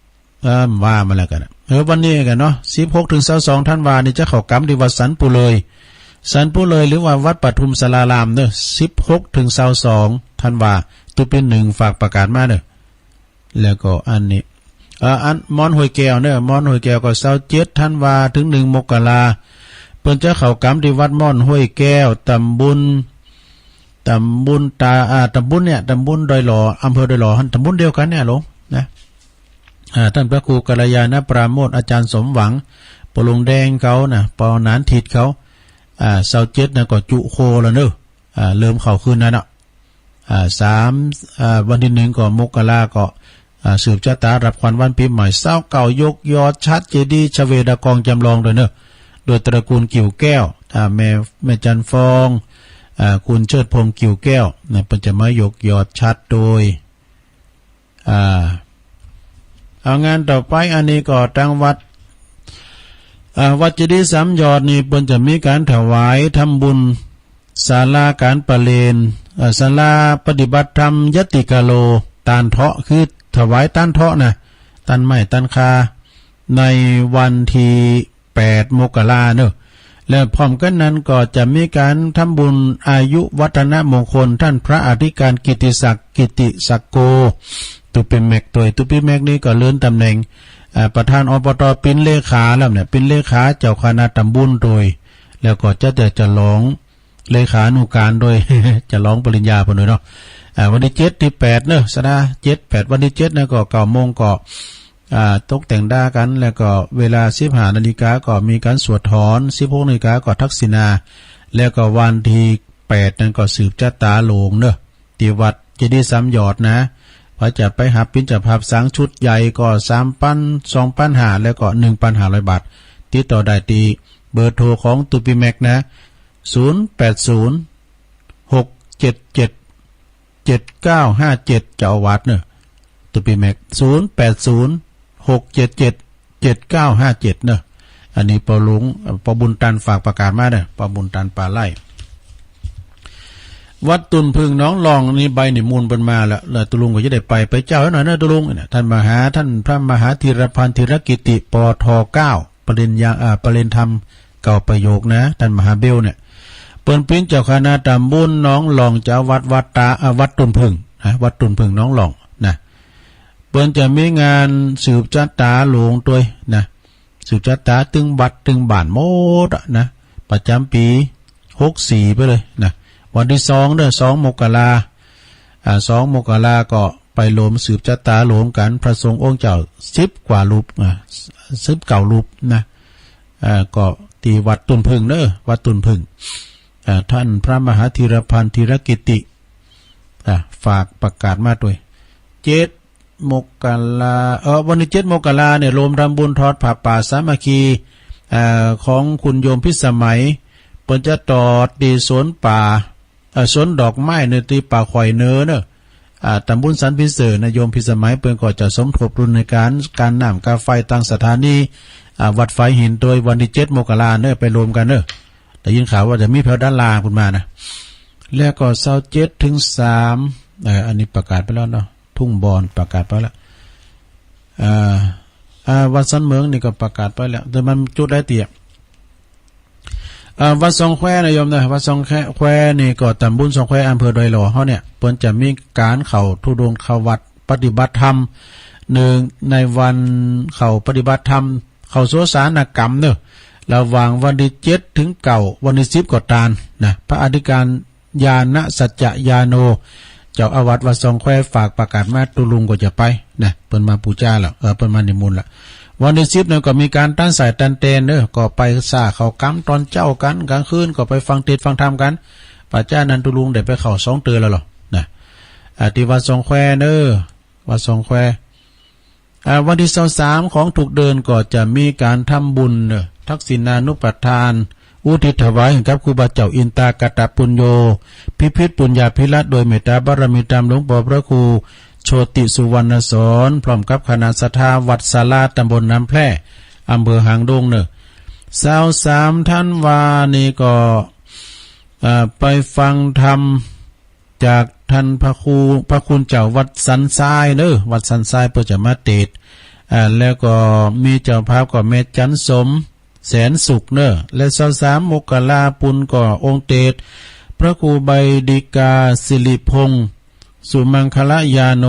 16ว่ามาแล้วกันวันนี้กันเนาะ16 ถึง 22ธันวาคมนี่จะเข้ากรรมที่วัดสันปุเลยหรือว่าวัดปทุมศาลารามเด้อ16 ถึง 22ธันวาคมตุเป็น1ฝากประกาศมาเด้อแล้วก็อันนี้อันมอนห้วยแก้วเด้อมอนห้วยแก้วก็27ธันวาคมถึง1 มกราคมเพิ่นจะเข้ากรรมที่วัดม่อนห้วยแก้วตำบลตำบลดอยหล่ออำเภอดอยหล่อหั่นตำบลเดียวกันเนี่ยหลงนะท่านพระครูกัลยาณปราโมทอาจารย์สมหวังปลงแดงเขานะปอนานทิดเขา27นะก็จุโคแล้วเด้อเริ่มเข้าคืนนั้นเนาะวันที่1ก็มกราก็สืบชะตารับขวัญวันปีใหม่เศร้าเก่ายกยอดชัดเจดีย์ชเวดากองจำลองด้วยเนอะโดยตระกูลกิ่วแก้วแม่จันฟองคุณเชิดพงษ์กิ่วแก้วนะเป็นจะมายกยอดชัดโดยเอางานต่อไปอันนี้ก็ตั้งวัดเจดีย์3ยอดนี่เพิ่นจะมีการถวายทำบุญศาลาการประเลนศาลาปฏิบัติธรรมยติกาโลตานเถาะคือถวายต้านเถาะนะต้นไม้ต้นคาในวันที่8 มกราคมเนอะและพร้อมกันนั้นก็จะมีการทำบุญอายุวัฒนมงคลท่านพระอธิการกิติศักดิ์โกตุปิเมกตุปิเมกนี่ก็เลื่อนตำแหน่งประธานอบต.ปินเลขาแล้วเนี่ยปินเลขาเจ้าคณะตำบลโดยแล้วก็จะร้องเลขานุการโดย จะร้องปริญญาเพิ่นด้วยเนาะวันที่7 ที่ 8เนอะสนะ7 8วันที่7นะก็9 โมงก็ตกแต่งด่ากันแล้วก็เวลา 15 นาฬิกาก็มีการสวดถอน 16 นาฬิกาก็ทักษิณาแล้วก็วันที่8นั้นก็สืบชะตาโลงเนอะที่วัดเจดีย์3ยอดนะพอจะไปหาปิ่นจะภาพสังชุดใหญ่ก็3,2,500แล้วก็ 1,500 บาทติดต่อได้ที่เบอร์โทรของตุปิแม็กนะ0806777957เจ้าอาวาสเนอะตุปิแม็ก0806777957เนอะอันนี้ปอลุงปอบุญตันฝากประกาศมาเด้อปอบุญตันป่าไร่วัดตุนพึ่งน้องลองนี่ใบนี่มูลเปิ้นมาแล้วตุลุงก็จะได้ไปเจ้าหน่อยนะตุลุงเนี่ยท่านพระมหาธีรพันธ์ธีรกิติปท9ประเด็นธรรมเก่าประโยคนะท่านมหาเบลเนี่ยเปิ้นเป็นเจ้าคณะตำบลน้องหลองเจ้าวัดตุนพึ่งนะวัดตุนพึ่งน้องหลองนะเปิ้นจะมีงานสืบชะตาหลวงตัวนะสืบชะตาตึงบัดตึงบ้านโมดนะประจำปี64ไปเลยนะวันที่2เด้อ2 มกรา2 มกราก็ไปโลมสืบชะตาโลมกันพระสงฆ์องค์เจ้า10 กว่ารูป10 เก่ารูปนะก็ที่วัดตุนพึ่งเด้อวัดตุนพึ่งท่านพระมหาธีรพันธ์ธีรกิติฝากประกาศมาด้วย7 มกราวันที่7 มกราเนี่ยโลมรำบุญทอดผ้าป่าสามัคคีของคุณโยมพิสมัยเปิ้นจะต่อดีสวนป่าสวนดอกไม้ในที่ป่าข่อยเนอเนอะตำบลสันพิเศษนโยมพิสมัยเปิ้นก็จะสมทบทุนในการน้ำกาไฟตั้งสถานีวัดไฟหินโดยวันที่7 มกราเนอะไปรวมกันเนอะแต่ยินข่าวว่าจะมีแถวด้านล่างขึ้นมานะแล้วก็27 ถึง 3อันนี้ประกาศไปแล้วเนาะทุ่งบอนประกาศไปแล้ววัดสันเมืองนี่ก็ประกาศไปแล้วแต่มันจุดได้เตียวัดสองแควนะโยมนะวัดสองแควนี่ก็ตำบลสองแควอำเภอดอยหล่อเฮาเนี่ยเพิ่นจะมีการเข้าธุดงค์เข้าวัดปฏิบัติธรรม1ในวันเข้าปฏิบัติธรรมเข้าโสสานกรรมเด้อระหว่างวันที่7 ถึง 9วันที่10ก็ตานนะพระอธิการญาณสัจจญาโนเจ้าอาวาสวัดสองแควฝากประกาศมาตุลุงก็จะไปนะเพิ่นมาปูจ้าแล้วเพิ่นมานิมนต์ละวันที่10เนี่ยก็มีการตั้งสายตันเตนเด้อก็ไปซ่าเข้ากรรมตอนเจ้ากันกลางคืนก็ไปฟังเทศน์ฟังธรรมกันป้าจ้านันตุลุงได้ไปเข้า2 เตือนแล้วหรอนะที่วัดสองแควเด้อวัดสองแคว วันที่23ของทุกเดือนก็จะมีการทำบุญทักษิณานุปทานอุทิศถวายให้กับครูบาเจ้าอินตากตปุญโญพิพิธปุญญาภิรัตน์โดยเมตตาบารมีตามหลวงพ่อพระครูโชติสุวรรณสอนพร้อมกับคณะศรัทธาวัดศาลาตำบลน้ำแพร่อำเภอหางดง23ท่านวานี่ก็ไปฟังธรรมจากท่านพระคุณเจ้าวัดสันทรายวัดสันทรายเพื่อจะมาเทศน์แล้วก็มีเจ้าภาพก็แม่จันสมแสนสุขและ23มกราปุณก็องค์เทศน์พระครูใบดิกาสิริพงษ์สุมังคละยาโน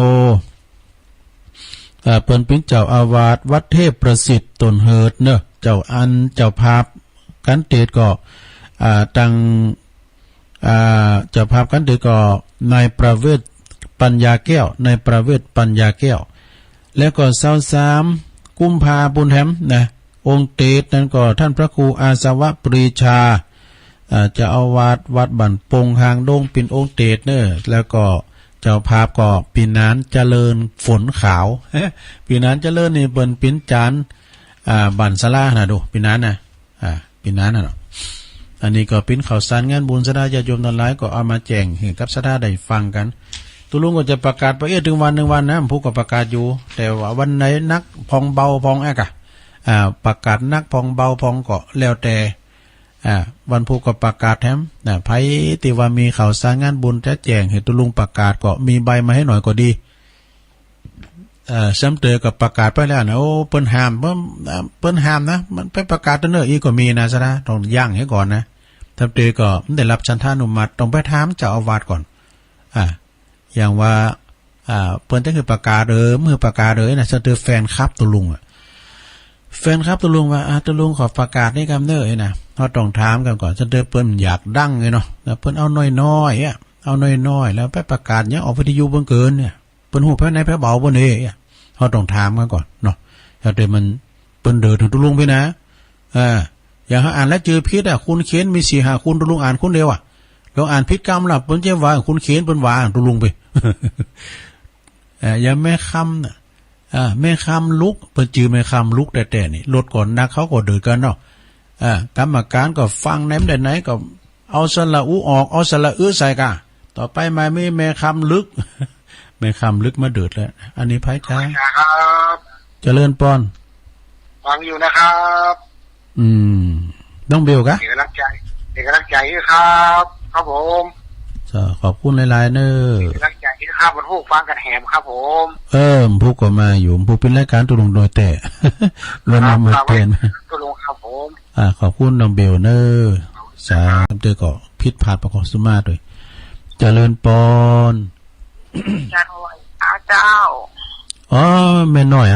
เปิ้นเป็นเจ้าอาวาสวัดเทพประสิทธิ์ตนเหิดเจ้าอันเจ้าภาพกันเทศน์ก็ตั้งเจ้าภาพกันเทศน์ก็นายประเวศปัญญาแก้วนายประเวศปัญญาแก้วแล้วก็23กุมภาพันธ์องค์เทศน์นั้นก็ท่านพระครูอาสวะปรีชาจะเอาวัดบั่นปงหางดงเป็นองค์เทศน์แล้วก็เจ้าภาพก็ปีนานเจริญฝนขาวปีนานเจริญนี่เปิ้นปิ้นจานบั่นสลาดูปีนานปีนานเนาะอันนี้ก็เป็นข่าวสารงานบุญสดาญาติโยมทั้งหลายก็เอามาแจ้งให้กับสดาได้ฟังกันตุลุงก็จะประกาศไปถึงวันหนึ่งวันนะผู้ก็ประกาศอยู่แต่ว่าวันไหนนักพองเบาพองประกาศนักพองเบาพองก็แล้วแต่วันผู้ก็ประกาศแถมไผที่ว่ามีข่าวสารงานบุญแจ้งให้ตุลุงประกาศก็มีใบมาให้หน่อยก็ดีซ้ำเตอกับประกาศไปแล้วนะโอ้เปิ้นห้ามนะมันไปประกาศอีกก็มีนะซะนะต้องย่างให้ก่อนนะซ้ำเตอก็ได้รับฉันทานุมัติต้องไปถามเจ้าอาวาสก่อนอย่างว่าเปิ้นจะคือประกาศเมื่อประกาศนะซ้ำเตอแฟนคลับตุลุงแฟนครับตุลุงว่าตุลุงขอประกาศให้กำเนิดนะเขาต้องถามกันก่อนจะเดินเปิ้นอยากดังไงเนาะเปิ้นเอาน้อยๆเอาน้อยๆแล้วไปประกาศเนี้ยออกวิทยุเบิ่งเกินเนี่ยเปิ้นหูแพ้ไหนแพ้เบาบ่เนี่ยเขาต้องถามกันก่อนเนาะแล้วเดี๋ยวมันเปิ้นเดินถึงตุลุงไปนะอย่างเขาอ่านแล้วเจอพิษคุณเขียนมี4-5คุณตุลุงอ่านคุณเดียวลองอ่านพิษกรรมล่ะเปิ้นจะว่าคุณเขียนเปิ้นว่าตุลุงไปอย่าแม่คำน่ะแม่คำลุกเปิ้นจือแม่คำลุกแต่นี่ลดก่อนนักเขาก็เดินกันเนาะกรรมการก็ฟังไหนก็เอาสระอุออกเอาสระอื้อใส่กะต่อไปมาไม่แม่คำลึกแม่คำลึกมาเดือดแล้วอันนี้ไพ่ท้ายครับเจริญปอนฟังอยู่นะครับน้องเบลกะเอกลักษณ์ใจครับครับผมขอบคุณหลายๆเน้อเอกลักษณ์ใจครับมันผู้ฟังกันแหมครับผมผู้ก็มาอยู่ผู้เป็นรายการตุลุงโดยแต่วันนำมาเป็นตุลุงครับผมขอบคุณน้องเบลเนอร์สาธุเตอก็พิษพลาดประกอบสุมาด้วยเจริญปอนเจ้าแม่น้อย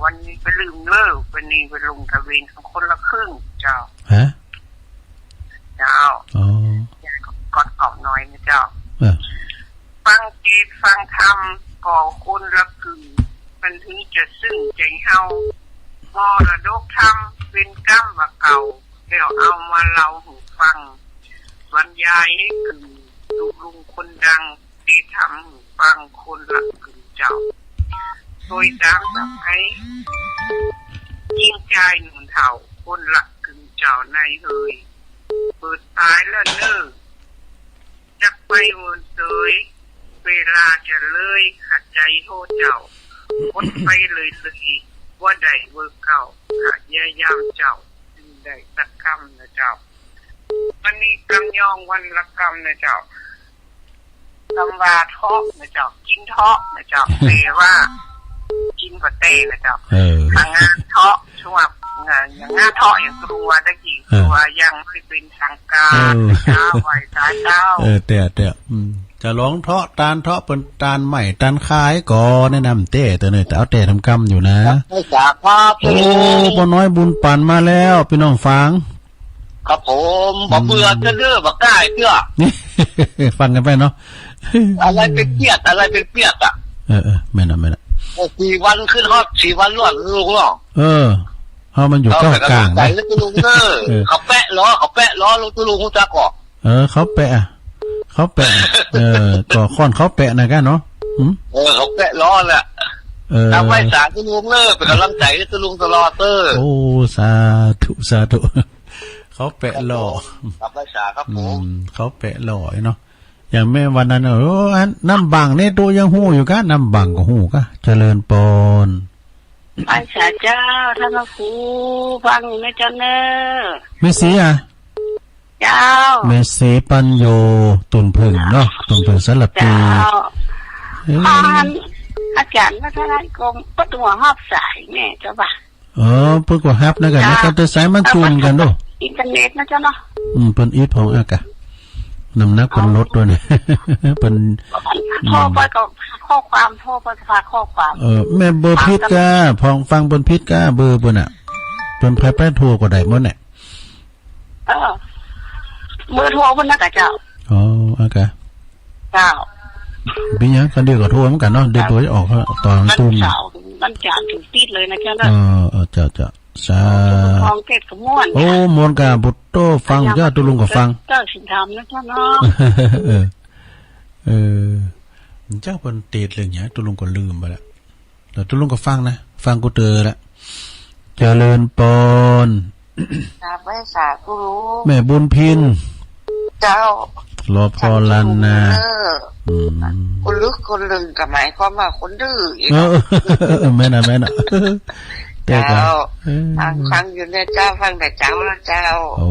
วันนี้ไปลืมเลิกวันนี้ไปลงทะเบียนคนละครึ่งเจ้าก่อนออกน้อยนะเจ้าฟังจีฟังธรรมก่อคนละครึ่งมันถึงจะซึ้งใจเฮามรดกธรรมเป็นกรรมว่าเก่าแล้วเอามาเล่าหูฟังบรรยายให้กึ่งลุงคนดังที่ทำหูฟังคนละกึ่งเจ้าโดยตามสับให้ยิ่งใจหนุนเถ่าคนละกึ่งเจ้าในเฮยเปิดตายแล้วเน้อจักไปวนเสยเวลาจะเลยหัดใจโทษเจ้าพดไปเลยว่าได้เวิร์กเก่าหายายามเจ้าจึงได้สักคำนะเจ้าวันนี้กำยองวันละกำนะเจ้ากำวาทอกนะเจ้ากินทอกนะเจ้าเปว่ากินปะเต้นะเจ้าทางงานทอกช่วงงานอย่างงานทอกอย่างกลัวตะกี้ตัวยังไม่เป็นทางการเจ้าไว้ตายเจ้าแต่จะร้องเทาะตานเทาะเป็นตานใหม่ตานคายก่อแนะนำเต้แต่เนี่ยแต่เอาเต้ทำกรรมอยู่นะโอ้พ่อน้อยบุญปั่นมาแล้วพี่น้องฟังครับผมบอกเบื่อจะเด้อบอกได้เพื่อฟังกันไปเนาะอะไรเป็นเปียกแม่น่ะ4 วันขึ้นฮอด4 วันรวดลุงเนาะเขามันอยู่เก้ากลางนะลุงเขาแปะล้อลุงตุลุงจักก่อเขาแปะก็ค่อนเขาแปะนะกันเนาะเขาแปะล้อแหละ ทำไว้สาตุลุงเลิกเป็นกำลังใจให้ตุลุงตลอดเตอร์โอ้สาธุสาธุเขาแปะหล่อครับไว้สาครับผมเขาแปะหล่อเนาะอย่างแม่วันนั้นโอ้น้ำบังนี่ตัวยังหู้อยู่กะน้ำบังก็หู้กะเจริญปนไอ้สาเจ้าท่านครูฟังไม่เจ้าเนอไม่สีอ่ะเจ้าเมสีปัญโยตุนพึ่งเนาะตุนพึ่งสลับปีผ่านอาจารย์วัฒนกรมปตัวหอบสายแม่เจ้าป่ะเพิ่งก็ฮับนะกันแล้วก็สายมันจูนกันด้วยอินเทอร์เน็ตนะเจ้าเนาะเปิ้นอีทของอากะน้ำหนักเปิ้นลดด้วยเนี่ยเปิ้นโทรไปกับข้อความโทรไปฝากข้อความแม่เบอร์พิษกะพองฟังเปิ้นพิษกะเบอร์เปิ้นน่ะเปิ้นไผโทรก็ได้หมดเนี่ยเบอร์โทรเพิ่นน่ะกะเจ้าอากะเจ้าเป็นยังคันเดียวก็โทรเหมือนกันเนาะเดี๋ยวตัวออกตอนตุ้มมันจานถึงติดเลยนะเจ้าเนาะเจ้าสาทองเกตขมวนโอ้มวนกะบุตโตฟังเจ้าตุลุงก็ฟังเจ้าสินธรรมนะเจ้าเนาะเจ้าเพิ่นเตดเรื่องหยังตุลุงก็ลืมไปแล้วแต่ตุลุงก็ฟังนะฟังกูเตอละเจริญปนครับไว้สากูรู้แม่บุญพินเจ้ารอพอลันนะคนลึกคนลึงกับหมายความว่าคนดื้อแม่น่ะเจ้าฟังอยู่ในเจ้าฟังแต่เจ้าแล้วเจ้าโอ้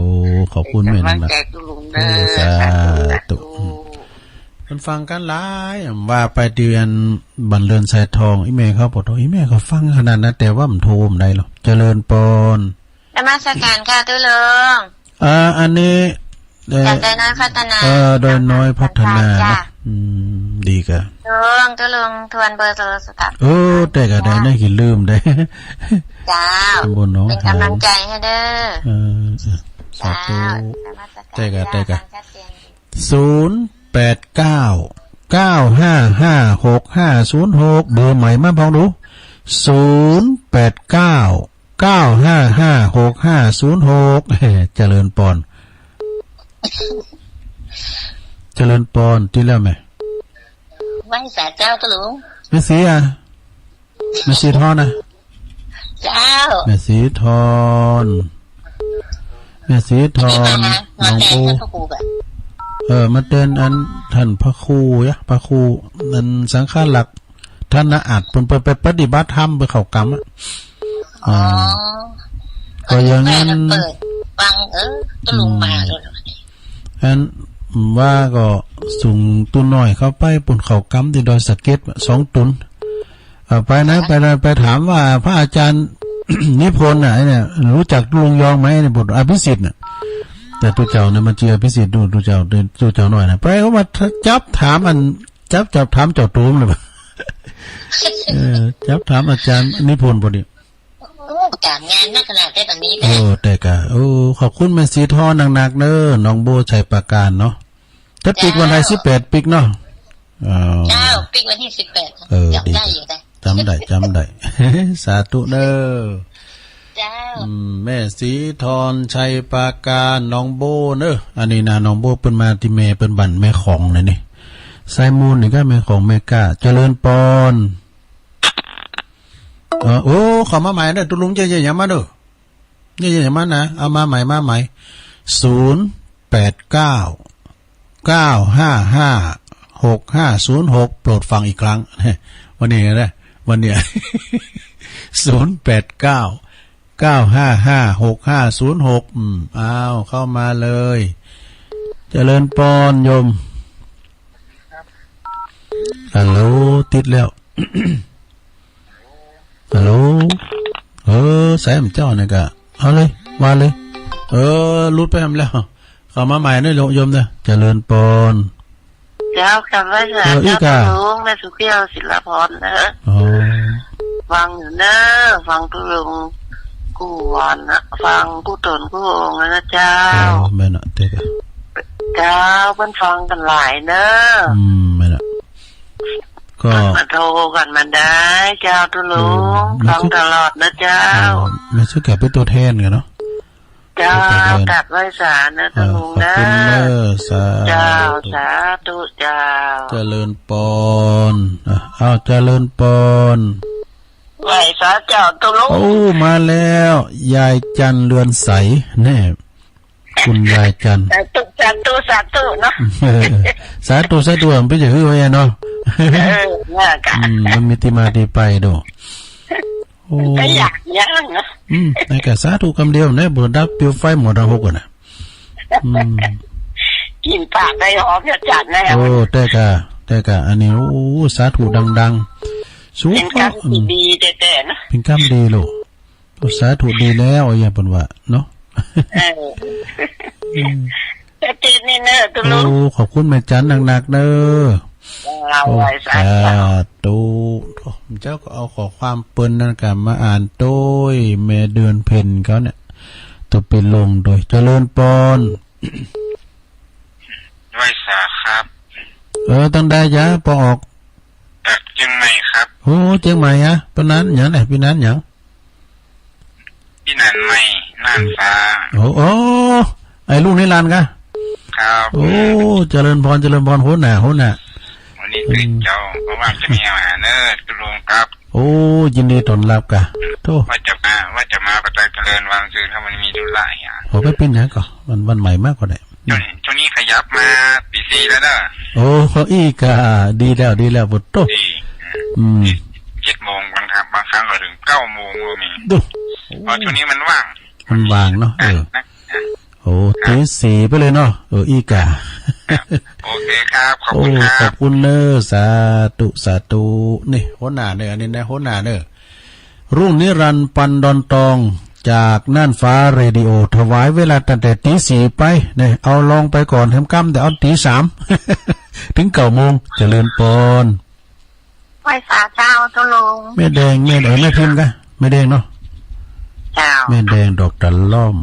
ขอบคุณแม่นะแจกลุงเด้อสาธุมันฟังกันหลายว่าไปเดือนบันเลินสายทองอีแม่เขาบอกว่าอีแม่เขาฟังขนาดนั้นแต่ว่ามันโทรมได้หรอเจริญปนนมัสการค่ะตุ้ยลุงอันนี้จากโดยน้อยพัฒนาโดยน้อยพัฒนาดีกะตุ้ยลุงทวนเบอร์โทรศัพท์แต่ก็ได้น่าคิดลืมได้จ้าเป็นกำลังใจให้เด้อสาธุแต่ก็089 9556506 เบอร์ใหม่มาพองดู089 9556506เจริญปอนที่แล้วไหมไว้สาเจ้าตะลุงแม่สีแม่สีทอนนะเจ้าแม่สีทอนน้องปูมาเต้นอันท่านพระครูพระครูนั่นสังฆหลักท่านอาจเป็นไปปฏิบัติธรรมไปเข้ากรรมก็อย่างนั้นฟังตะลุงมาอันว่าก็ส่งตุนหน่อยเข้าไปปุ่นเขากำที่ดอยสะเก็ด2 ตุนไปนะไปถามว่าพระอาจารย์ นิพนธ์น่ะเนี่ยรู้จักลุงยองไหมในบทอภิสิทธิ์น่ะแต่ตัวเจ้าเนี่ยมันเจออภิสิทธิ์ดูตัวเจ้าหน่อยนะไปเขามาจับถามถามเจ้าตูมเลยป่ะจับถามอาจารย์นิพนธ์พอดีการงานนักขนาดได้ตอนนี้แต่กะขอบคุณแม่สีทอหนักๆเด้อน้องโบชัยประการเนาะจะปิกวันที่18ปิกเนาะเจ้าปิกวันที่18จำได้อยู่จำได้สาธุเด้อเจ้าแม่สีทอนชัยประการน้องโบเด้ออันนี้นะน้องโบเปิ้นมาที่แม่เปิ้นบั่นแม่ของนี่ไซมูนนี่ก็แม่ของแม่ก้าเจริญปอนขอมาใหม่นะตุลุงจะอย่ามาเด้อนี่อย่ามานะเอามาใหม่089 9556506 โปรดฟังอีกครั้งวันนี้นะวันเนี้ย089 9556506อ้าวเข้ามาเลยเจริญปอนโยมฮัลโหลติดแล้วฮัลโหลแซมเจ้าเนี่ยกะเอาเลยว่าเลยรุดไปทำแล้วเข้ามาใหม่ด้วยโยมเนี่ยเจริญปอนเจ้ากับว่าเจ้าลุงแม่สุเกียวศิลปพรนะฟังอยู่นะฟังตุลุงกูวันนะฟังกูตนกูองนะเจ้าแม่น่ะเด็กเจ้าเพิ่นฟังกันหลายเนอะแม่น่ะก็มาโทรกันมาได้เจ้าตุลุงฟังตลอดนะเจ้าไม่ใช่แก่เป็นตัวแทนกันเนาะเจ้าตัดไว้สานะตุลุงนะเจ้าสาธุเจ้าเจริญปอนเจริญปอน ไหวสาเจ้าตุลุงโอ้มาแล้วยายจันเรือนใสแน่คุณยายจันสาธุเนาะสาธุมันไปจะฮือไว้เนาะเนี่ยกะมันมีที่มาที่ไปดอกโอ้ก็อยากยังนะในกะสาธุคำเดียวเนี่ยบ่ดับเปลวไฟหมดทั้งหกน่ะกินปากได้หอมจัดแน่โอ้แต่กะอันนี้โอ้สาธุดังๆสูงเป็นคำดีแต่นะเป็นคำดีลูกสาธุดีแล้วอย่าเพิ่นว่าเนาะแต่เจนนี่เนอะตุลุงโอ้ขอบคุณแม่จันหนักๆเด้อเอาไว้สาธุเจ้าก็เอาขอความเปิ้นนั่นกันมาอ่านโดยแม่เดือนเพ็ญเขาเนี่ยตัวเป็นลงโดยเจริญปอนไว้สาครับตั้งได้ยะปออกจากเชียงใหม่ครับโอ้เชียงใหม่อะปนั้นหยังไหนพี่นั้นหยังพี่นันใหม่น่านฟ้าโอ้ไอ้ลูกนี่ลานกะครับโอ้เจริญพรโหน่ะวันนี้ตื่นเจ้าเพราะว่าจะมีอาหารตุลุงครับโอ้ยินดีต้อนรับกะโธ่ว่าจะมาประจักษ์เจริญวังซื่อถ้ามันมีธุระอย่างโอ้ไปเป็นหยังก่อนวันใหม่มากกว่าได้ช่วงนี้ขยับมาปี4แล้วเด้อโอ้อีกะดีแล้วบ่โต7 โมงบางครั้งก็ถึง9 โมงก็มีดูเพราะช่วงนี้มันว่างเนาะโอ้ตี4ไปเลยเนาะอีกะโอเคครับขอบคุณครับขอบคุณเนอสาธุนี่หัวหน้าเด้ออันนี้นะหัวหน้าเด้อรุ่งนิรันดร์ปันดอนตองจากน่านฟ้าเรดิโอถวายเวลาตั้งแต่ตี 4ไปเนี่ยเอาลองไปก่อนค่ำๆแต่เอาตี 3ถึง9 โมงเจริญปอนไหว้สาเจ้าตุลุงแม่แดงแม่พิมพ์กะแม่แดงเนาะเจ้าแม่แดงดอกตะล่อม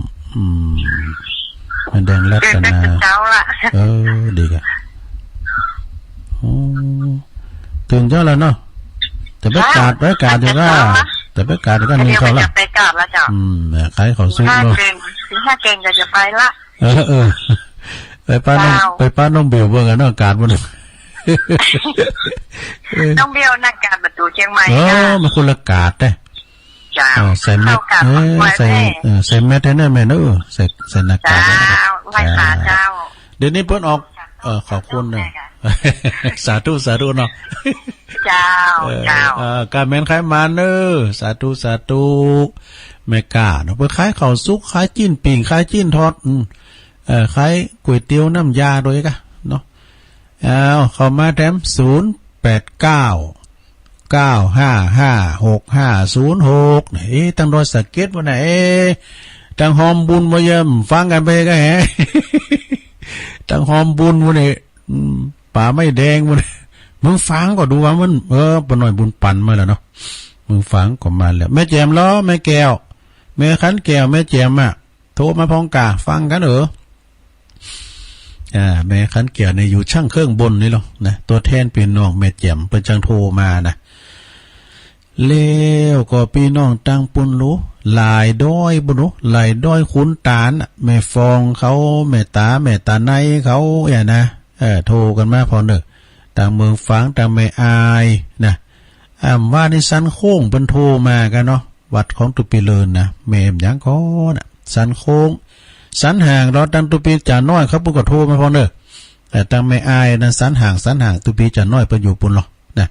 แม่แดงรัตนาเจ้าละดีกะตื่นเจ้าแล้วเนาะแต่ไปกาดจะว่าแต่ไปกาดก็นี่เขาละไปกาดแล้วจ้ะขายของซุปเนาะถ้าเก่งก็จะไปละไปป้าน้องเบลเบิ่งกันเนาะกาดบ่นึงน้องเบลนักการประตูเชียงใหม่มันคนละกาดเด้จ้าใส่แมสใส่แมสแน่แม่เด้อใส่หน้ากากไหว้สาเจ้าเดี๋ยวนี้เพิ่นออกขอบคุณนะสาธุเนาะเจ้าการแม่นขายมาเด้อสาธุแม่กาเนาะเพิ่นขายข้าวสุกขายจิ้นปิ่งขายจิ้นทอดขายก๋วยเตี๋ยวน้ำยาโดยกะเนาะเข้ามาแถม0899556506ตั้งรอยสะเก็ดบ่น่ะตั้งหอมบุญบ่เยิมฟังกันไปก็แหตั้งหอมบุญบ่นี่ป่าไม่แดงบ่นี่มึงฟังก็ดูว่ามันปหน่อยบุญปั่นมาแล้วเนาะมึงฟังก็มาแล้วแม่แจมล้อแม่แก้วแม่ขันแก้วแม่แจมอ่ะโทรมาพองกาฟังกันแม่ขันแก้วในอยู่ช่างเครื่องบนนี่หรอนะตัวแทนเป็นน้องแม่แจมเปิ้นจังโทรมานะแล้วก็พี่น้องตั้งปุ่นรู้หลายด้อยบ่รู้หลายด้อยขุนตาลแม่ฟองเขาแม่ตาในเขานะโทรกันมาพอเด้อต่างเมืองฝางต่างแม่อายนะว่านี่สันโค้งเพิ่นโทรมากันเนาะวัดของตุปีเลินนะแม่หยังก็น่ะสันโค้งสันห่างรอตั้งตุปีจ่าน้อยเขาปุ๊ก็โทรมาพอเด้อแต่ต่างแม่อายนั้นสันห่างตุปีจ่าน้อยเพิ่นอยู่ปุ่นหรอนะ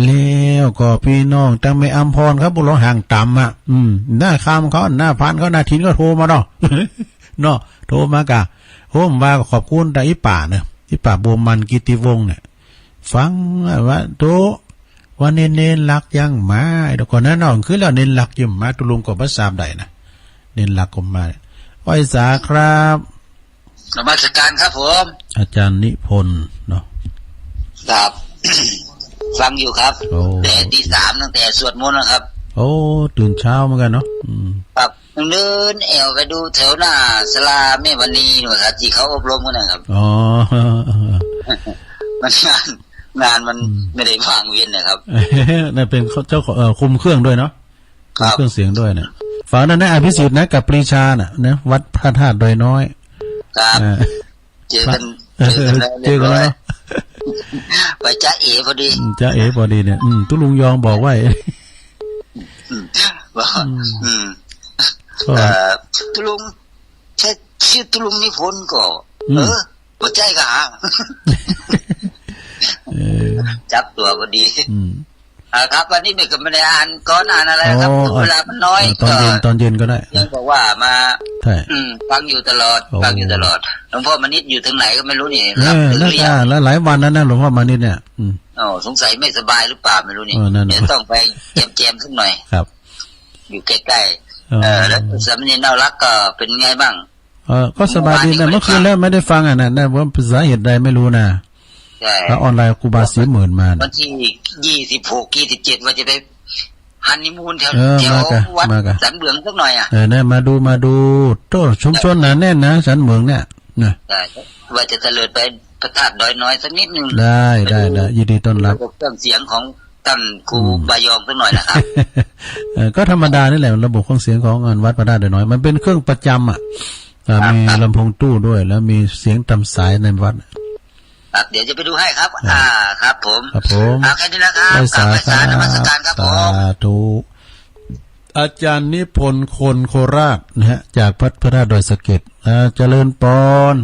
แล้วก็พี่น้องตั้งแม่อัมพรครับบุรุษห่างต่ำหน้าคามเขาหน้าพันเขาหน้าทินก็โทรมาเนาะโทรมากะโหมว่าขอบคุณได้อีป่าเนี่ยอีป่าบัวมันกิติวงศ์เนี่ยฟังว่าโตว่าเน้นหลักยังมาเดี๋ยวก่อนนั้นน้องคือแล้วเน้นหลักยิ่มมาตุลุงก็บ่ทราบได้นะเน้นหลักก็มาไหว้สาครับนมัสการครับผมอาจารย์นิพนธ์เนาะครับ ฟังอยู่ครับแต่ตี 3ตั้งแต่สวดมนต์นะครับโอ้ตื่นเช้าเหมือนกันเนาะครับเดินแอวไปดูแถวหน้าศาลาแม่มณีหน่อยครับที่เขาอบรมกันนะครับอ๋อมันงานมันไม่ได้ว่างเว้นนะครับนั่นเป็นเจ้าคุมเครื่องด้วยเนาะคุมเครื่องเสียงด้วยเนี่ยฝากนั้นนะอภิสิทธิ์นะกับปรีชาน่ะนะวัดพระธาตุดอยน้อยครับเจอกันแล้วไปจ้าเอ๋พอดีเนี่ยตุลุงยองบอกไว้ ว่าตุลุงใช่ชื่อตุลุงนิพนธ์ก็หัวใจก็หาจับตัวพอดีครับวันนี้ไม่ได้อ่านก่อนอ่านอะไรครับเวลามันน้อยตอนเย็นก็ได้ยังบอกว่ามาฟังอยู่ตลอดหลวงพ่อมานิดอยู่ถึงไหนก็ไม่รู้นี่รับแล้วหลายวันแล้วนะหลวงพ่อมานิดเนี่ยสงสัยไม่สบายหรือเปล่าไม่รู้นี่เดี๋ยวต้องไปแจมสักหน่อยครับอยู่ใกล้ๆแล้วสามเณรน่ารักก็เป็นไงบ้างก็สบายดีนะเมื่อคืนแล้วไม่ได้ฟังอ่ะนะว่าภาษาเหตุใดไม่รู้นะแล้วออนไลน์ครูบา40,000มาวันที่26 27ว่าจะไปฮันนีมูนแถววัดสันเบืองสักหน่อยเนี่ยมาดูโตชุมชนหนาแน่นนะสันเบืองเนี่ยนะว่าจะเตลิดไปพระธาตุดอยน้อยสักนิดนึงได้ยินดีต้อนรับเครื่องเสียงของท่านครูบายองสักหน่อยนะครับก็ธรรมดานี่แหละระบบเครื่องเสียงของวัดพระธาตุดอยน้อยมันเป็นเครื่องประจำอ่ะมีลำโพงตู้ด้วยแล้วมีเสียงตำสายในวัดเดี๋ยวจะไปดูให้ครับครับผมแค่นี้นะครับกราบสานมัสการครับผมสาธุอาจารย์นิพนธ์คนโคราชนะฮะจากวัดพระธาตุดอยสะเก็ดเจริญปอน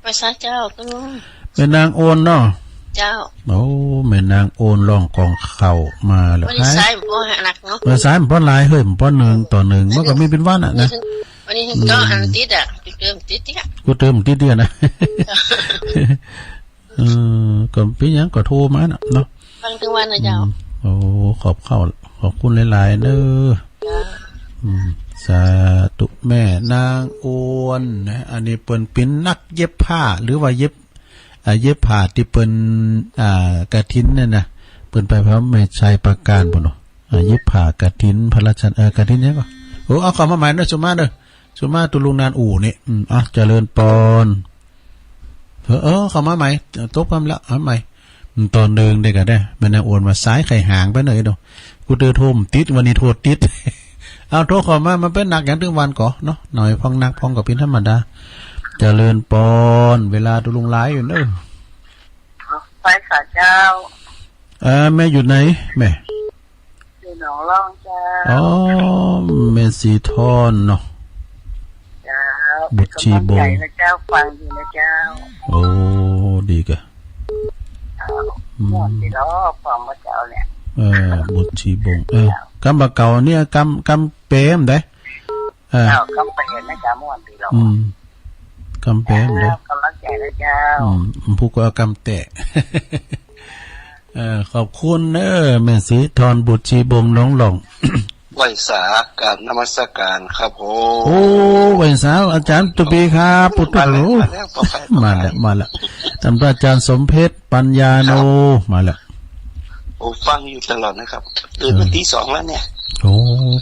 ภาษาเจ้าก็ลุงเป็นนางโอนเนาะเจ้าโอ้แม่นางโอนร้องกองเข่ามาแล้ววันนี้สายมันหนักเนาะวันสายมันหลายเฮ้ยมัน1ต่อ1มันก็มีเป็นวันอ่ะนะวันนี้ก็อันติดอ่ะเติมติดอ่ะกูเติมติดเดียวนะก็พี่ยังก็โทรมาเนาะฟังทุกวันนะเจ้าโอ้ขอบคุณหลายๆเด้อสาธุแม่นางโอนนะอันนี้เปิ้นเป็นนักเย็บผ้าหรือว่าเย็บผ้าที่เปิ้นกฐินนั่นน่ะเปิ้นไปพระแม่ชัยประการพุ่นเนาะเย็บผ้ากฐินพระราชกฐินเนี่ยก็โอ้เอาเข้ามาใหม่เด้อสุมาตุลุงนานอู่นี่เจริญปอนเข้ามาใหม่ตบกันแล้วใหม่ตอนเดิงได้ก็ได้มันโอนมาซ้ายไข่หางไปหน่อยดอกกูเตือนโทมติดวันนี้โทษติดเอาโทษขอมามันเป็นหนักอย่างถึงวันก่อเนาะหน่อยพองนักพองกับพินธรรมดาเจริญปอนเวลาตุลุงไลฟ์อยู่เนอะไปข้าเจ้าแม่อยู่ไหนแม่อยู่หนองร่องเจ้าอ๋อแม่สีทอนเนาะบุตรชีบงนะเจ้าฟังอยู่นะเจ้าโอ้ดีกะหมดสิล้อฟังมาเจ้าเนี่ยบุตรชีบงกำบะเก่าเนี่ยกำเปมได้กำเปมนะเจ้าม่วนสิล้อกำเปมเด้อกำลังใจนะเจ้าผู้ก็กำแตะขอบคุณแม่สีทอนบุตรชีบงน้องหลงไหวสาการนมัสการครับผมโอ้ไหวสาอาจารย์ตุปีครับปุตตะรู้มาแล้วท่านอาจารย์สมเพชรปัญญาโนมาแล้วโอ้ฟังอยู่ตลอดนะครับตื่นเป็นตี 2แล้วเนี่ยโอ้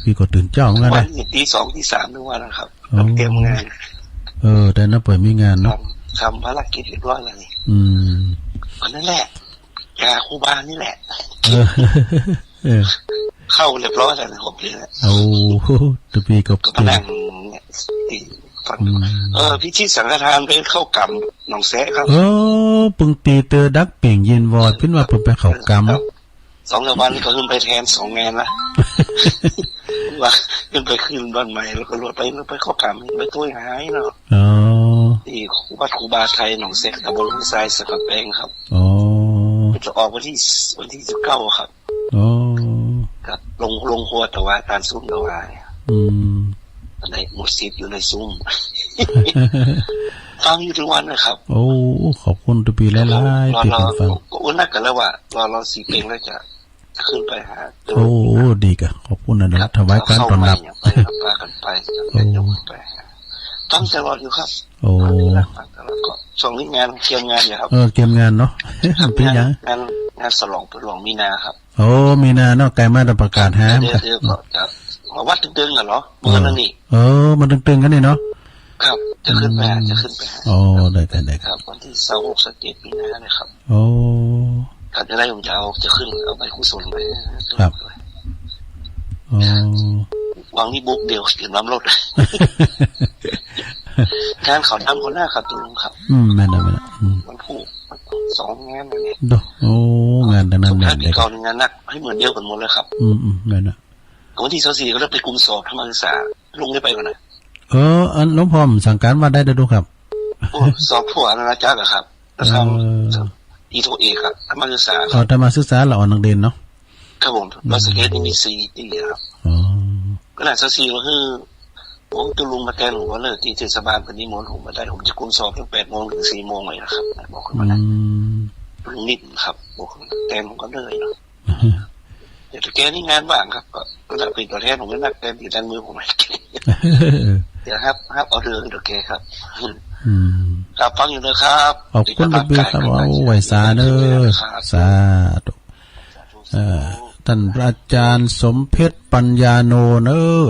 พี่ก็ตื่นเจ้าเหมือนกันนะตี 2 ตี 3ทุกวันนะครับเตรียมงานแต่น่าเปิดมีงานเนาะทำภารกิจเรียบร้อยแล้วนี่นั่นแหละยาครูบานี่แหละเข้าเรียบร้อยแล้วนะครับพี่โอ้ตุปีกับนั่งฟังพี่ชิดสังฆทานไปเข้ากรรมหนองแสะครับปึงตีเตอดักเป่งยินวอดขึ้นว่าเพิ่นไปเข้ากรรม2 วันก็ขึ้นไปแทน2 งานละว่าขึ้นบ้านใหม่แล้วก็รถไปเข้ากรรมไปตุ้ยหายเนาะที่วัดครูบาไทยหนองแสะตำบลห้วยทรายสกัดแปงครับจะออกวันที่19ครับครับลงครัวแต่ว่าการซุ้มแต่ว่าในหมดสิทธิ์อยู่ในซุ้มฟังอยู่ทุกวันนะครับโอ้ขอบคุณตุปีหลายๆที่ฟังก็อุ่นนักกันแล้วว่ารอสีเพลงแล้วจะขึ้นไปหาโอ้ดีกะขอบคุณนะถวายการต้อนรับพากันไปตั้งใจรออยู่ครับโอ้ก็ช่วงนี้งานเตรียมงานอยู่ครับเตรียมงานเนาะเป็นยังงานฉลองมีนาครับโอ้มีนาเนาะใกล้มาจะประกาศฮะเดี๋ยวก็จะวัดตึงๆกันเหรอเมื่อนั้นนี่มันตึงๆกันนี่เนาะครับจะขึ้นไปโอ้ได้ครับวันที่26 17มีนาเนี่ยครับโอ้การจะได้ผมจะขึ้นเอาไปกุศลไปครับวางนี่บุ๊กเดียวเตรียมน้ำรถงานเขาทำคนหน้าครับตุลุงครับแม่นมันผูก2 งานนั่นเองโอ้งานนั้นงานเก่างานนักให้เหมือนเดียวกันหมดเลยครับแม่น วันที่24ก็เริ่มไปกลุ่มสอบธรรมศึกษาลงได้ไปก่อนนะอันหลวงพ่อสั่งการว่าได้ดูครับโอ้สอบผู้อาณาจักรครับแล้วทำอีโทเอกครับธรรมศึกษาธรรมศึกษาเราอ่อนนักเรียนเนาะครับผมเราสเกตนี่มี4ปีครับก็น่าจะ4ก็คือผมจะลงมาแทนผมว่าเลยที่เทศบาลปนิมนต์ผมมาได้ผมจะกลุ่มสอบตั้ง8 โมงถึง 4 โมงเลยนะครับบอกขึ้นมาได้ลุงนิดครับบอกแทนผมก็เลยเนาะแต่แกนี่งานว่างครับก็จะเป็นตัวแทนผมไม่นักแทนที่ด้านมือผมไม่เดี๋ยวครับเอาเรื่องตัวแกครับครับฟังอยู่เลยครับขอบคุณบิ๊กครับว่าไหวสาเด้อสาธุท่านอาจารย์สมเพชรปัญญาโน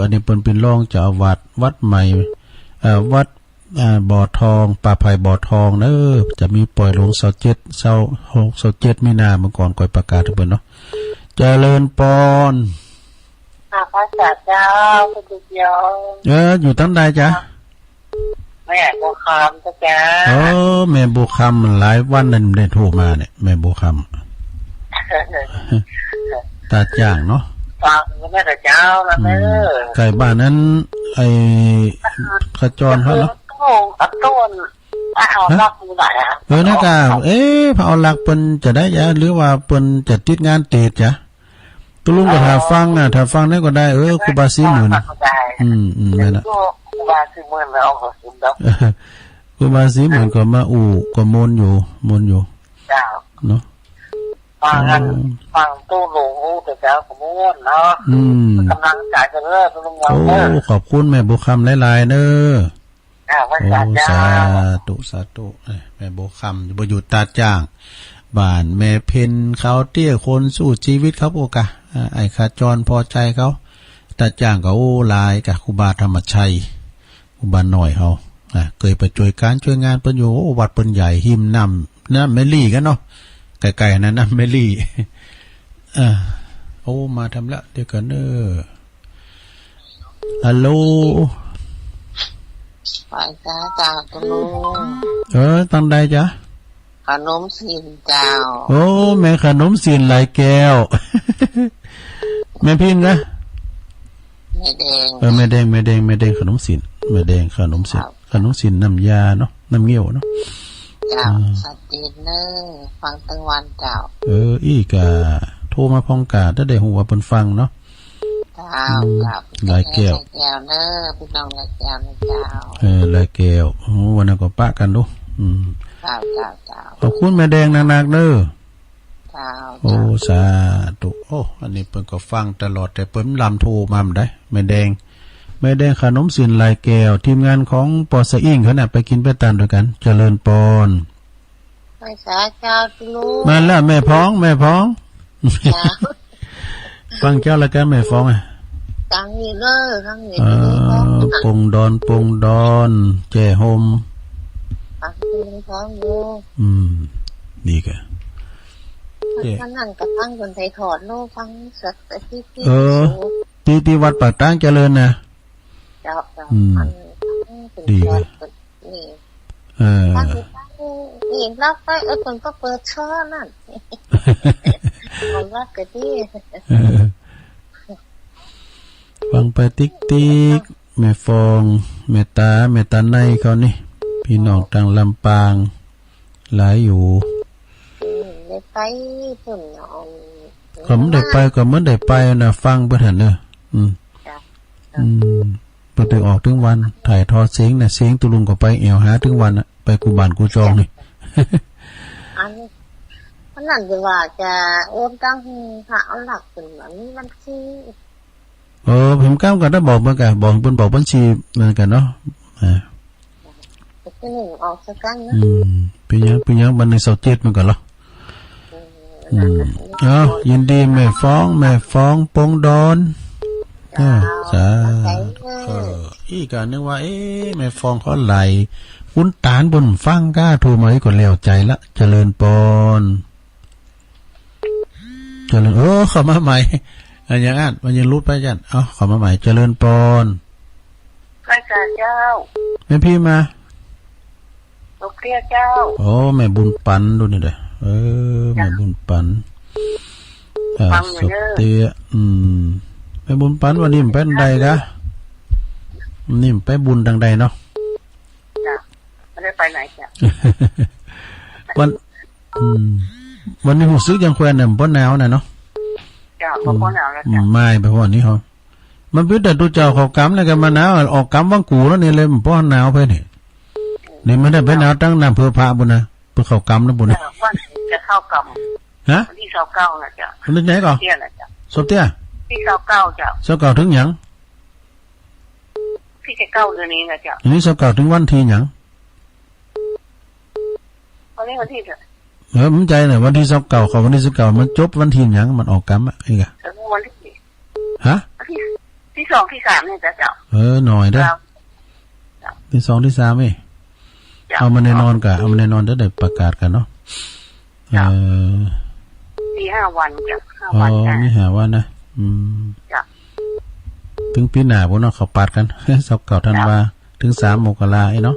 อันนี้เป็นรองเจ้าอาวาสวัดใหม่วัดบ่อทองป่าไผ่บ่อทองจะมีปล่อยลง27มีนาเมื่อก่อนก่อยประกาศทุกคนเนาะเจริญปอนพระศาสดาพุทธเจ้าอยู่ตั้งใดจ๊ะแม่บัวคำจ้าแม่บัวคำหลายวันนั่นได้โทรมาเนี่ยแม่บัวคำตาจ้างเนาะฟังแม่เจ้าแล้วแม่ไก่บ้านนั้นไอ้ขจรเขาเนาะต้นเอาลักมือไหนนะกะพระเอาลักเปิ้นจะได้ยะหรือว่าเปิ้นจะติดงานเตดจ้ะตุลุงก็ถ้าฟังถ้าฟังได้ก็ได้ครูบาสีหมื่นนั่นน่ะครูบาสีหมื่นแล้วก็สิดอกครูบาสีหมื่นก็มาก็มนอยู่จ้าเนาะฟังตู้หลวงแต่เจ้าขโมยเนาะกำลังจ่ายกันเลยตุลุงยองขอบคุณแม่บุญคำหลายๆสาธุแม่โบคำบ่อยู่ตาจ้างบ้านแม่เพนเขาเตี้ยคนสู้ชีวิตครับโอกะไอ้ขาจรพอใจเขาตาจ้างก็หลายกะครูบาธรรมชัยครูบาหน่อยเขาเคยไปช่วยงานเปิ้นอยู่วัดเปิ้นใหญ่หิมน้ำแม่ลี่กันเนาะไกลๆนั้นแม่ลี่มาทำละเดี๋ยวกันฮัลโหลไปจ้าตุลุงตั้งใดจ๊ะขนมจีนเจ้าแม่ขนมจีนหลายแก้วแม่พินนะแม่แดงแม่แดงขนมจีนแม่แดงขนมจีนน้ำยาเนาะน้ำเงี้ยวเนาะเจ้าสัตว์จีนฟังตั้งวันเจ้าอีกะโทรมาพองกาถ้าได้หัวเปิ้นฟังเนาะหลายแก้วพี่น้องหลายแก้วนะเจ้าหลายแก้ววันนั้นก็ปะกันดูขอบคุณแม่แดงนักสาธุอันนี้เปิ้นก็ฟังตลอดแต่เปิ้นลำโทรมาได้แม่แดงขนมสินหลายแก้วทีมงานของปอสะอิ่งเขาน่ะไปกินไปตานด้วยกันเจริญปอนไปสาเจ้าตุลุงมาแล้วแม่พ้องฟังเจ้าแล้วกันแม่ฟ้องตั้งนี่เลยตั้งนี่ปงดอนแจ่โฮมตั้งนี่ฟ้องอยู่ดีกะนั่นก็ตั้งคนไทยถอดโลฟังสักที่วัดปากตั้งเจริญนะเจ้าดีกะนี่รักไปคนก็เปิดช่อนั่นมันรักกันที่ฟังไปติ๊กแม่ฟองแม่ตาในเขานี่พี่น้องทางลำปางหลายอยู่ได้ไปพุ่นน้องก็มันได้ไปก็เหมือนได้ไปนะฟังเพิ่นหั่นเพิ่นได้ออกถึงวันถ่ายทอดเสียงน่ะเสียงตุลุงก็ไปแอวหาถึงวันน่ะไปกูบ้านกูจองนี่อันนั้นจะว่าจะโอนตังพระเอาหลักเป็นแบบนี้บัญชีผมก้าวกันได้บอกเมื่อกี้บอกเพิ่นบอกบัญชีเหมือนกันเนาะเป็นหนึ่งออกสักกันนะเป็นยังวันนี้27มันก่อนเหรอยินดีแม่ฟ้องปงดอนสาอีกอันนึงว่าแม่ฟ้องเขาไหลคุณตานบนฟังก้าโทรมาให้ก่อนแล้วใจละเจริญปอนเจริญเข้ามาใหม่อย่างนั้นมันยังรุดไปจันเข้ามาใหม่เจริญปอนพระเจ้าแม่พี่มาลูกเรียกเจ้าแม่บุญปันดูนี่เด้อแม่บุญปันสดเตี้ย ไปบุญปันวันนี้มันไปใดกะนี่มันไปบุญดังใดเนาะจ้ะไม่ได้ไปไหนจ้ะวันนี้รู้สึกยังแควนเนี่ยบ่หนาวน่ะเนาะจ้ะบ่หนาวแล้วจ้ะไม่ไปว่านี้เฮามันเป็นแต่ตัวเจ้าเขากำแล้วก็มาหนาวออกกำวังกูแล้วนี่เลยมันบ่หนาวไปนี่มันได้ไปหนาวตั้งน้ำเพื่อพระบุญนะเพื่อเข้ากำนะบุญนะวันจะเข้ากำฮะที่29น่ะจ้ะวันไหนก่อนเตี้ยน่ะจ้ะสบเตี้ยที่29จ้ะ29ถึงหยังที่9เดือนนี้น่ะจ้ะอันนี้29ถึงวันที่หยังวันที่มันใจน่ะวันที่29เขาวันที่19มันจบวันที่หยังมันออกกำอ่ะอีกอ่ะวันที่ฮะที่2ที่3นี่จ้ะหน่อยเด้อที่2ที่3นี่เอามาแน่นอนกะเอามาแน่นอนได้ประกาศกันเนาะที่5วันจ้ะ5วันจ้ะนี่5วันนะจ้ะถึงปีหน้าพุ่นเนาะเขาปาดกัน29ธันวาถึง3มกราคมเนาะ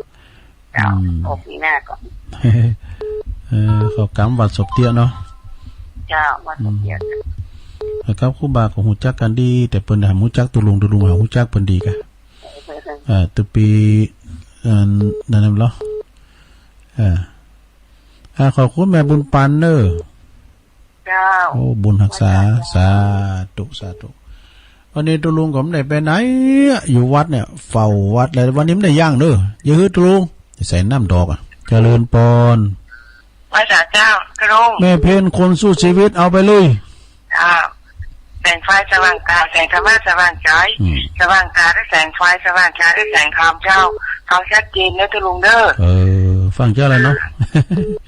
จ้ะปีหน้าก่อนเขากำวัดศพเตี้ยเนาะจ้าวัดศพเตี้ยครับครูบาก็ฮู้จักกันดีแต่เพิ่นน่ะฮู้จักตุลุงหาฮู้จักเพิ่นดีกะตุปีนั่นเหรอขอบคุณแม่บุญปันเด้อเจ้าโอ้บุญรักษาสาธุวันนี้ตุลุงก็ไม่ได้ไปไหนอยู่วัดเนี่ยเฝ้าวัดแล้ววันนี้ไม่ได้ย่างเด้ออย่าฮือตุลุงใส่น้ำดอกอ่ะเจริญปอนพระเจ้ากระลุงแม่เพนคนสู้ชีวิตเอาไปเลยแสงไฟสว่างกาแสงธรรมะสว่างใจสว่างกาด้วยแสงไฟสว่างใจด้วยแสงธรรมเจ้าฟังชัดเจนนะตุลุงเด้อฟังเจ้าอะไรเนาะ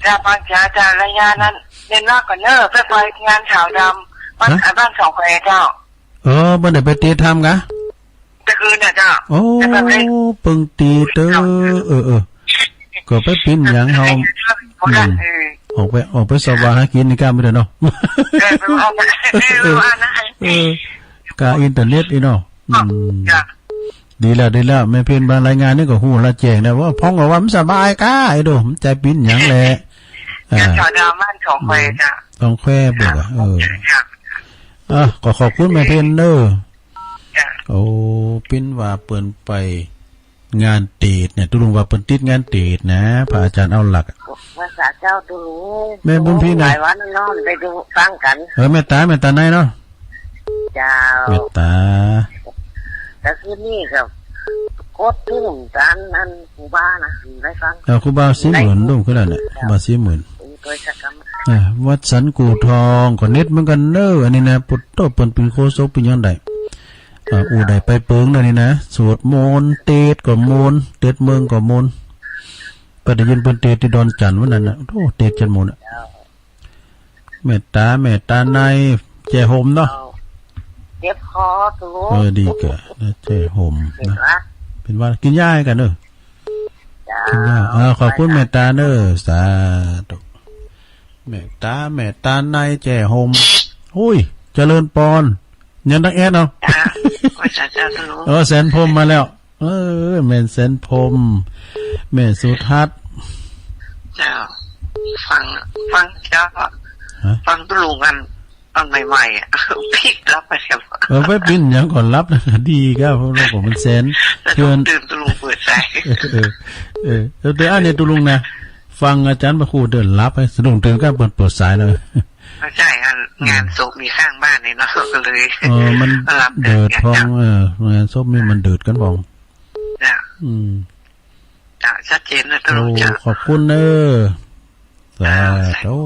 จ้าฟังจ้าระยะนั้นเน้นนอกก่อนเนอเพื่อไปงานขาวดำบ้านสองแควเจ้าบ้านไหนไปตีทำกะจะคืนเนี่ยเจ้าโอ้ปึงตีเตอก็ไปปิ้นอย่างเฮาออกไปสวาหากินนี่กล้าไม่ได้เนาะกาอินเทอร์เน็ตอีเนาะดีแล้วแม่เพียนบางรายงานนี่ก็ฮู้ละแจ้งนะว่าพ้องว่ามันสบายกะไอ้โดมใจปิ้นหยังแหละจอดามัน2แควจ้ะ2แควบ่ก็ขอบคุณแม่เพียนเด้อโอ้ปิ้นว่าเปิ้นไปงานเตดเนี่ยตุลุงว่าเปิ้นติดงานเตดนะพระอาจารย์เอาหลักภาษาเจ้าตุลุงแม่บุญพี่หลายวันนอนไปดูฟังกันแม่ตาไหนเนาะเจ้าแม่ตาแต่คือนี่กับโคตรทุ่มกันนั่นครูบานะได้ฟังครูบา40,000ดุ้งคือแล้วเนี่ยครูบา40,000วัดสันกูทองก็เน็ตเหมือนกันเด้ออันนี้นะปุตโตเปิ้นเป็นโคศกเป็นยังไดได้ไปเปิงแล้วนี่นะสวดมนต์เตดก็มนต์เตดเมืองก็มนต์ไปได้ยินเปิ้นเตดที่ดอนจันทร์วันนั้นน่ะโอ้เตดจันมนต์แม่ตาในแจห่มเนาะเจ็บคอตัวดีกะแจห่มนะเป็นว่ากินยาให้กันเด้อกินยาขอบคุณแม่ตาเด้อสาธุแม่ตาในแจห่มหุ้ยเจริญปอนยันดังแอดเนาะแสนพรมมาแล้วแม่แสนพรมแม่สุทัศน์เจ้าฟังเจ้าฟังตุลุงกันตอนใหม่ๆพี่รับไปแล้วไปปิ้นยังก่อนรับนะดีครับเพราะว่าผมมันแสนเชิญตื่นตุลุงเปิดใจเดี๋ยวอันนี้ตุลุงนะฟังอาจารย์พระครูเดินรับให้สะดุ้งตื่นก็เปิดสายเลยใช่งานศพมีข้างบ้านนี่เนาะก็เลยมันเดือดพองงานศพนี่มันเดือดกันพองชัดเจนนะตุลุงจ้ะขอบคุณเด้อสาธุ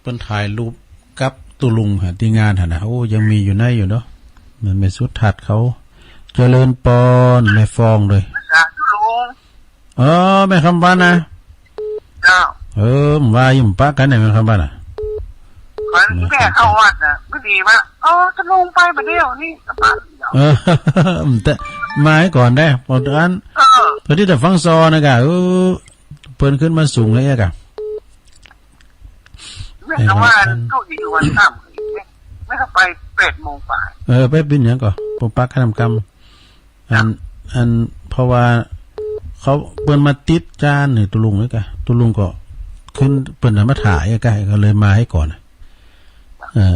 เป็นถ่ายรูปกับตุลุงที่งานนะโอ้ยังมีอยู่อยู่เนาะมันเป็นสุดทัดเขาเจริญปอนแม่ฟองเลยแม่คำบ้านนะว่ายิ่งป้ากันเนี่ยแม่คำบ้านแม่เข้าวัดนะก็ดีว่าจะลงไปมาเดียวนี่สบายแต่มาให้ก่อนได้พอตอนพอที่จะฟังซอนะกะเปิ้นขึ้นมาสูงเลยกะแม่ว่าก็อยู่วันค่ำไม่เข้าไป8 โมงป่ายไปบินอย่างก่อนปุ๊บปักขนมกรรมอันเพราะว่าเขาเปิ้นมาติดจานนี่ตุลุงเลยกะตุลุงก็ขึ้นเปิ้นมาถ่ายก็เลยมาให้ก่อน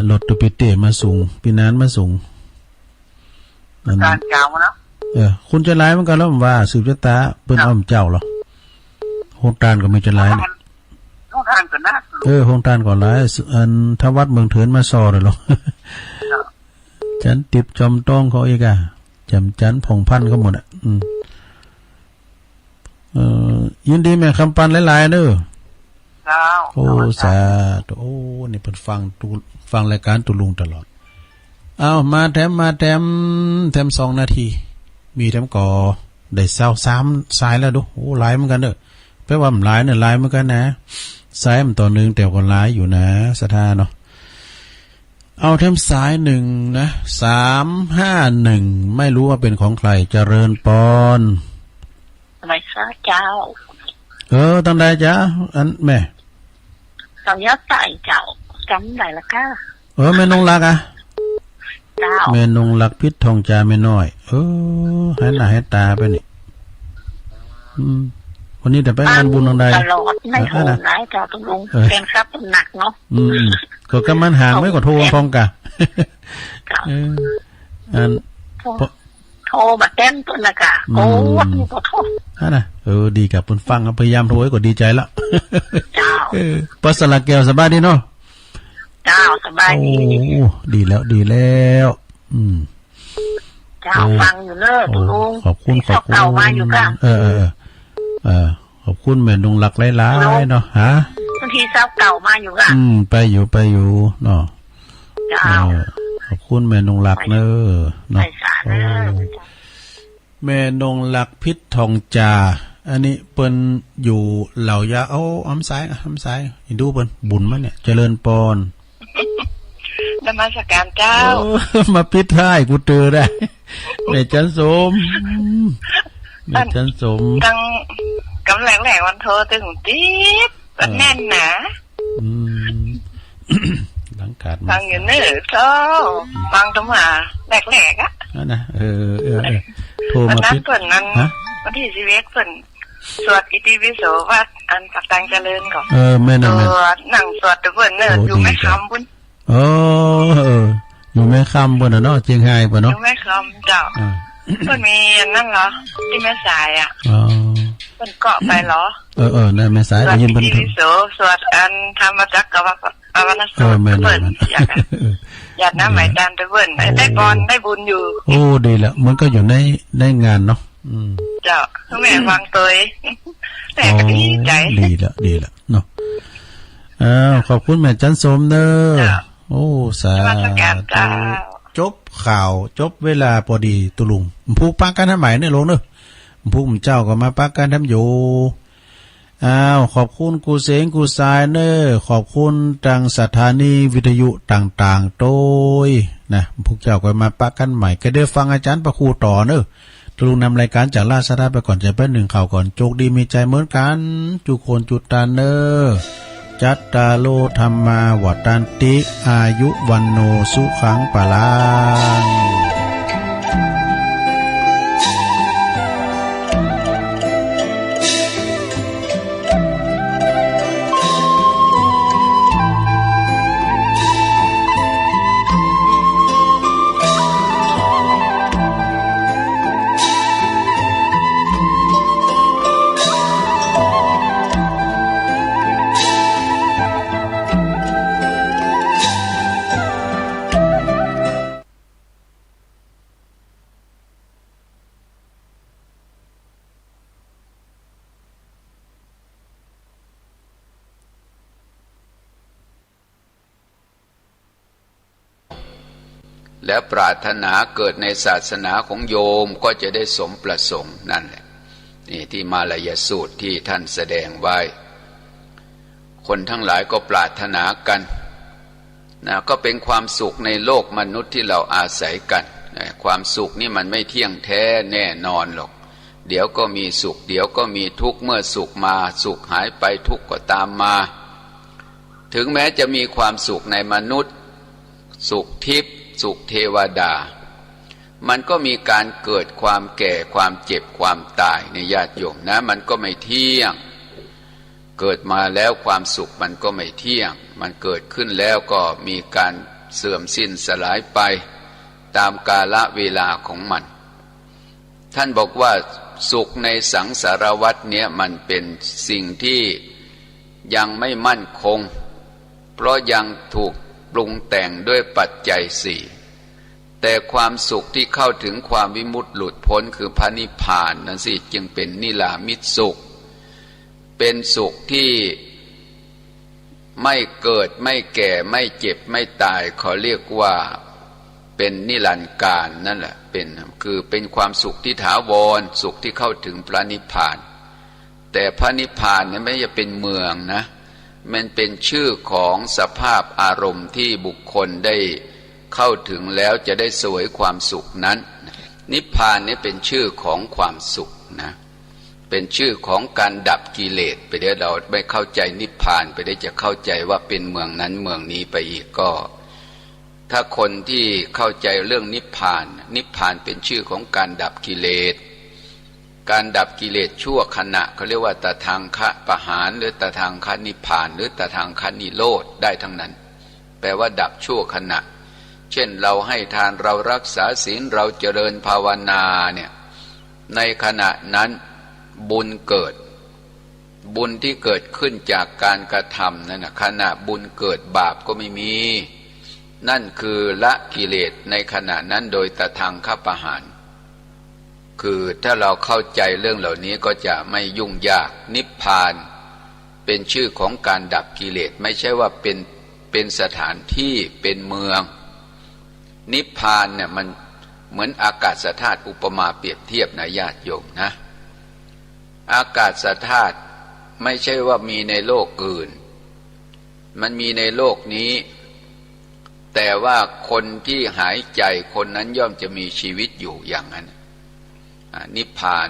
รถตุปิเตมาส่งปีนั้นมาส่ง การเจ้าเนาะคุณจะร้ายเหมือนกันแล้วผมว่าสืบชะตาเปิ้นอ้อมเจ้าเหรอโฮงตานก็ไม่จะร้ายนะโฮงตานก็น่าโฮงตานก็ร้ายอันทวัดเมืองเถินมาซอเลยหรอจันติบจอมต้องเขาอีกอ่ะจำจันผ่องพันเขาหมดอ่ะยินดีแม่คำปันหลายๆเด้อโอ้สาธุโอ้นี่เพิ่นฟังรายการตุลุงตลอดเอามาแถม2 นาทีมีแถมก่อได้3สายแล้วดูโอ้หลายเหมือนกันเด้อแปลว่ามันหลายเนี่ยหลายเหมือนกันนะสายมันต่อนึงแต่ก็หลายอยู่นะสถาเนาะเอาแถมสาย1นะ351ไม่รู้ว่าเป็นของใครเจริญปอนไม่ทราบเจ้าตั้งใดจ้ะอันแม่เขายัดใส่เจ้าจำได้ละค่ะแม่นงรักอ่ะเจ้าแม่นงรักพิษทองจาแม่น้อยให้หน้าให้ตาไปนี่วันนี้แต่ไปงานบุญทางใดตลอดไม่โทรนะเจ้าต้องลงแกงซับหนักเนาะก็กำมันห่างไม่ก็โทรพร้อมกันโทรมาเต้นตัวนะกะโอ้ยก็โทรนะดีกับคุณฟังพยายามโทรให้ก็ดีใจแล้วเจ้าปัสละแก้วสบายดีเนาะเจ้าสบายดีดีแล้วเจ้าฟังอยู่เนอะลุงขอบคุณเก่ามาอยู่กันขอบคุณแม่นงหลักหลายๆเนาะฮะบางทีเจ้าเก่ามาอยู่กันไปอยู่เนาะเจ้าขอบคุณแม่นงหลักเนอะเนาะแม่นงหลักพิษทองจาอันนี้เปิ้นอยู่เหล่ายาอ้ำซ้ายดูเปิ้นบุญมั้ยเนี่ยเจริญปอนนมัสการเจ้ามาปิดท้ายกูเจอได้แม่จันสมตั้งกำลังแหลกวันโทรตึงติ๊บแน่นหนาหลังขาดฟังอยู่เนอะเจ้าฟังตรงมาแหลกอ่ะนะโทรมาปิดนั้นวันที่11เพิ่นสวดอิติปิโสว่าอันปักตังเจริญก่อนแม่นสวดนั่งสวดเพิ่นเนอะอยู่แม่คำบุญอยู่แม่คำบนเนาะเจียงไฮ้ป่ะเนาะอยู่แม่คำเจ้าเพิ่นมีนั่นเหรอที่แม่สายอ่ะเพิ่นเกาะไปเหรอนั่นแม่สายได้ยินเพิ่นสวดอันธรรมจักรกับอวนาสูตรเพิ่นอยากน้ำไหมจานไปเพิ่นได้บอลได้บุญอยู่ดีแล้วมันก็อยู่ในงานเนาะเจ้าแม่ฟังตัวแม่ก็ดีใจดีแล้วเนาะขอบคุณแม่จันสมเด้อสาธุจบข่าวจบเวลาพอดีตุลุงผูกปักกันทำใหม่เนี่ยลงเนอะผูกเจ้าก็มาปักกันทำอยู่ขอบคุณกูเสงกูสายเนอขอบคุณทางสถานีวิทยุต่างๆโดยนะพวกเจ้าก็มาปักกันใหม่ก็ได้ฟังอาจารย์ประครูต่อเนอะตุลุงนำรายการจากราชดาไปก่อนจะเป็น1ข่าวก่อนโชคดีมีใจเหมือนกันจุโคนจุตาเนอจัตตาโลธรรมาวัฏันติอายุวันโนสุขังปะลังและปรารถนาเกิดในศาสนาของโยมก็จะได้สมประสงค์นั่นแหละนี่ที่มาลายสูตรที่ท่านแสดงไว้คนทั้งหลายก็ปรารถนากันนะก็เป็นความสุขในโลกมนุษย์ที่เราอาศัยกันความสุขนี่มันไม่เที่ยงแท้แน่นอนหรอกเดี๋ยวก็มีสุขเดี๋ยวก็มีทุกข์เมื่อสุขมาสุขหายไปทุกข์ก็ตามมาถึงแม้จะมีความสุขในมนุษย์สุขทิพย์สุขเทวดามันก็มีการเกิดความแก่ความเจ็บความตายในญาติโยมนะมันก็ไม่เที่ยงเกิดมาแล้วความสุขมันก็ไม่เที่ยงมันเกิดขึ้นแล้วก็มีการเสื่อมสิ้นสลายไป ตามกาลเวลาของมันท่านบอกว่าสุขในสังสารวัฏเนี้ยมันเป็นสิ่งที่ยังไม่มั่นคงเพราะยังถูกปรุงแต่งด้วยปัจจัยสี่แต่ความสุขที่เข้าถึงความวิมุตติหลุดพ้นคือพระนิพพานนั่นสิจึงเป็นนิรามิตสุขเป็นสุขที่ไม่เกิดไม่แก่ไม่เจ็บไม่ตายเขาเรียกว่าเป็นนิรันดร์กาลนั่นแหละเป็นความสุขที่ถาวรสุขที่เข้าถึงพระนิพพานแต่พระนิพพานเนี่ยไม่ใช่เป็นเมืองนะมันเป็นชื่อของสภาพอารมณ์ที่บุคคลได้เข้าถึงแล้วจะได้เสวยความสุขนั้นนิพพานนี่เป็นชื่อของความสุขนะเป็นชื่อของการดับกิเลสไปเดี๋ยวเราไม่เข้าใจนิพพานไปได้จะเข้าใจว่าเป็นเมืองนั้นเมืองนี้ไปอีกก็ถ้าคนที่เข้าใจเรื่องนิพพานนิพพานเป็นชื่อของการดับกิเลสการดับกิเลสชั่วขณะเขาเรียกว่าตถาคตปหารหรือตถาคตนิพพานหรือตถาคตนิโรธได้ทั้งนั้นแปลว่าดับชั่วขณะเช่นเราให้ทานเรารักษาศีลเราเจริญภาวนาเนี่ยในขณะนั้นบุญเกิดบุญที่เกิดขึ้นจากการกระทำนั่นนะขณะบุญเกิดบาปก็ไม่มีนั่นคือละกิเลสในขณะนั้นโดยตถาคตปหารคือถ้าเราเข้าใจเรื่องเหล่านี้ก็จะไม่ยุ่งยากนิพพานเป็นชื่อของการดับกิเลสไม่ใช่ว่าเป็นสถานที่เป็นเมืองนิพพานเนี่ยมันเหมือนอากาศธาตุอุปมาเปรียบเทียบนะญาติโยมนะอากาศธาตุไม่ใช่ว่ามีในโลกอื่นมันมีในโลกนี้แต่ว่าคนที่หายใจคนนั้นย่อมจะมีชีวิตอยู่อย่างนั้นนิพพาน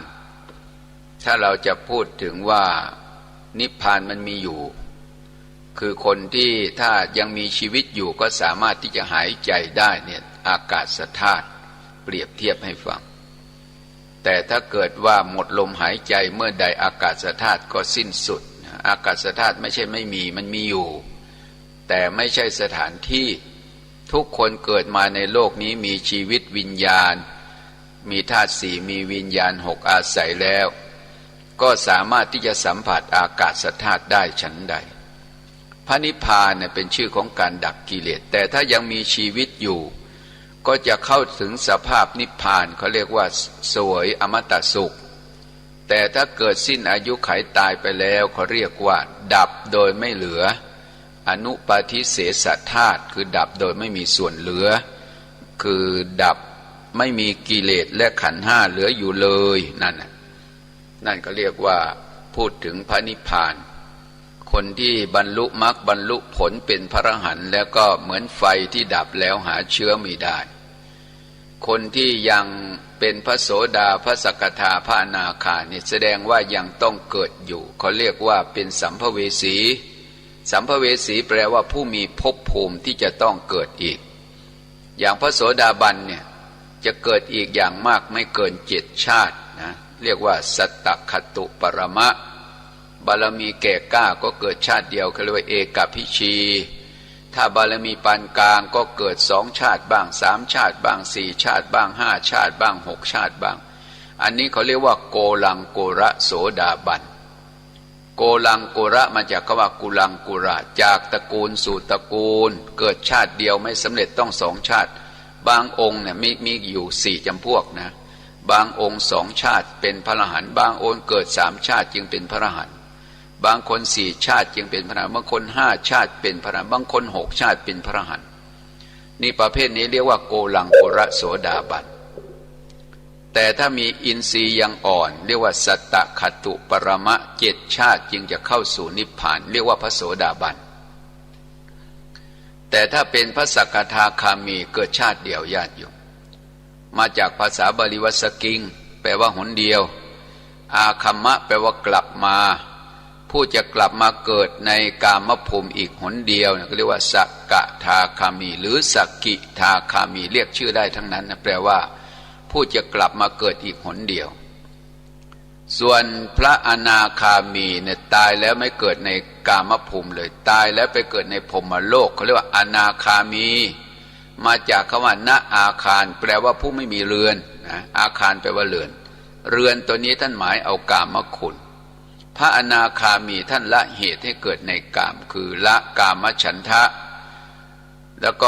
ถ้าเราจะพูดถึงว่านิพพานมันมีอยู่คือคนที่ถ้ายังมีชีวิตอยู่ก็สามารถที่จะหายใจได้เนี่ยอากาศธาตุเปรียบเทียบให้ฟังแต่ถ้าเกิดว่าหมดลมหายใจเมื่อใดอากาศธาตุก็สิ้นสุดอากาศธาตุไม่ใช่ไม่มีมันมีอยู่แต่ไม่ใช่สถานที่ทุกคนเกิดมาในโลกนี้มีชีวิตวิญญาณมีธาตุสี่มีวิญญาณหกอาศัยแล้วก็สามารถที่จะสัมผัสอากาศธาตุได้ฉันใดพระนิพพานเนี่ยเป็นชื่อของการดับกิเลสแต่ถ้ายังมีชีวิตอยู่ก็จะเข้าถึงสภาพนิพพานเขาเรียกว่าสวยอมตะสุขแต่ถ้าเกิดสิ้นอายุขัยตายไปแล้วเขาเรียกว่าดับโดยไม่เหลืออนุปาทิเสสธาตุคือดับโดยไม่มีส่วนเหลือคือดับไม่มีกิเลสและขันธ์ห้าเหลืออยู่เลยนั่นก็เรียกว่าพูดถึงพระนิพพานคนที่บรรลุมรรคบรรลุผลเป็นพระอรหันต์แล้วก็เหมือนไฟที่ดับแล้วหาเชื้อไม่ได้คนที่ยังเป็นพระโสดาพระสกทาพระอนาคาเนี่ยแสดงว่ายังต้องเกิดอยู่เขาเรียกว่าเป็นสัมภเวสีสัมภเวสีแปลว่าผู้มีภพภูมิที่จะต้องเกิดอีกอย่างพระโสดาบันเนี่ยจะเกิดอีกอย่างมากไม่เกิน7 ชาตินะเรียกว่าสัตตคตุปรมะบารมีแก่กล้าก็เกิดชาติเดียวเขาเรียกว่าเอกพิชีถ้าบารมีปานกลางก็เกิด2 ชาติบ้าง3 ชาติบ้าง4 ชาติบ้าง5 ชาติบ้าง6 ชาติบ้างอันนี้เขาเรียกว่าโกลังโกระโสดาบันโกลังโกระมาจากคำว่ากุลังกุระจากตระกูลสู่ตระกูลเกิดชาติเดียวไม่สำเร็จต้อง2 ชาติบางองค์เนี่ยมีอยู่4 จำพวกนะบางองค์2 ชาติเป็นพระอรหันต์บางองค์เกิด3 ชาติจึงเป็นพระอรหันต์บางคน4 ชาติจึงเป็นพระอรหันต์บางคน5 ชาติเป็นพระอรหันต์บางคน6 ชาติเป็นพระอรหันต์นี่ประเภทนี้เรียกว่าโกลังโกระโสดาบันแต่ถ้ามีอินทรีย์ยังอ่อนเรียกว่าสัตตคตุปรมะ7 ชาติจึงจะเข้าสู่นิพพานเรียกว่าพระโสดาบันแต่ถ้าเป็นพระสกทาคามีเกิดชาติเดียวญาติโยมมาจากภาษาบาลีวสกิงแปลว่าหนเดียวอาคัมมะแปลว่ากลับมาผู้จะกลับมาเกิดในกามภูมิอีกหนเดียวก็เรียกว่าสกทาคามีหรือสกิทาคามีเรียกชื่อได้ทั้งนั้นแปลว่าผู้จะกลับมาเกิดอีกหนเดียวส่วนพระอนาคามีเนี่ยตายแล้วไม่เกิดในกามภูมิเลยตายแล้วไปเกิดในพรหมโลกเขาเรียกว่าอนาคามี มาจากคำว่าณอาคารแปลว่าผู้ไม่มีเรือนนะอาคารแปลว่าเรือนเรือนตัวนี้ท่านหมายเอากามคุณพระอนาคามีท่านละเหตุให้เกิดในกามคือละกามฉันทะแล้วก็